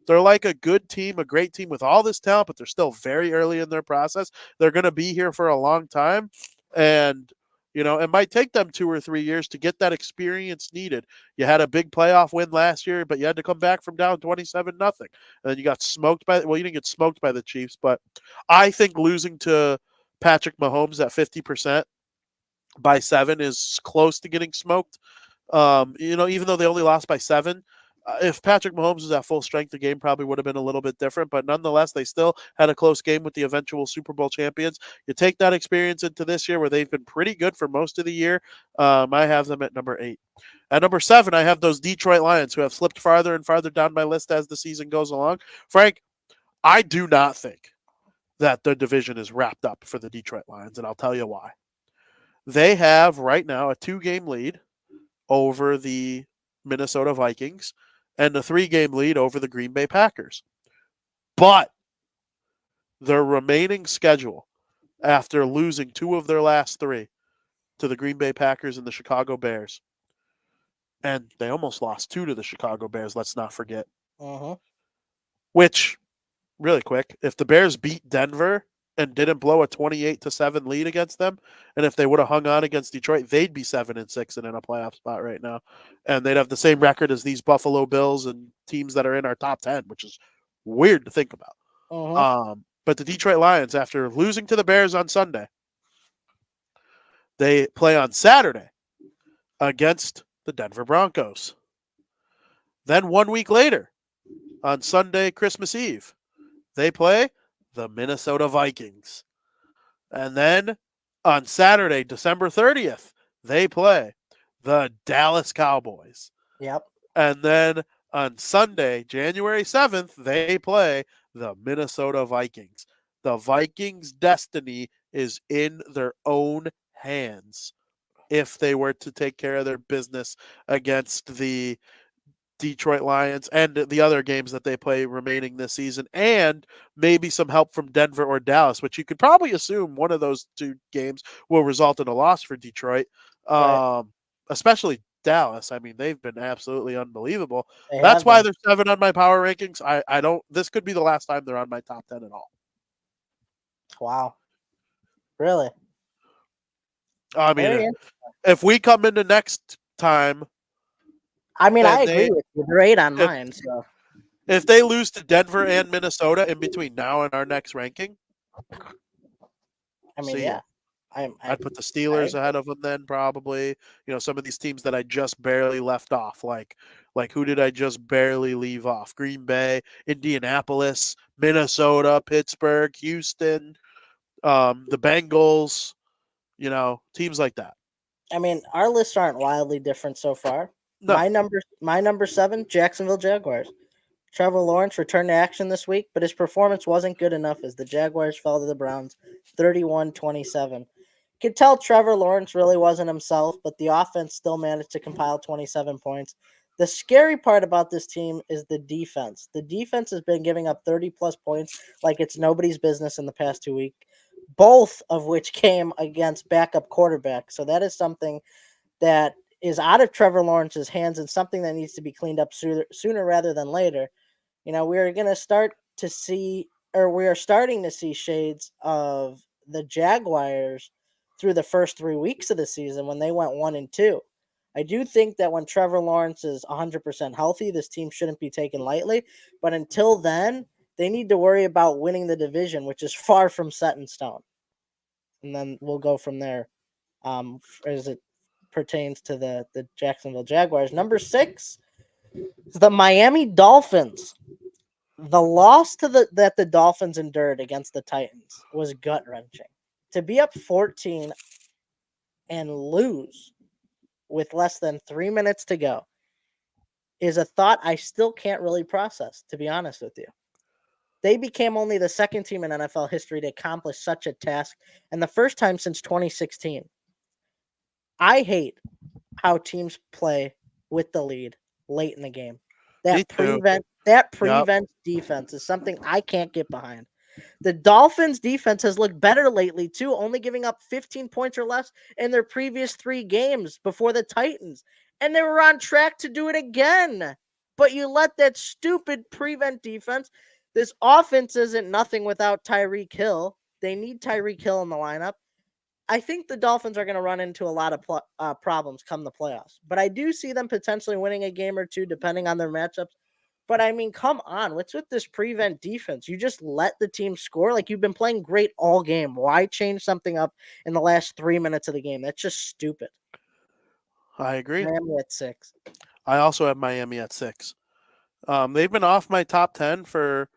They're like a good team, a great team with all this talent, but they're still very early in their process. They're going to be here for a long time. And, it might take them 2 or 3 years to get that experience needed. You had a big playoff win last year, but you had to come back from down 27-0. And then you got smoked you didn't get smoked by the Chiefs, but I think losing to Patrick Mahomes at 50% by 7 is close to getting smoked. Even though they only lost by 7, if Patrick Mahomes was at full strength, the game probably would have been a little bit different. But nonetheless, they still had a close game with the eventual Super Bowl champions. You take that experience into this year where they've been pretty good for most of the year. I have them at number 8. At number 7, I have those Detroit Lions who have slipped farther and farther down my list as the season goes along. Frank, I do not think that the division is wrapped up for the Detroit Lions, and I'll tell you why. They have right now a 2-game lead over the Minnesota Vikings and a 3-game lead over the Green Bay Packers. But their remaining schedule, after losing 2 of their last 3 to the Green Bay Packers and the Chicago Bears, and they almost lost 2 to the Chicago Bears, let's not forget. Which, really quick, if the Bears beat Denver and didn't blow a 28-7 lead against them, and if they would have hung on against Detroit, they'd be 7-6 and in a playoff spot right now, and they'd have the same record as these Buffalo Bills and teams that are in our top 10, which is weird to think about. But the Detroit Lions, after losing to the Bears on Sunday, they play on Saturday against the Denver Broncos. Then 1 week later, on Sunday, Christmas Eve, they play the Minnesota Vikings. And then on Saturday, December 30th, they play the Dallas Cowboys. Yep. And then on Sunday, January 7th, they play the Minnesota Vikings. The Vikings' destiny is in their own hands if they were to take care of their business against the Detroit Lions and the other games that they play remaining this season, and maybe some help from Denver or Dallas, which you could probably assume one of those 2 games will result in a loss for Detroit, Right. Especially Dallas. I mean, they've been absolutely unbelievable. That's why they're 7 on my power rankings. I don't. This could be the last time they're on my top 10 at all. Wow. Really? I mean, if we come into next time, I mean, I agree with you. They're 8 on mine. So if they lose to Denver and Minnesota in between now and our next ranking, I mean, yeah, I'd put the Steelers ahead of them then probably. Some of these teams that I just barely left off, like who did I just barely leave off? Green Bay, Indianapolis, Minnesota, Pittsburgh, Houston, the Bengals, teams like that. I mean, our lists aren't wildly different so far. No. My number 7, Jacksonville Jaguars. Trevor Lawrence returned to action this week, but his performance wasn't good enough as the Jaguars fell to the Browns 31-27. Could tell Trevor Lawrence really wasn't himself, but the offense still managed to compile 27 points. The scary part about this team is the defense. The defense has been giving up 30-plus points like it's nobody's business in the past 2 weeks, both of which came against backup quarterbacks. So that is something that is out of Trevor Lawrence's hands and something that needs to be cleaned up sooner rather than later. We're going to start to see, or we are starting to see shades of the Jaguars through the first 3 weeks of the season when they went 1-2. I do think that when Trevor Lawrence is 100% healthy, this team shouldn't be taken lightly. But until then, they need to worry about winning the division, which is far from set in stone. And then we'll go from there as it pertains to the Jacksonville Jaguars. Number 6 is the Miami Dolphins. The loss that the Dolphins endured against the Titans was gut-wrenching. To be up 14 and lose with less than 3 minutes to go is a thought I still can't really process, to be honest with you. They became only the second team in NFL history to accomplish such a task, and the first time since 2016. I hate how teams play with the lead late in the game. That prevent defense is something I can't get behind. The Dolphins defense has looked better lately too, only giving up 15 points or less in their previous 3 games before the Titans, and they were on track to do it again but you let that stupid prevent defense. This offense isn't nothing without Tyreek Hill. They need Tyreek Hill in the lineup. I think the Dolphins are going to run into a lot of problems come the playoffs, but I do see them potentially winning a game or two depending on their matchups. But I mean, come on, what's with this prevent defense? You just let the team score. Like, you've been playing great all game. Why change something up in the last 3 minutes of the game? That's just stupid. I agree. Miami at 6. I also have Miami at 6. They've been off my top 10 for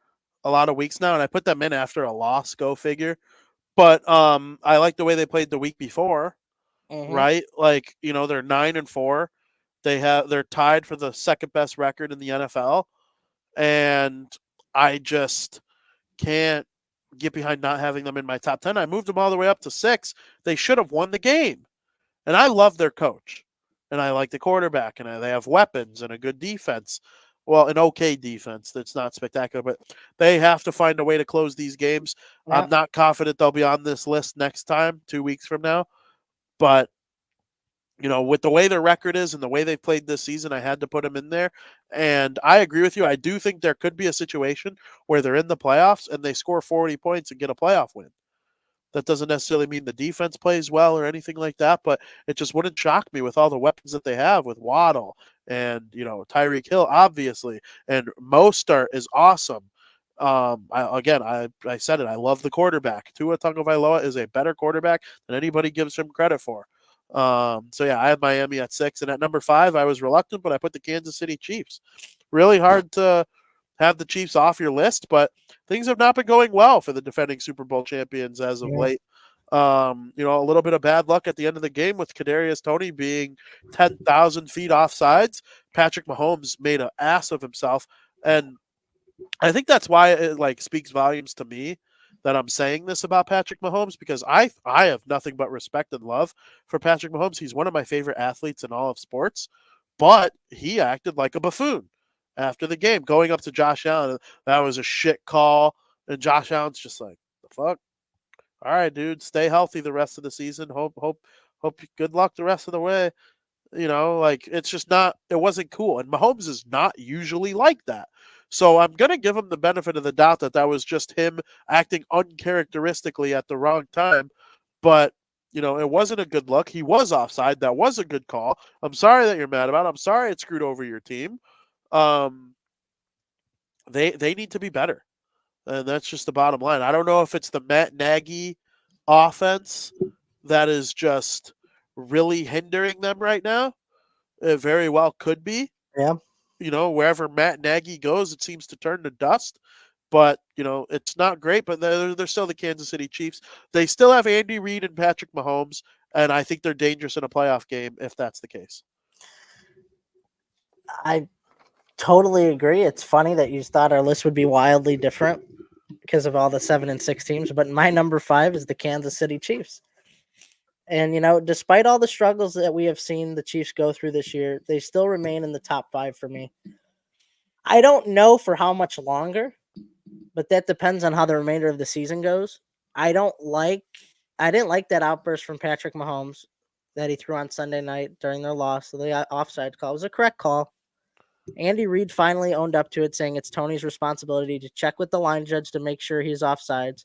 a lot of weeks now, and I put them in after a loss. Go figure. But I like the way they played the week before. Right? Like, they're 9-4. They're tied for the second best record in the NFL, and I just can't get behind not having them in my top 10. I moved them all the way up to 6. They should have won the game. And I love their coach. And I like the quarterback, and they have weapons and a good defense. Well, an okay defense that's not spectacular, but they have to find a way to close these games. Yep. I'm not confident they'll be on this list next time, 2 weeks from now. But, with the way their record is and the way they've played this season, I had to put them in there. And I agree with you. I do think there could be a situation where they're in the playoffs and they score 40 points and get a playoff win. That doesn't necessarily mean the defense plays well or anything like that, but it just wouldn't shock me with all the weapons that they have with Waddle and, Tyreek Hill, obviously, and Mostert is awesome. I said it. I love the quarterback. Tua Tagovailoa is a better quarterback than anybody gives him credit for. I had Miami at 6, and at number 5, I was reluctant, but I put the Kansas City Chiefs. Really hard to have the Chiefs off your list, but things have not been going well for the defending Super Bowl champions as of late. A little bit of bad luck at the end of the game with Kadarius Toney being 10,000 feet offsides. Patrick Mahomes made an ass of himself, and I think that's why it speaks volumes to me that I'm saying this about Patrick Mahomes, because I have nothing but respect and love for Patrick Mahomes. He's one of my favorite athletes in all of sports, but he acted like a buffoon after the game, going up to Josh Allen. That was a shit call, and Josh Allen's just like, the fuck? All right, dude, stay healthy the rest of the season. Hope good luck the rest of the way. It's just not, it wasn't cool. And Mahomes is not usually like that. So I'm going to give him the benefit of the doubt that was just him acting uncharacteristically at the wrong time. But, it wasn't a good look. He was offside. That was a good call. I'm sorry that you're mad about it. I'm sorry it screwed over your team. They need to be better. And that's just the bottom line. I don't know if it's the Matt Nagy offense that is just really hindering them right now. It very well could be. Yeah. Wherever Matt Nagy goes, it seems to turn to dust. But, it's not great, but they're still the Kansas City Chiefs. They still have Andy Reid and Patrick Mahomes, and I think they're dangerous in a playoff game if that's the case. I totally agree. It's funny that you thought our list would be wildly different because of all the 7 and 6 teams, but my number 5 is the Kansas City Chiefs. And, despite all the struggles that we have seen the Chiefs go through this year, they still remain in the top 5 for me. I don't know for how much longer, but that depends on how the remainder of the season goes. I didn't like that outburst from Patrick Mahomes that he threw on Sunday night during their loss. So the offside call was a correct call. Andy Reid finally owned up to it, saying it's Tony's responsibility to check with the line judge to make sure he's offsides.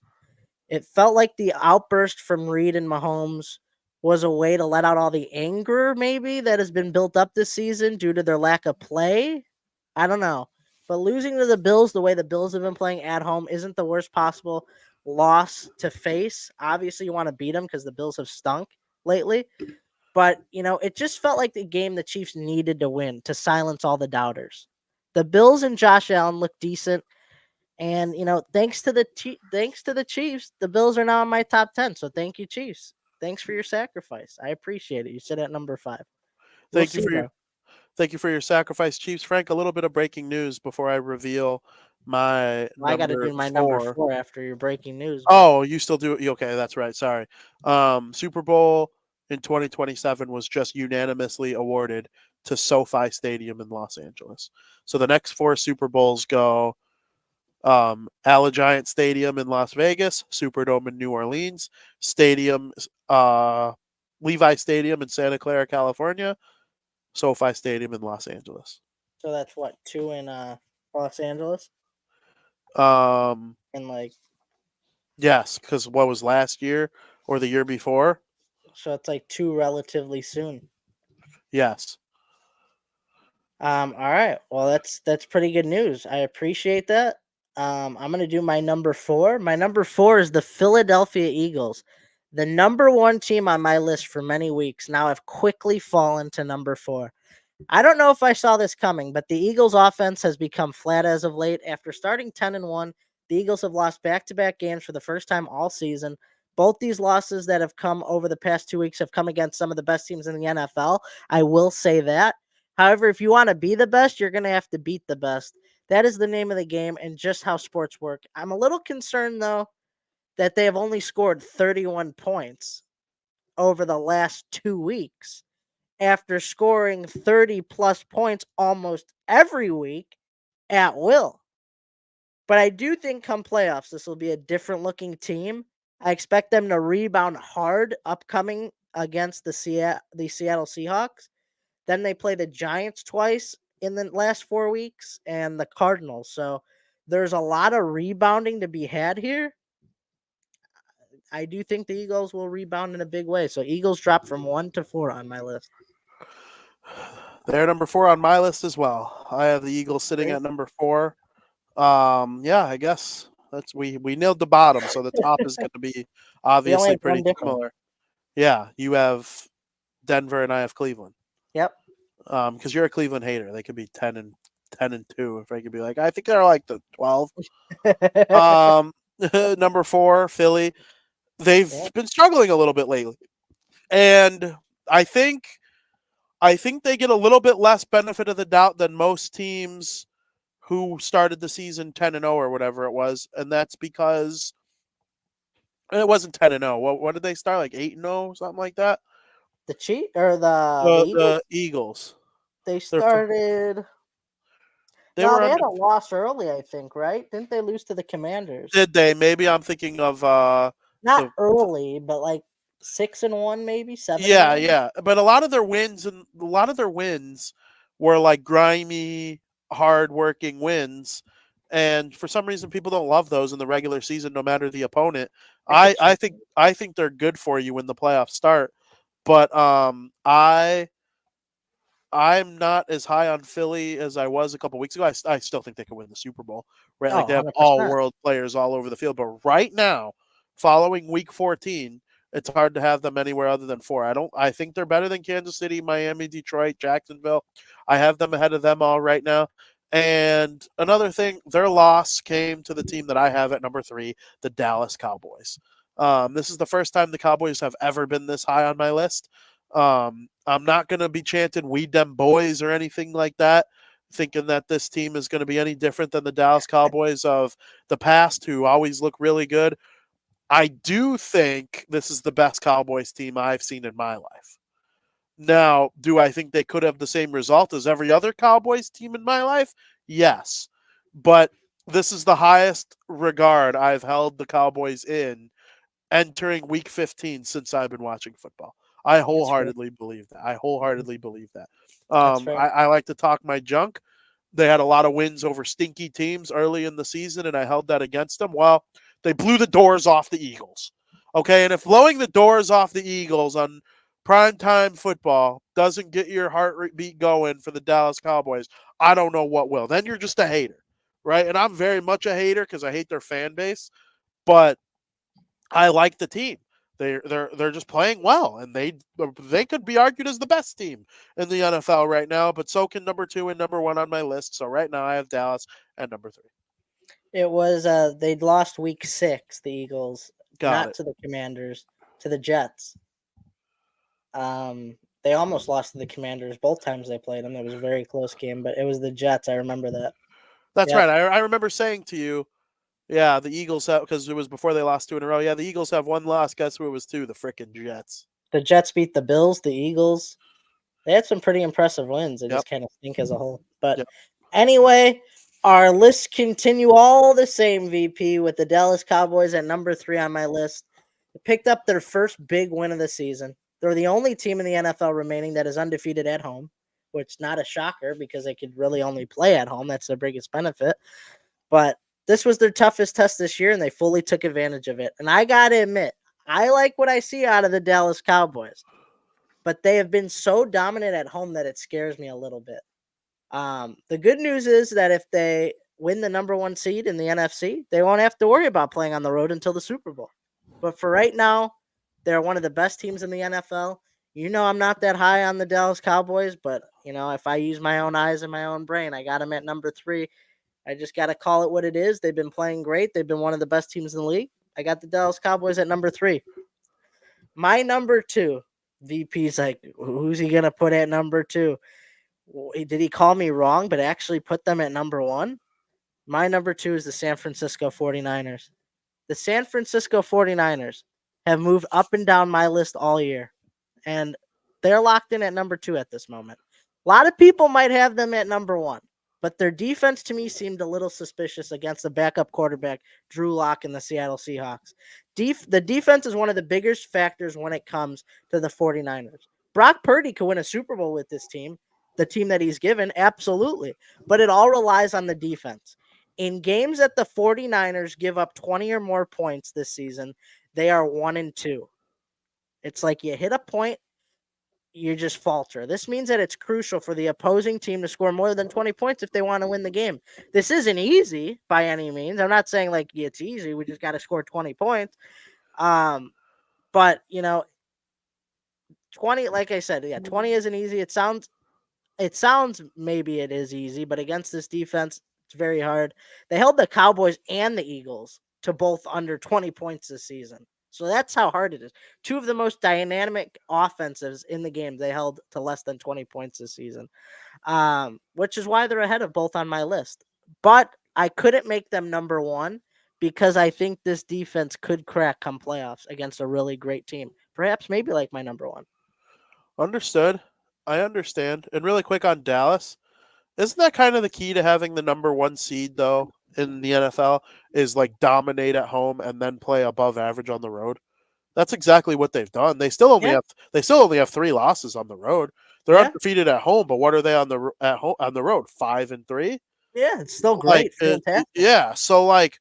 It felt like the outburst from Reid and Mahomes was a way to let out all the anger, maybe, that has been built up this season due to their lack of play. I don't know. But losing to the Bills the way the Bills have been playing at home isn't the worst possible loss to face. Obviously, you want to beat them because the Bills have stunk lately. But, it just felt like the game the Chiefs needed to win to silence all the doubters. The Bills and Josh Allen look decent. And, thanks to the Chiefs, the Bills are now in my top 10. So thank you, Chiefs. Thanks for your sacrifice. I appreciate it. You sit at number 5. Thank you for your sacrifice, Chiefs. Frank, a little bit of breaking news before I reveal my I got to do my number 4 after your breaking news. Oh, you still do it? Okay, that's right. Sorry. Super Bowl in 2027 was just unanimously awarded to SoFi Stadium in Los Angeles. So the next 4 Super Bowls go Allegiant Stadium in Las Vegas, Superdome in New Orleans, Levi Stadium in Santa Clara, California, SoFi Stadium in Los Angeles. So that's what, 2 in Los Angeles? Um, And like, yes, because what was last year or the year before? so it's like 2 relatively soon. Yes. All right. Well, that's pretty good news. I appreciate that. I'm gonna do my number 4. My number 4 is the Philadelphia Eagles. The number 1 team on my list for many weeks now have quickly fallen to number 4. I don't know if I saw this coming, but the Eagles offense has become flat as of late. After starting 10-1, the Eagles have lost back-to-back games for the first time all season. Both these losses that have come over the past 2 weeks have come against some of the best teams in the NFL. I will say that. However, if you want to be the best, you're going to have to beat the best. That is the name of the game and just how sports work. I'm a little concerned, though, that they have only scored 31 points over the last 2 weeks after scoring 30 plus points almost every week at will. But I do think come playoffs, this will be a different looking team. I expect them to rebound hard upcoming against the Seattle Seahawks. Then they play the Giants twice in the last 4 weeks and the Cardinals. So there's a lot of rebounding to be had here. I do think the Eagles will rebound in a big way. So Eagles drop from 1 to 4 on my list. They're number 4 on my list as well. I have the Eagles sitting Great. at number 4. Yeah, I guess that's we nailed the bottom, so the top is going to be We only obviously have one pretty difference. similar. Yeah, you have Denver and I have Cleveland. Yep. Because you're a Cleveland hater. They could be 10-2 if I could be like, I think they're like the 12. Number 4, Philly. They've Yeah. been struggling a little bit lately, and I think they get a little bit less benefit of the doubt than most teams who started the season 10-0 or whatever it was, and that's because it wasn't 10-0. What did they start, like 8-0, something like that? The Chief or the Eagles? The Eagles. They They're started. they No, were they on. had a loss early, I think, right? Didn't they lose to the Commanders? Did they? Maybe I'm thinking of Not the early, but like 6-1, maybe 7 and yeah, 1. yeah. But a lot of their wins were like grimy, hard-working wins, and for some reason people don't love those in the regular season, no matter the opponent. I could I think they're good for you when the playoffs start, but I'm not as high on Philly as I was a couple weeks ago. I still think they could win the Super Bowl, right? Like Oh, they have 100%. all-world players all over the field, but right now, following Week 14, it's hard to have them anywhere other than 4. I think they're better than Kansas City, Miami, Detroit, Jacksonville. I have them ahead of them all right now. And another thing, their loss came to the team that I have at number 3, the Dallas Cowboys. This is the first time the Cowboys have ever been this high on my list. I'm not going to be chanting "We Dem Boys" or anything like that, thinking that this team is going to be any different than the Dallas Cowboys of the past, who always look really good. I do think this is the best Cowboys team I've seen in my life. Now, do I think they could have the same result as every other Cowboys team in my life? Yes. But this is the highest regard I've held the Cowboys in entering week 15 since I've been watching football. I That's fair. wholeheartedly believe that. I wholeheartedly believe that. That's fair. I like to talk my junk. They had a lot of wins over stinky teams early in the season, and I held that against them. Well, they blew the doors off the Eagles. Okay, and if blowing the doors off the Eagles on primetime football doesn't get your heartbeat going for the Dallas Cowboys, I don't know what will. Then you're just a hater, right? And I'm very much a hater because I hate their fan base, but I like the team. They're just playing well, and they could be argued as the best team in the NFL right now. But so can number 2 and number 1 on my list. So right now I have Dallas at number 3. It was they'd lost week 6, the Eagles, Got not it. to the Commanders, to the Jets. They almost lost to the Commanders both times they played them. It was a very close game, but it was the Jets. I remember that. That's Yep. right. I remember saying to you, yeah, the Eagles have, because it was before they lost 2 in a row. Yeah, the Eagles have one loss. Guess who it was to? The frickin' Jets. The Jets beat the Bills, the Eagles. They had some pretty impressive wins. They Yep. just kind of stink as a whole. But Yep. anyway, our lists continue all the same, VP, with the Dallas Cowboys at number 3 on my list. They picked up their first big win of the season. They're the only team in the NFL remaining that is undefeated at home. which not a shocker because they could really only play at home. That's their biggest benefit. But this was their toughest test this year, and they fully took advantage of it. And I got to admit, I like what I see out of the Dallas Cowboys, but they have been so dominant at home that it scares me a little bit. The good news is that if they win the number 1 seed in the NFC, they won't have to worry about playing on the road until the Super Bowl. But for right now, they're one of the best teams in the NFL. I'm not that high on the Dallas Cowboys, but if I use my own eyes and my own brain, I got them at number 3. I just got to call it what it is. They've been playing great. They've been one of the best teams in the league. I got the Dallas Cowboys at number 3. My number 2, VP's like, who's he going to put at number 2? Did he call me wrong, but actually put them at number 1? My number 2 is the San Francisco 49ers. The San Francisco 49ers have moved up and down my list all year, and they're locked in at number 2 at this moment. A lot of people might have them at number 1, but their defense to me seemed a little suspicious against the backup quarterback, Drew Lock, and the Seattle Seahawks. The defense is one of the biggest factors when it comes to the 49ers. Brock Purdy could win a Super Bowl with this team, the team that he's given, absolutely. But it all relies on the defense. In games that the 49ers give up 20 or more points this season, they are 1-2. It's like you hit a point, you just falter. This means that it's crucial for the opposing team to score more than 20 points if they want to win the game. This isn't easy by any means. I'm not saying like it's easy. We just got to score 20 points. But 20, like I said, 20 isn't easy. It sounds maybe it is easy, but against this defense, it's very hard. They held the Cowboys and the Eagles to both under 20 points this season. So that's how hard it is. 2 of the most dynamic offensives in the game, they held to less than 20 points this season, which is why they're ahead of both on my list. But I couldn't make them number 1 because I think this defense could crack come playoffs against a really great team. Perhaps maybe like my number 1. Understood. I understand. And really quick on Dallas, isn't that kind of the key to having the number 1 seed, though, in the NFL, is like dominate at home and then play above average on the road? That's exactly what they've done. They still only have 3 losses on the road. They're undefeated at home, but what are they on the road? 5-3. Yeah, it's still great. So like,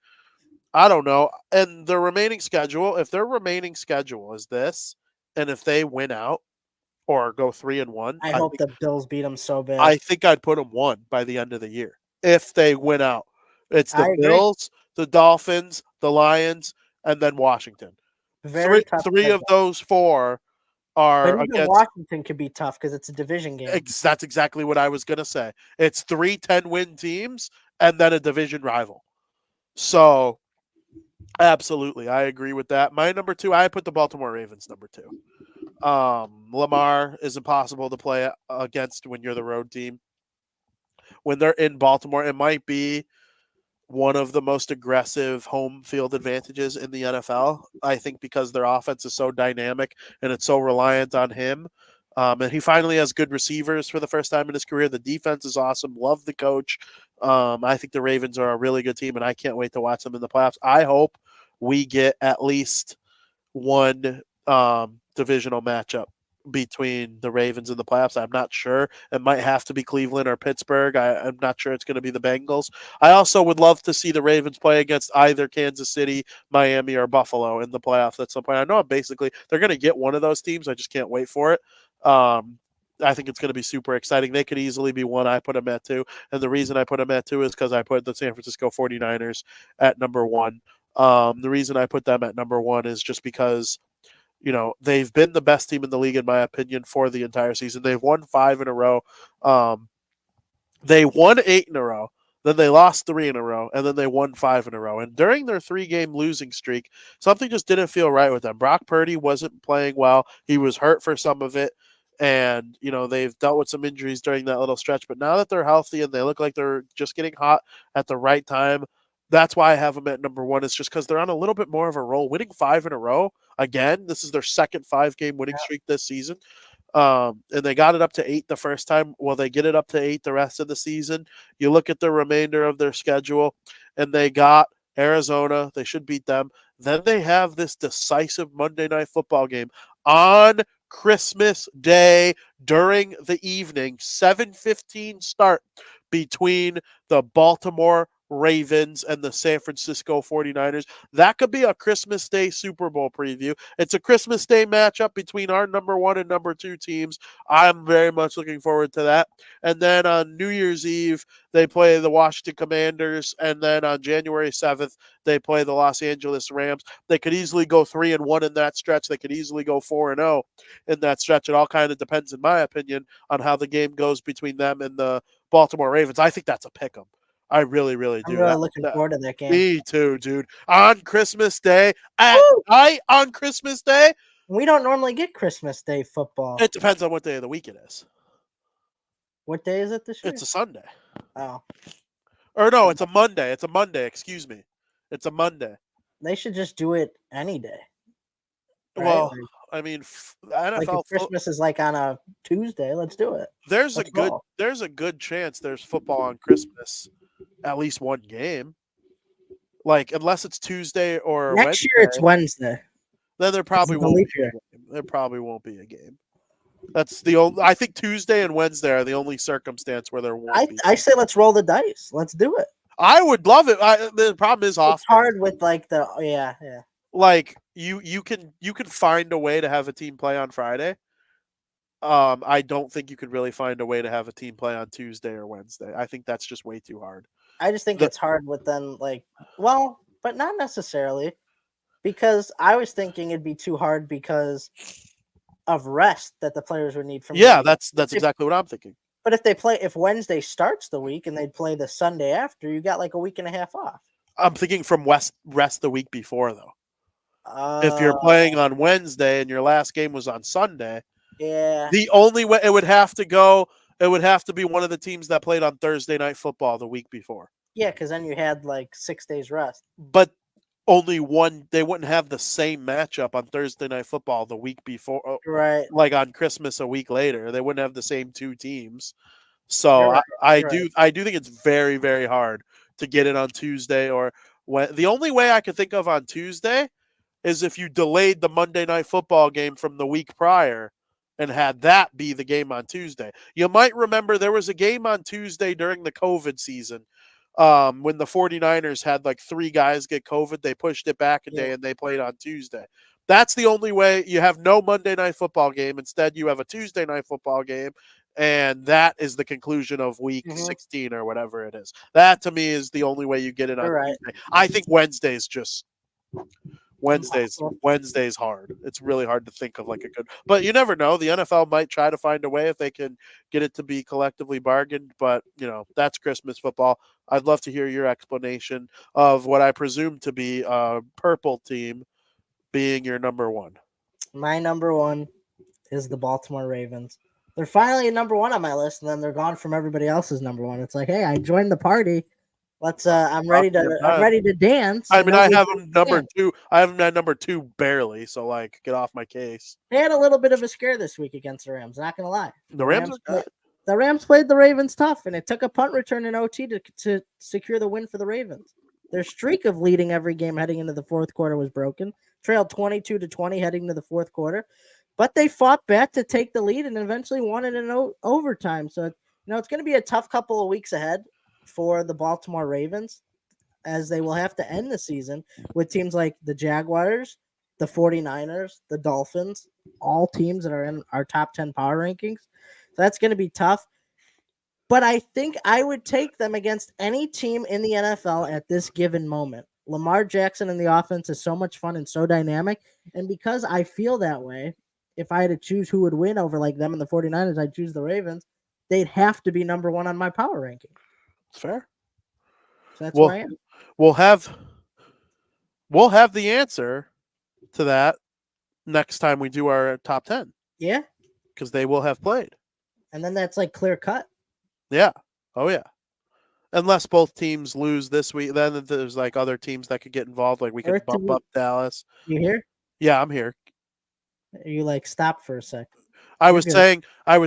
I don't know. And the remaining schedule, if their remaining schedule is this, and if they win out or go 3-1, I hope the Bills beat them so bad. I think I'd put them 1 by the end of the year if they win out. It's the Bills, the Dolphins, the Lions, and then Washington. Three of those 4 are but even Washington could be tough because it's a division game. That's exactly what I was going to say. It's 3 10-win teams and then a division rival. So, absolutely, I agree with that. My number 2, I put the Baltimore Ravens number 2. Lamar is impossible to play against when you're the road team. When they're in Baltimore, it might be one of the most aggressive home field advantages in the NFL. I think because their offense is so dynamic and it's so reliant on him. And he finally has good receivers for the first time in his career. The defense is awesome. Love the coach. I think the Ravens are a really good team, and I can't wait to watch them in the playoffs. I hope we get at least one divisional matchup between the Ravens and the playoffs. I'm not sure. It might have to be Cleveland or Pittsburgh. I'm not sure it's going to be the Bengals. I also would love to see the Ravens play against either Kansas City, Miami, or Buffalo in the playoffs at some point. I know basically they're going to get one of those teams. I just can't wait for it. I think it's going to be super exciting. They could easily be 1. I put them at 2. And the reason I put them at 2 is because I put the San Francisco 49ers at number 1. The reason I put them at number 1 is just because they've been the best team in the league, in my opinion, for the entire season. They've won 5 in a row. They won 8 in a row. Then they lost 3 in a row, and then they won 5 in a row. And during their 3-game losing streak, something just didn't feel right with them. Brock Purdy wasn't playing well. He was hurt for some of it. And, they've dealt with some injuries during that little stretch. But now that they're healthy and they look like they're just getting hot at the right time, that's why I have them at number 1. It's just because they're on a little bit more of a roll. Winning 5 in a row, again, this is their second 5-game winning streak this season. And they got it up to 8 the first time. Will they get it up to 8 the rest of the season? You look at the remainder of their schedule, and they got Arizona. They should beat them. Then they have this decisive Monday Night Football game on Christmas Day during the evening, 7:15 start between the Baltimore Ravens and the San Francisco 49ers. That could be a Christmas Day Super Bowl preview. It's a Christmas Day matchup between our number 1 and number 2 teams. I'm very much looking forward to that. And then on New Year's Eve, they play the Washington Commanders. And then on January 7th, they play the Los Angeles Rams. They could easily go 3-1 in that stretch. They could easily go 4-0 in that stretch. It all kind of depends, in my opinion, on how the game goes between them and the Baltimore Ravens. I think that's a pick 'em. I really, really do. I'm really looking forward to that game. Me too, dude. On Christmas Day, at night on Christmas Day. We don't normally get Christmas Day football. It depends on what day of the week it is. What day is it this year? It's a Sunday. Oh. Or no, it's a Monday. It's a Monday. Excuse me. It's a Monday. They should just do it any day. Right? Well, I mean, NFL like if Christmas is like on a Tuesday. Let's do it. There's a good chance there's football on Christmas. At least one game. Like, unless it's Tuesday or next year it's Wednesday. Then there probably won't be a game. There probably won't be a game. That's the only. I think Tuesday and Wednesday are the only circumstance where there won't be. I say let's roll the dice. Let's do it. I would love it. The problem is it's hard with like the yeah. Like you can find a way to have a team play on Friday. I don't think you could really find a way to have a team play on Tuesday or Wednesday. I think that's just way too hard. I just think it's hard with them, like, well, but not necessarily, because I was thinking it'd be too hard because of rest that the players would need from. Yeah, that's exactly what I'm thinking. But if Wednesday starts the week and they'd play the Sunday after, you got like a week and a half off. I'm thinking from rest the week before though. If you're playing on Wednesday and your last game was on Sunday. Yeah. The only way it would have to be one of the teams that played on Thursday Night Football the week before. Yeah, because then you had like 6 days rest. But only one, they wouldn't have the same matchup on Thursday Night Football the week before. Right. Like on Christmas a week later. They wouldn't have the same 2 teams. So right. I do think it's very, very hard to get it on Tuesday or when. The only way I could think of on Tuesday is if you delayed the Monday Night Football game from the week prior and had that be the game on Tuesday. You might remember there was a game on Tuesday during the COVID season when the 49ers had like 3 guys get COVID. They pushed it back a day and they played on Tuesday. That's the only way. You have no Monday Night Football game. Instead, you have a Tuesday Night Football game, and that is the conclusion of week 16 or whatever it is. That, to me, is the only way you get it on Tuesday. I think Wednesday's hard. It's really hard to think of like a good, but you never know. The NFL might try to find a way if they can get it to be collectively bargained, but that's Christmas football. I'd love to hear your explanation of what I presume to be a purple team being your number 1. My number 1 is the Baltimore Ravens. They're finally number 1 on my list, and then they're gone from everybody else's number 1. It's like, hey, I joined the party. Let's. I'm ready to dance. I mean, I have them number 2. I have them at number 2 barely. So, like, get off my case. They had a little bit of a scare this week against the Rams. Not gonna lie. The Rams are good. The Rams played the Ravens tough, and it took a punt return in OT to secure the win for the Ravens. Their streak of leading every game heading into the fourth quarter was broken. Trailed 22-20 heading into the fourth quarter, but they fought back to take the lead and eventually won it in overtime. So, it's going to be a tough couple of weeks ahead for the Baltimore Ravens, as they will have to end the season with teams like the Jaguars, the 49ers, the Dolphins, all teams that are in our top 10 power rankings. So that's going to be tough. But I think I would take them against any team in the NFL at this given moment. Lamar Jackson and the offense is so much fun and so dynamic. And because I feel that way, if I had to choose who would win over like them and the 49ers, I'd choose the Ravens. They'd have to be number 1 on my power ranking. Fair. So that's where I am. We'll have the answer to that next time we do our top 10. Yeah. Because they will have played. And then that's like clear cut. Yeah. Oh, yeah. Unless both teams lose this week, then there's like other teams that could get involved. Like we could bump up Dallas. You here? Yeah, I'm here. You like stop for a sec. I was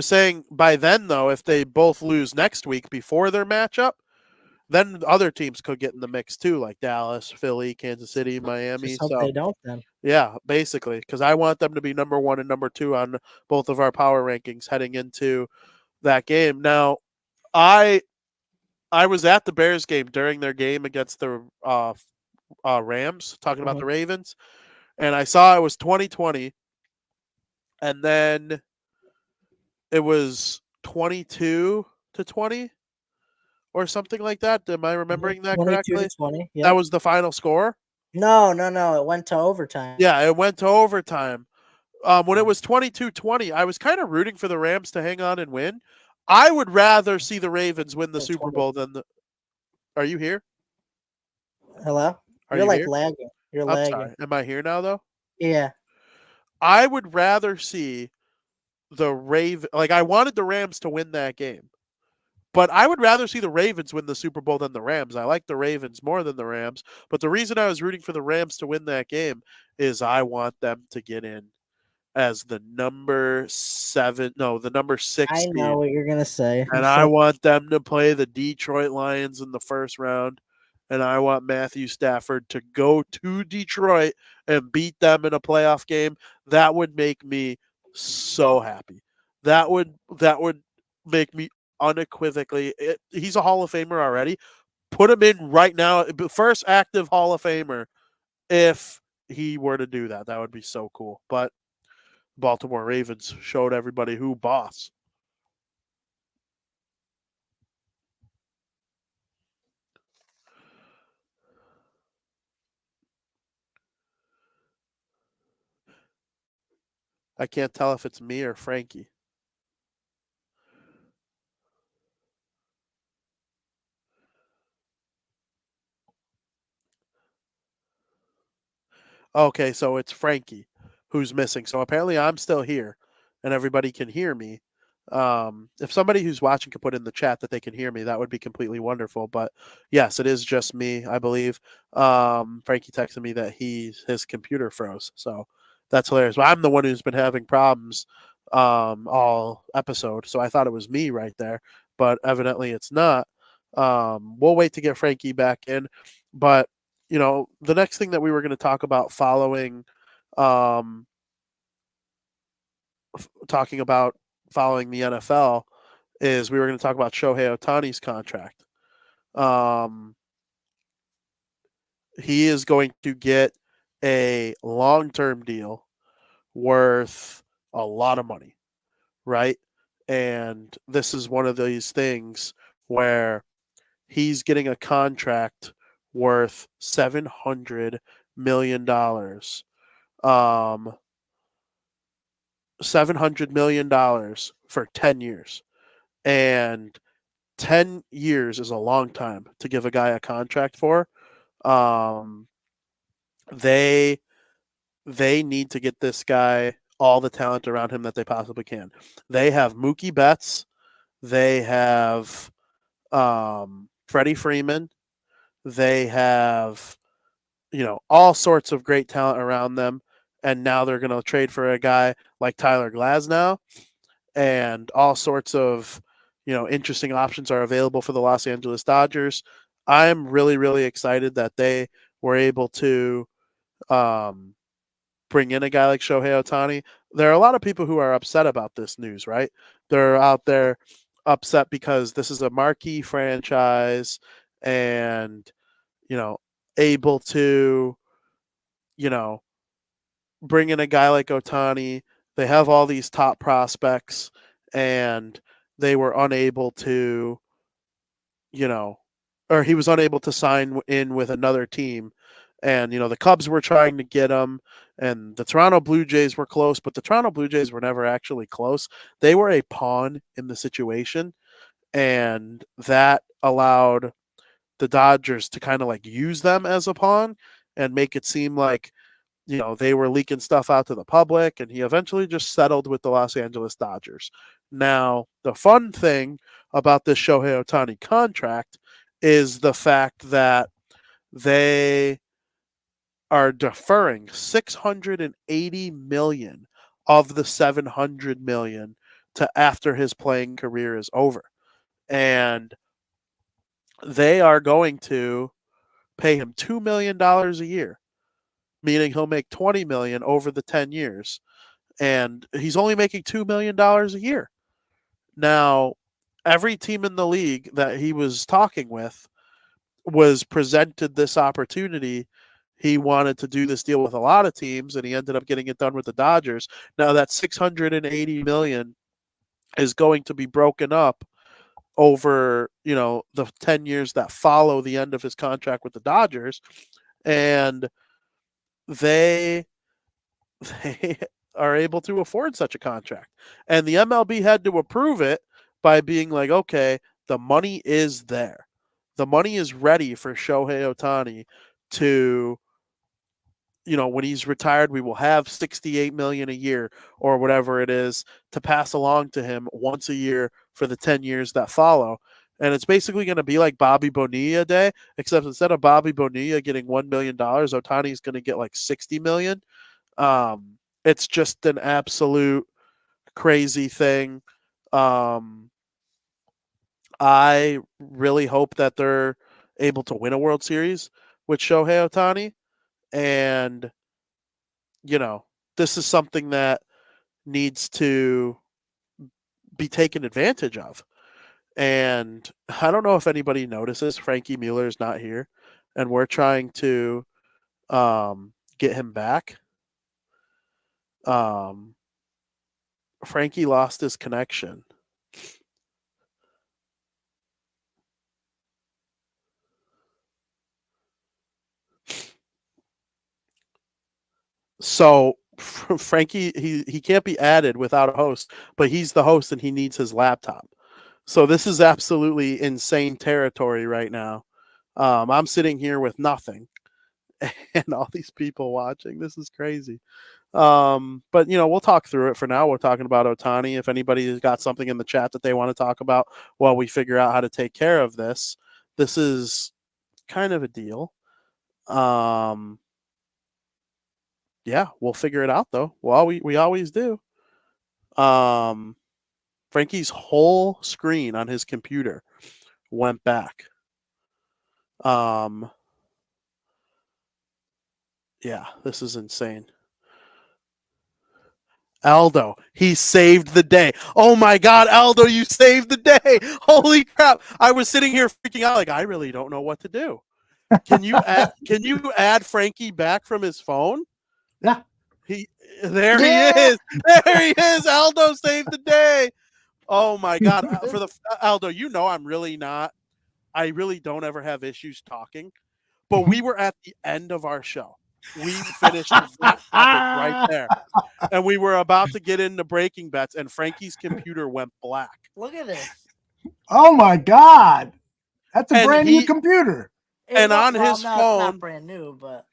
saying by then though, if they both lose next week before their matchup, then other teams could get in the mix too, like Dallas, Philly, Kansas City, Miami. Just hope So they don't then. yeah, basically, because I want them to be number 1 and number 2 on both of our power rankings heading into that game. Now, I was at the Bears game during their game against the Rams, talking about the Ravens, and I saw it was 2020, and then it was 22-20 or something like that. Am I remembering that 22 correctly? to 20. Yeah. That was the final score? No. It went to overtime. Yeah, it went to overtime. When it was 22-20, I was kind of rooting for the Rams to hang on and win. I would rather see the Ravens win the Super Bowl than the. Are you here? Hello? Are You're you like here? lagging. You're I'm lagging. sorry. Am I here now, though? Yeah. I would rather see the I wanted the Rams to win that game. But I would rather see the Ravens win the Super Bowl than the Rams. I like the Ravens more than the Rams. But the reason I was rooting for the Rams to win that game is I want them to get in as the number 6 I know seed. what you're going to say. And I want them to play the Detroit Lions in the first round. And I want Matthew Stafford to go to Detroit and beat them in a playoff game. That would make me so happy. That would make me unequivocally. He's a Hall of Famer already. Put him in right now. First active Hall of Famer. If he were to do that, that would be so cool. But Baltimore Ravens showed everybody who boss. I can't tell if it's me or Frankie. Okay, so it's Frankie who's missing. So apparently I'm still here and everybody can hear me. If somebody who's watching could put in the chat that they can hear me, that would be completely wonderful. But yes, it is just me, I believe. Frankie texted me that his computer froze. So that's hilarious. But I'm the one who's been having problems all episode. So I thought it was me right there, but evidently it's not. We'll wait to get Frankie back in. But the next thing that we were going to talk about following the NFL is we were going to talk about Shohei Ohtani's contract. He is going to get a long-term deal worth a lot of money, right? And this is one of these things where he's getting a contract worth $700 million. $700 million for 10 years. And 10 years is a long time to give a guy a contract for. They need to get this guy all the talent around him that they possibly can. They have Mookie Betts. They have Freddie Freeman. They have, all sorts of great talent around them. And now they're going to trade for a guy like Tyler Glasnow. And all sorts of, interesting options are available for the Los Angeles Dodgers. I'm really, really excited that they were able to bring in a guy like Shohei Ohtani. There are a lot of people who are upset about this news, right? They're out there upset because this is a marquee franchise and, able to, bring in a guy like Ohtani. They have all these top prospects and they were unable to, or he was unable to sign in with another team. And, the Cubs were trying to get him and the Toronto Blue Jays were close, but the Toronto Blue Jays were never actually close. They were a pawn in the situation. And that allowed the Dodgers to kind of like use them as a pawn and make it seem like, they were leaking stuff out to the public, and he eventually just settled with the Los Angeles Dodgers. Now, the fun thing about this Shohei Ohtani contract is the fact that they are deferring $680 million of the $700 million to after his playing career is over. And they are going to pay him $2 million a year, meaning he'll make $20 million over the 10 years. And he's only making $2 million a year. Now, every team in the league that he was talking with was presented this opportunity. He wanted to do this deal with a lot of teams, and he ended up getting it done with the Dodgers. Now that $680 million is going to be broken up over, the 10 years that follow the end of his contract with the Dodgers, and they they are able to afford such a contract. And the MLB had to approve it by being like, okay, the money is there. The money is ready for Shohei Ohtani to, when he's retired, we will have $68 million a year or whatever it is to pass along to him once a year for the 10 years that follow. And it's basically going to be like Bobby Bonilla Day, except instead of Bobby Bonilla getting $1 million, Ohtani's going to get like $60 million. It's just an absolute crazy thing. I really hope that they're able to win a World Series with Shohei Ohtani. And, this is something that needs to be taken advantage of. And I don't know if anybody notices Frankie Mueller is not here, and we're trying to get him back. Frankie lost his connection. So Frankie, he can't be added without a host, but he's the host and he needs his laptop. So this is absolutely insane territory right now. I'm sitting here with nothing and all these people watching. This is crazy. But we'll talk through it for now. We're talking about Ohtani. If anybody has got something in the chat that they want to talk about while we figure out how to take care of this is kind of a deal. Yeah, we'll figure it out though. Well, we always do. Frankie's whole screen on his computer went back. Yeah, this is insane. Aldo, he saved the day. Oh my God, Aldo, you saved the day. Holy crap. I was sitting here freaking out like I really don't know what to do. Can you add Frankie back from his phone? Yeah. There he is. There he is. Aldo saved the day. Oh my God. For the Aldo, I really don't ever have issues talking. But we were at the end of our show. We finished that topic right there. And we were about to get into breaking bets, and Frankie's computer went black. Look at this. Oh my God. That's a brand new computer. And on his phone, it's not brand new, but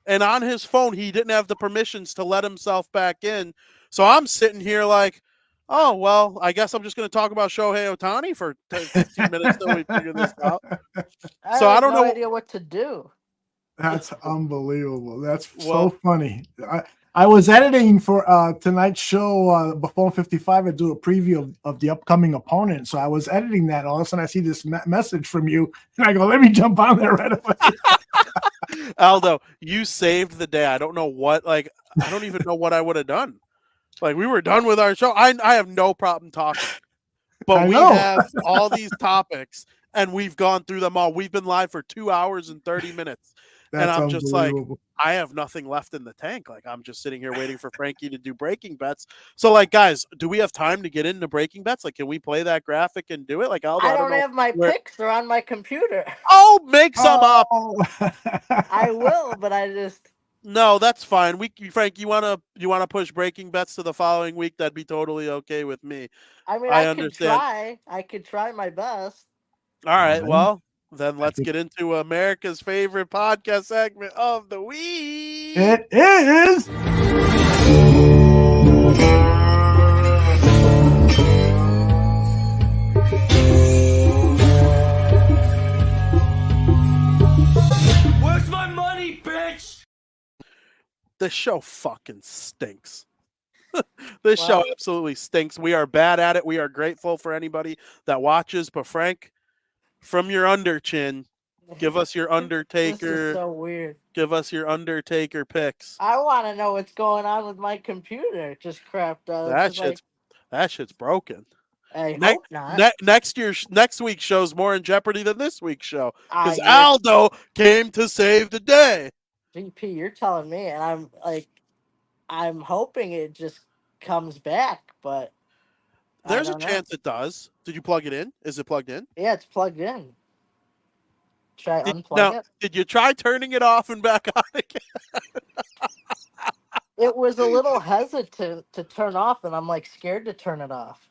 and on his phone, he didn't have the permissions to let himself back in. So I'm sitting here like, oh, well, I guess I'm just going to talk about Shohei Ohtani for 15 minutes till we figure this out. I don't know. Idea what to do. That's unbelievable. That's so funny. I was editing for tonight's show, Before 55. I do a preview of the upcoming opponent. So I was editing that. All of a sudden, I see this message from you, and I go, "Let me jump on there right away." Aldo, you saved the day. I don't know what. I don't even know what I would have done. We were done with our show. I have no problem talking, but we have all these topics, and we've gone through them all. We've been live for 2 hours and 30 minutes. And I'm just like, I have nothing left in the tank. I'm just sitting here waiting for Frankie to do breaking bets. So, guys, do we have time to get into breaking bets? Can we play that graphic and do it? Aldo, I don't have my picks. They're on my computer. Oh, make some up. I will, but I just... No, that's fine. Frank, you wanna push breaking bets to the following week? That'd be totally okay with me. I mean, I understand. I could try my best. All right, well... Then let's get into America's favorite podcast segment of the week. It is. Where's my money, bitch? This show fucking stinks. This show absolutely stinks. We are bad at it. We are grateful for anybody that watches, but Frank, from your under chin, give us your This is Undertaker. so weird. Give us your Undertaker picks. I want to know what's going on with my computer. It just crapped out. That It's just like, shit's broken. I hope not. Next week's show's more in jeopardy than this week's show because you're- Aldo came to save the day. VP, you're telling me, and I'm like, I'm hoping it just comes back, but There's a don't know. chance it does. Did you plug it in? Is it plugged in? Yeah, it's plugged in. Should I unplug it? Did you try turning it off and back on again? It was a little hesitant to turn off, and I'm like scared to turn it off.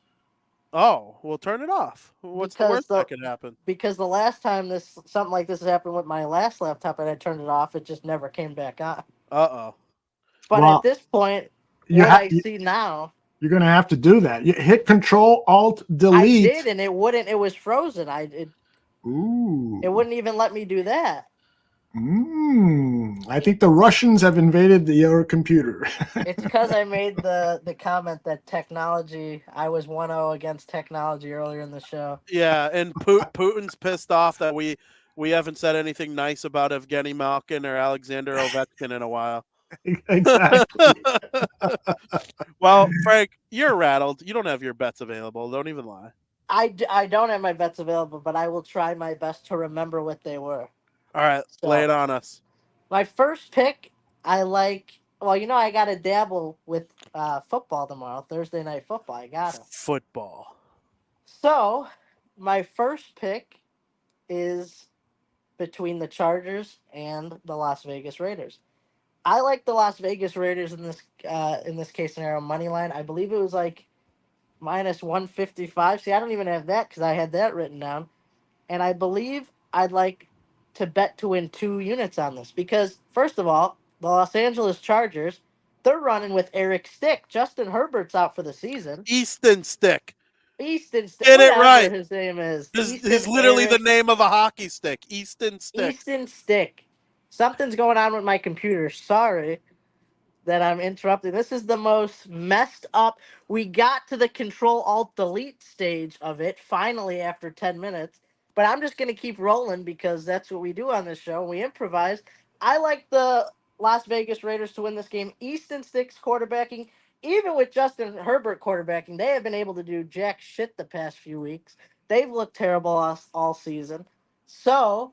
Oh, well, turn it off. What's the worst that could happen? Because the last time something like this happened with my last laptop and I turned it off, it just never came back on. Uh-oh. But at this point, I see now, you're going to have to do that. You hit Control Alt Delete. I did, and it wouldn't. It was frozen. It wouldn't even let me do that. I think the Russians have invaded your computer. It's because I made the comment that technology, I was 1-0 against technology earlier in the show. Yeah, and Putin's pissed off that we haven't said anything nice about Evgeny Malkin or Alexander Ovechkin in a while. Exactly. Well, Frank, you're rattled. You don't have your bets available. Don't even lie. I don't have my bets available, but I will try my best to remember what they were. All right, lay it on us. My first pick, I like. Well, I got to dabble with football tomorrow, Thursday night football. I got it. Football. So, my first pick is between the Chargers and the Las Vegas Raiders. I like the Las Vegas Raiders in this case scenario money line. I believe it was like minus 155. See, I don't even have that because I had that written down, and I believe I'd like to bet to win 2 units on this because, first of all, the Los Angeles Chargers, they're running with Eric Stick. Justin Herbert's out for the season. Easton Stick. Easton Stick. Get it right. His name is. He's literally the name of a hockey stick. Easton Stick. Easton Stick. Something's going on with my computer. Sorry that I'm interrupting. This is the most messed up. We got to the Control-Alt-Delete stage of it finally after 10 minutes. But I'm just going to keep rolling because that's what we do on this show. We improvise. I like the Las Vegas Raiders to win this game. Easton Stick's quarterbacking, even with Justin Herbert quarterbacking, they have been able to do jack shit the past few weeks. They've looked terrible all season. So,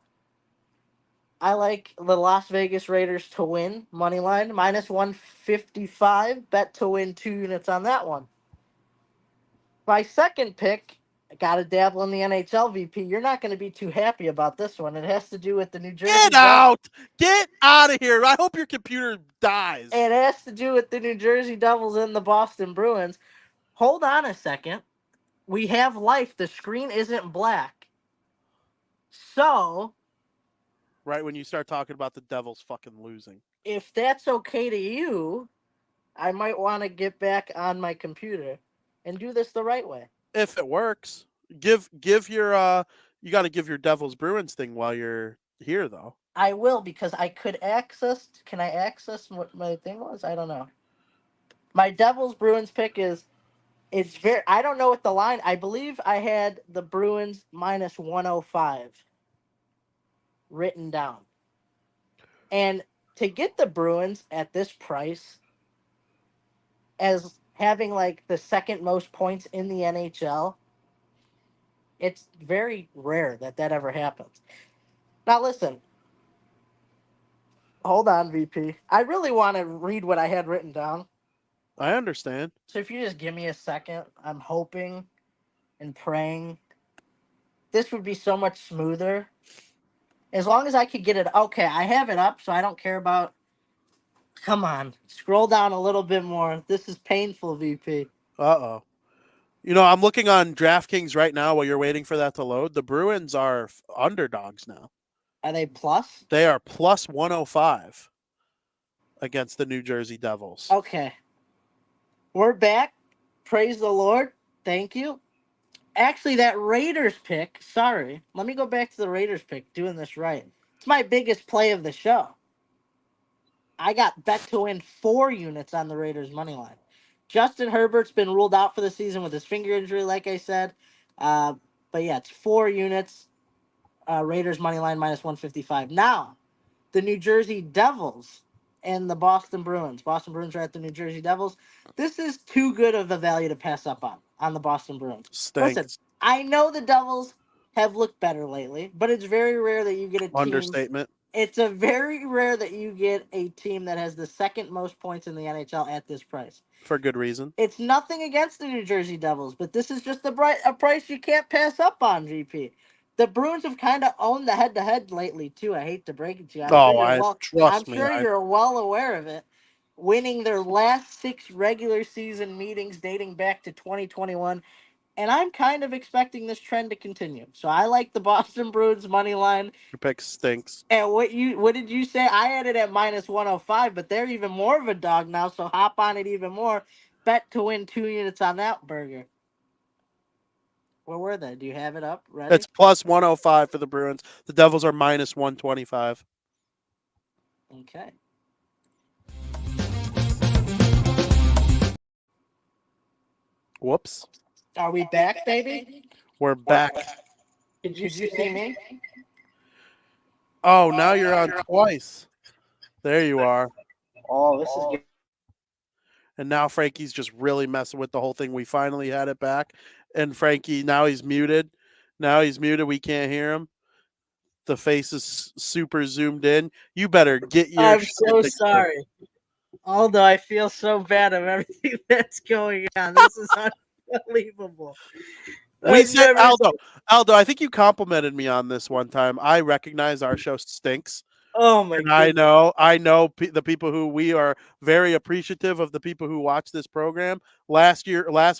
I like the Las Vegas Raiders to win, money line, minus 155, bet to win 2 units on that one. My second pick, I got to dabble in the NHL, VP. You're not going to be too happy about this one. It has to do with the New Jersey Get out of here. I hope your computer dies. It has to do with the New Jersey Devils and the Boston Bruins. Hold on a second. We have life. The screen isn't black. So, right when you start talking about the Devils fucking losing. If that's okay to you, I might want to get back on my computer and do this the right way. If it works, give your you got to give your Devils Bruins thing while you're here though. I will because I could access. Can I access what my thing was? I don't know. My Devils Bruins pick it's very. I don't know what the line. I believe I had the Bruins minus 105 written down, and to get the Bruins at this price as having like the second most points in the NHL, it's very rare that ever happens. Now listen, hold on, VP. I really want to read what I had written down. I understand. So if you just give me a second, I'm hoping and praying this would be so much smoother. As long as I could get it. Okay, I have it up, so I don't care about. Come on, scroll down a little bit more. This is painful, VP. Uh-oh. I'm looking on DraftKings right now while you're waiting for that to load. The Bruins are underdogs now. Are they plus? They are plus 105 against the New Jersey Devils. Okay. We're back. Praise the Lord. Thank you. Actually, that Raiders pick, sorry. Let me go back to the Raiders pick, doing this right. It's my biggest play of the show. I got bet to win 4 units on the Raiders money line. Justin Herbert's been ruled out for the season with his finger injury, like I said. But yeah, it's 4 units. Raiders money line -155. Now, the New Jersey Devils and the Boston Bruins. Boston Bruins are at the New Jersey Devils. This is too good of a value to pass up on the Boston Bruins. Stinks. Listen, I know the Devils have looked better lately, but it's very rare that you get a team. Understatement. It's a very rare that you get a team that has the second most points in the NHL at this price. For good reason. It's nothing against the New Jersey Devils, but this is just a price you can't pass up on, GP. The Bruins have kind of owned the head-to-head lately, too. I hate to break it to you. I'm sure you're well aware of it. Winning their last 6 regular season meetings dating back to 2021. And I'm kind of expecting this trend to continue. So I like the Boston Bruins money line. Your pick stinks. And what did you say? I had it at -105, but they're even more of a dog now, so hop on it even more. Bet to win 2 units on that burger. Where were they? Do you have it up? Ready? It's +105 for the Bruins. The Devils are -125. Okay. Whoops. Are we back, baby? We're back. Did you see me? Oh, now you're on twice. There you are. Oh, this is good. And now Frankie's just really messing with the whole thing. We finally had it back. And Frankie, now he's muted. We can't hear him. The face is super zoomed in. You better get your I'm so sorry. Although I feel so bad of everything that's going on. This is unbelievable. We said, Aldo, I think you complimented me on this one time. I recognize our show stinks. Oh my god! I know the people who we are very appreciative of the people who watch this program. Last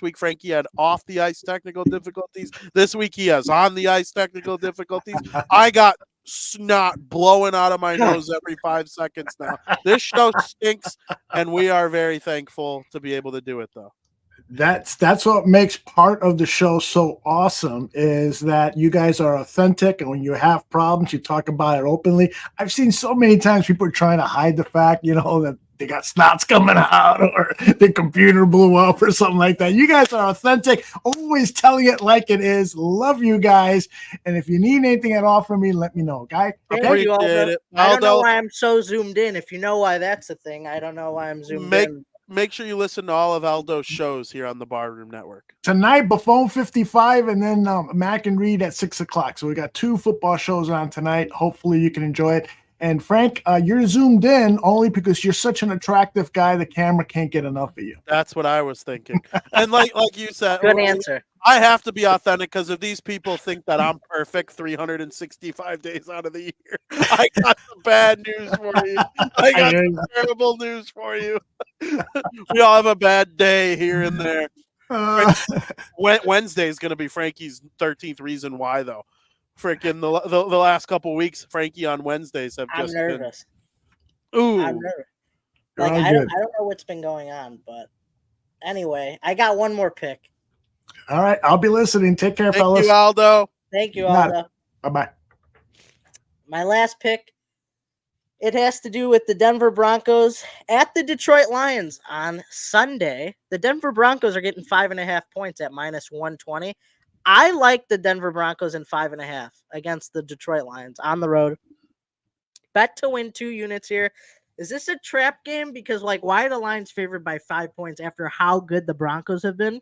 week, Frankie had off the ice technical difficulties. This week, he has on the ice technical difficulties. I got snot blowing out of my nose every 5 seconds now. This show stinks, and we are very thankful to be able to do it, though. That's what makes part of the show so awesome, is that you guys are authentic, and when you have problems, you talk about it openly. I've seen so many times people are trying to hide the fact, that they got snots coming out or the computer blew up or something like that. You guys are authentic, always telling it like it is. Love you guys. And if you need anything at all from me, let me know, guy. Okay? You, Aldo. I don't know why I'm so zoomed in. If you know why that's a thing, I don't know why I'm zoomed in. Make sure you listen to all of Aldo's shows here on the Barroom Network. Tonight, Buffon 55, and then Mac and Reed at 6 o'clock. So we got 2 football shows on tonight. Hopefully you can enjoy it. And Frank, you're zoomed in only because you're such an attractive guy, the camera can't get enough of you. That's what I was thinking. And like you said, good answer. I have to be authentic, because if these people think that I'm perfect 365 days out of the year, I got some bad news for you. I got some terrible news for you. We all have a bad day here and there. Wednesday is going to be Frankie's 13th reason why, though. Freaking the last couple weeks, Frankie on Wednesdays have just I'm nervous. Ooh. I'm nervous. Like, I don't know what's been going on, but anyway, I got one more pick. All right, I'll be listening. Take care, fellas. Thank you, Aldo. Thank you, Aldo. Bye-bye. My last pick, it has to do with the Denver Broncos at the Detroit Lions on Sunday. The Denver Broncos are getting 5.5 points at -120. I like the Denver Broncos in 5.5 against the Detroit Lions on the road. Bet to win 2 units here. Is this a trap game? Because, why are the Lions favored by 5 points after how good the Broncos have been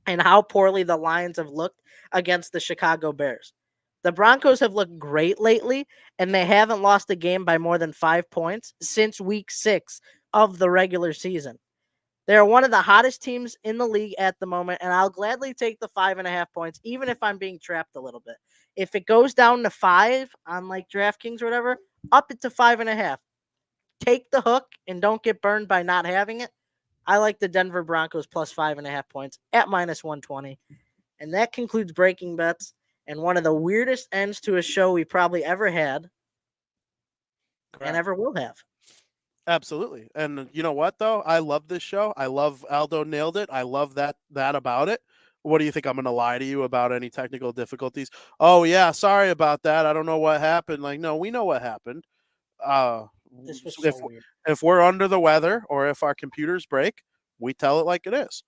and how poorly the Lions have looked against the Chicago Bears? The Broncos have looked great lately, and they haven't lost a game by more than 5 points since week 6 of the regular season. They're one of the hottest teams in the league at the moment, and I'll gladly take the 5.5 points, even if I'm being trapped a little bit. If it goes down to 5 on DraftKings or whatever, up it to 5.5. Take the hook and don't get burned by not having it. I like the Denver Broncos plus 5.5 points at -120. And that concludes Breaking Bets and one of the weirdest ends to a show we probably ever had. Correct. And ever will have. Absolutely. And you know what, though? I love this show. I love Aldo nailed it. I love that about it. What do you think? I'm going to lie to you about any technical difficulties? Oh, yeah, sorry about that. I don't know what happened. No, we know what happened. This was so weird. If we're under the weather or if our computers break, we tell it like it is.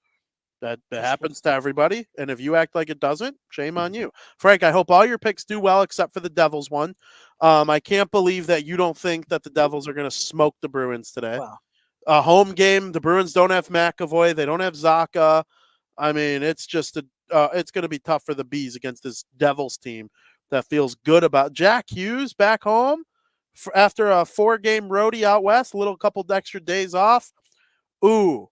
That happens to everybody, and if you act like it doesn't, shame on you. Frank, I hope all your picks do well except for the Devils one. I can't believe that you don't think that the Devils are going to smoke the Bruins today. Wow. A home game, the Bruins don't have McAvoy, they don't have Zaka. I mean, it's just it's going to be tough for the Bees against this Devils team that feels good about Jack Hughes back home after a 4-game roadie out west, a little couple extra days off. Ooh.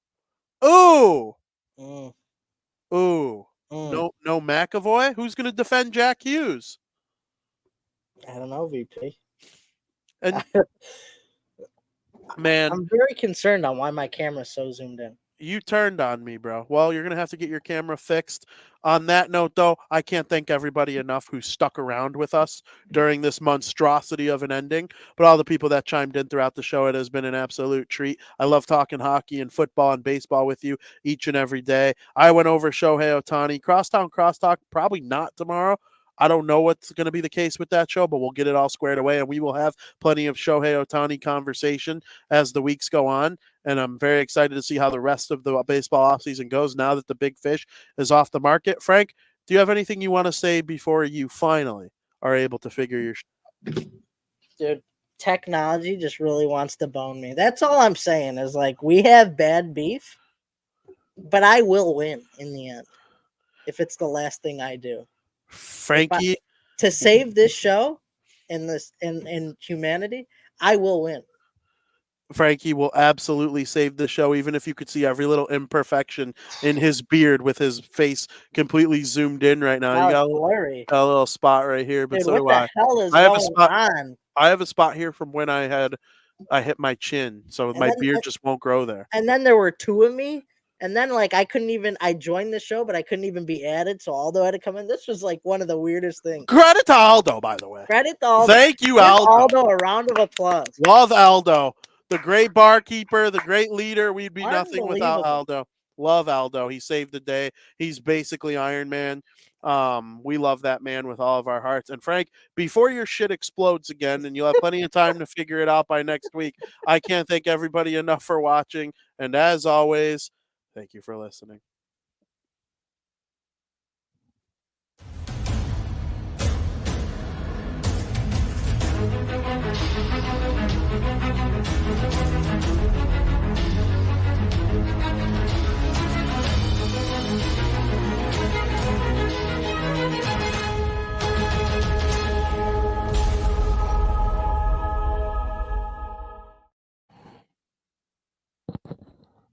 Mm. Ooh. Mm. No McAvoy? Who's going to defend Jack Hughes? I don't know, VP. And man, I'm very concerned on why my camera's so zoomed in. You turned on me, bro. Well, you're going to have to get your camera fixed. On that note, though, I can't thank everybody enough who stuck around with us during this monstrosity of an ending. But all the people that chimed in throughout the show, it has been an absolute treat. I love talking hockey and football and baseball with you each and every day. I went over Shohei Ohtani. Crosstown Crosstalk, probably not tomorrow. I don't know what's going to be the case with that show, but we'll get it all squared away, and we will have plenty of Shohei Ohtani conversation as the weeks go on. And I'm very excited to see how the rest of the baseball offseason goes now that the big fish is off the market. Frank, do you have anything you want to say before you finally are able to figure your Dude, technology just really wants to bone me. That's all I'm saying is, like, we have bad beef, but I will win in the end if it's the last thing I do. Frankie, to save this show and this in humanity, I will win. Frankie will absolutely save the show, even if you could see every little imperfection in his beard with his face completely zoomed in right now. You got a little spot right here, but dude, so what do the hell is I have going a spot on? I have a spot here from when I hit my chin, so my beard just won't grow there. And then there were two of me. And then, like, I joined the show, but I couldn't even be added. So Aldo had to come in. This was, like, one of the weirdest things. Credit to Aldo, by the way. Credit to Aldo. Thank you, Give Aldo. Aldo a round of applause. Love Aldo. The great barkeeper, the great leader. We'd be nothing without Aldo. Love Aldo. He saved the day. He's basically Iron Man. We love that man with all of our hearts. And Frank, before your shit explodes again, and you'll have plenty of time to figure it out by next week, I can't thank everybody enough for watching. And as always, thank you for listening.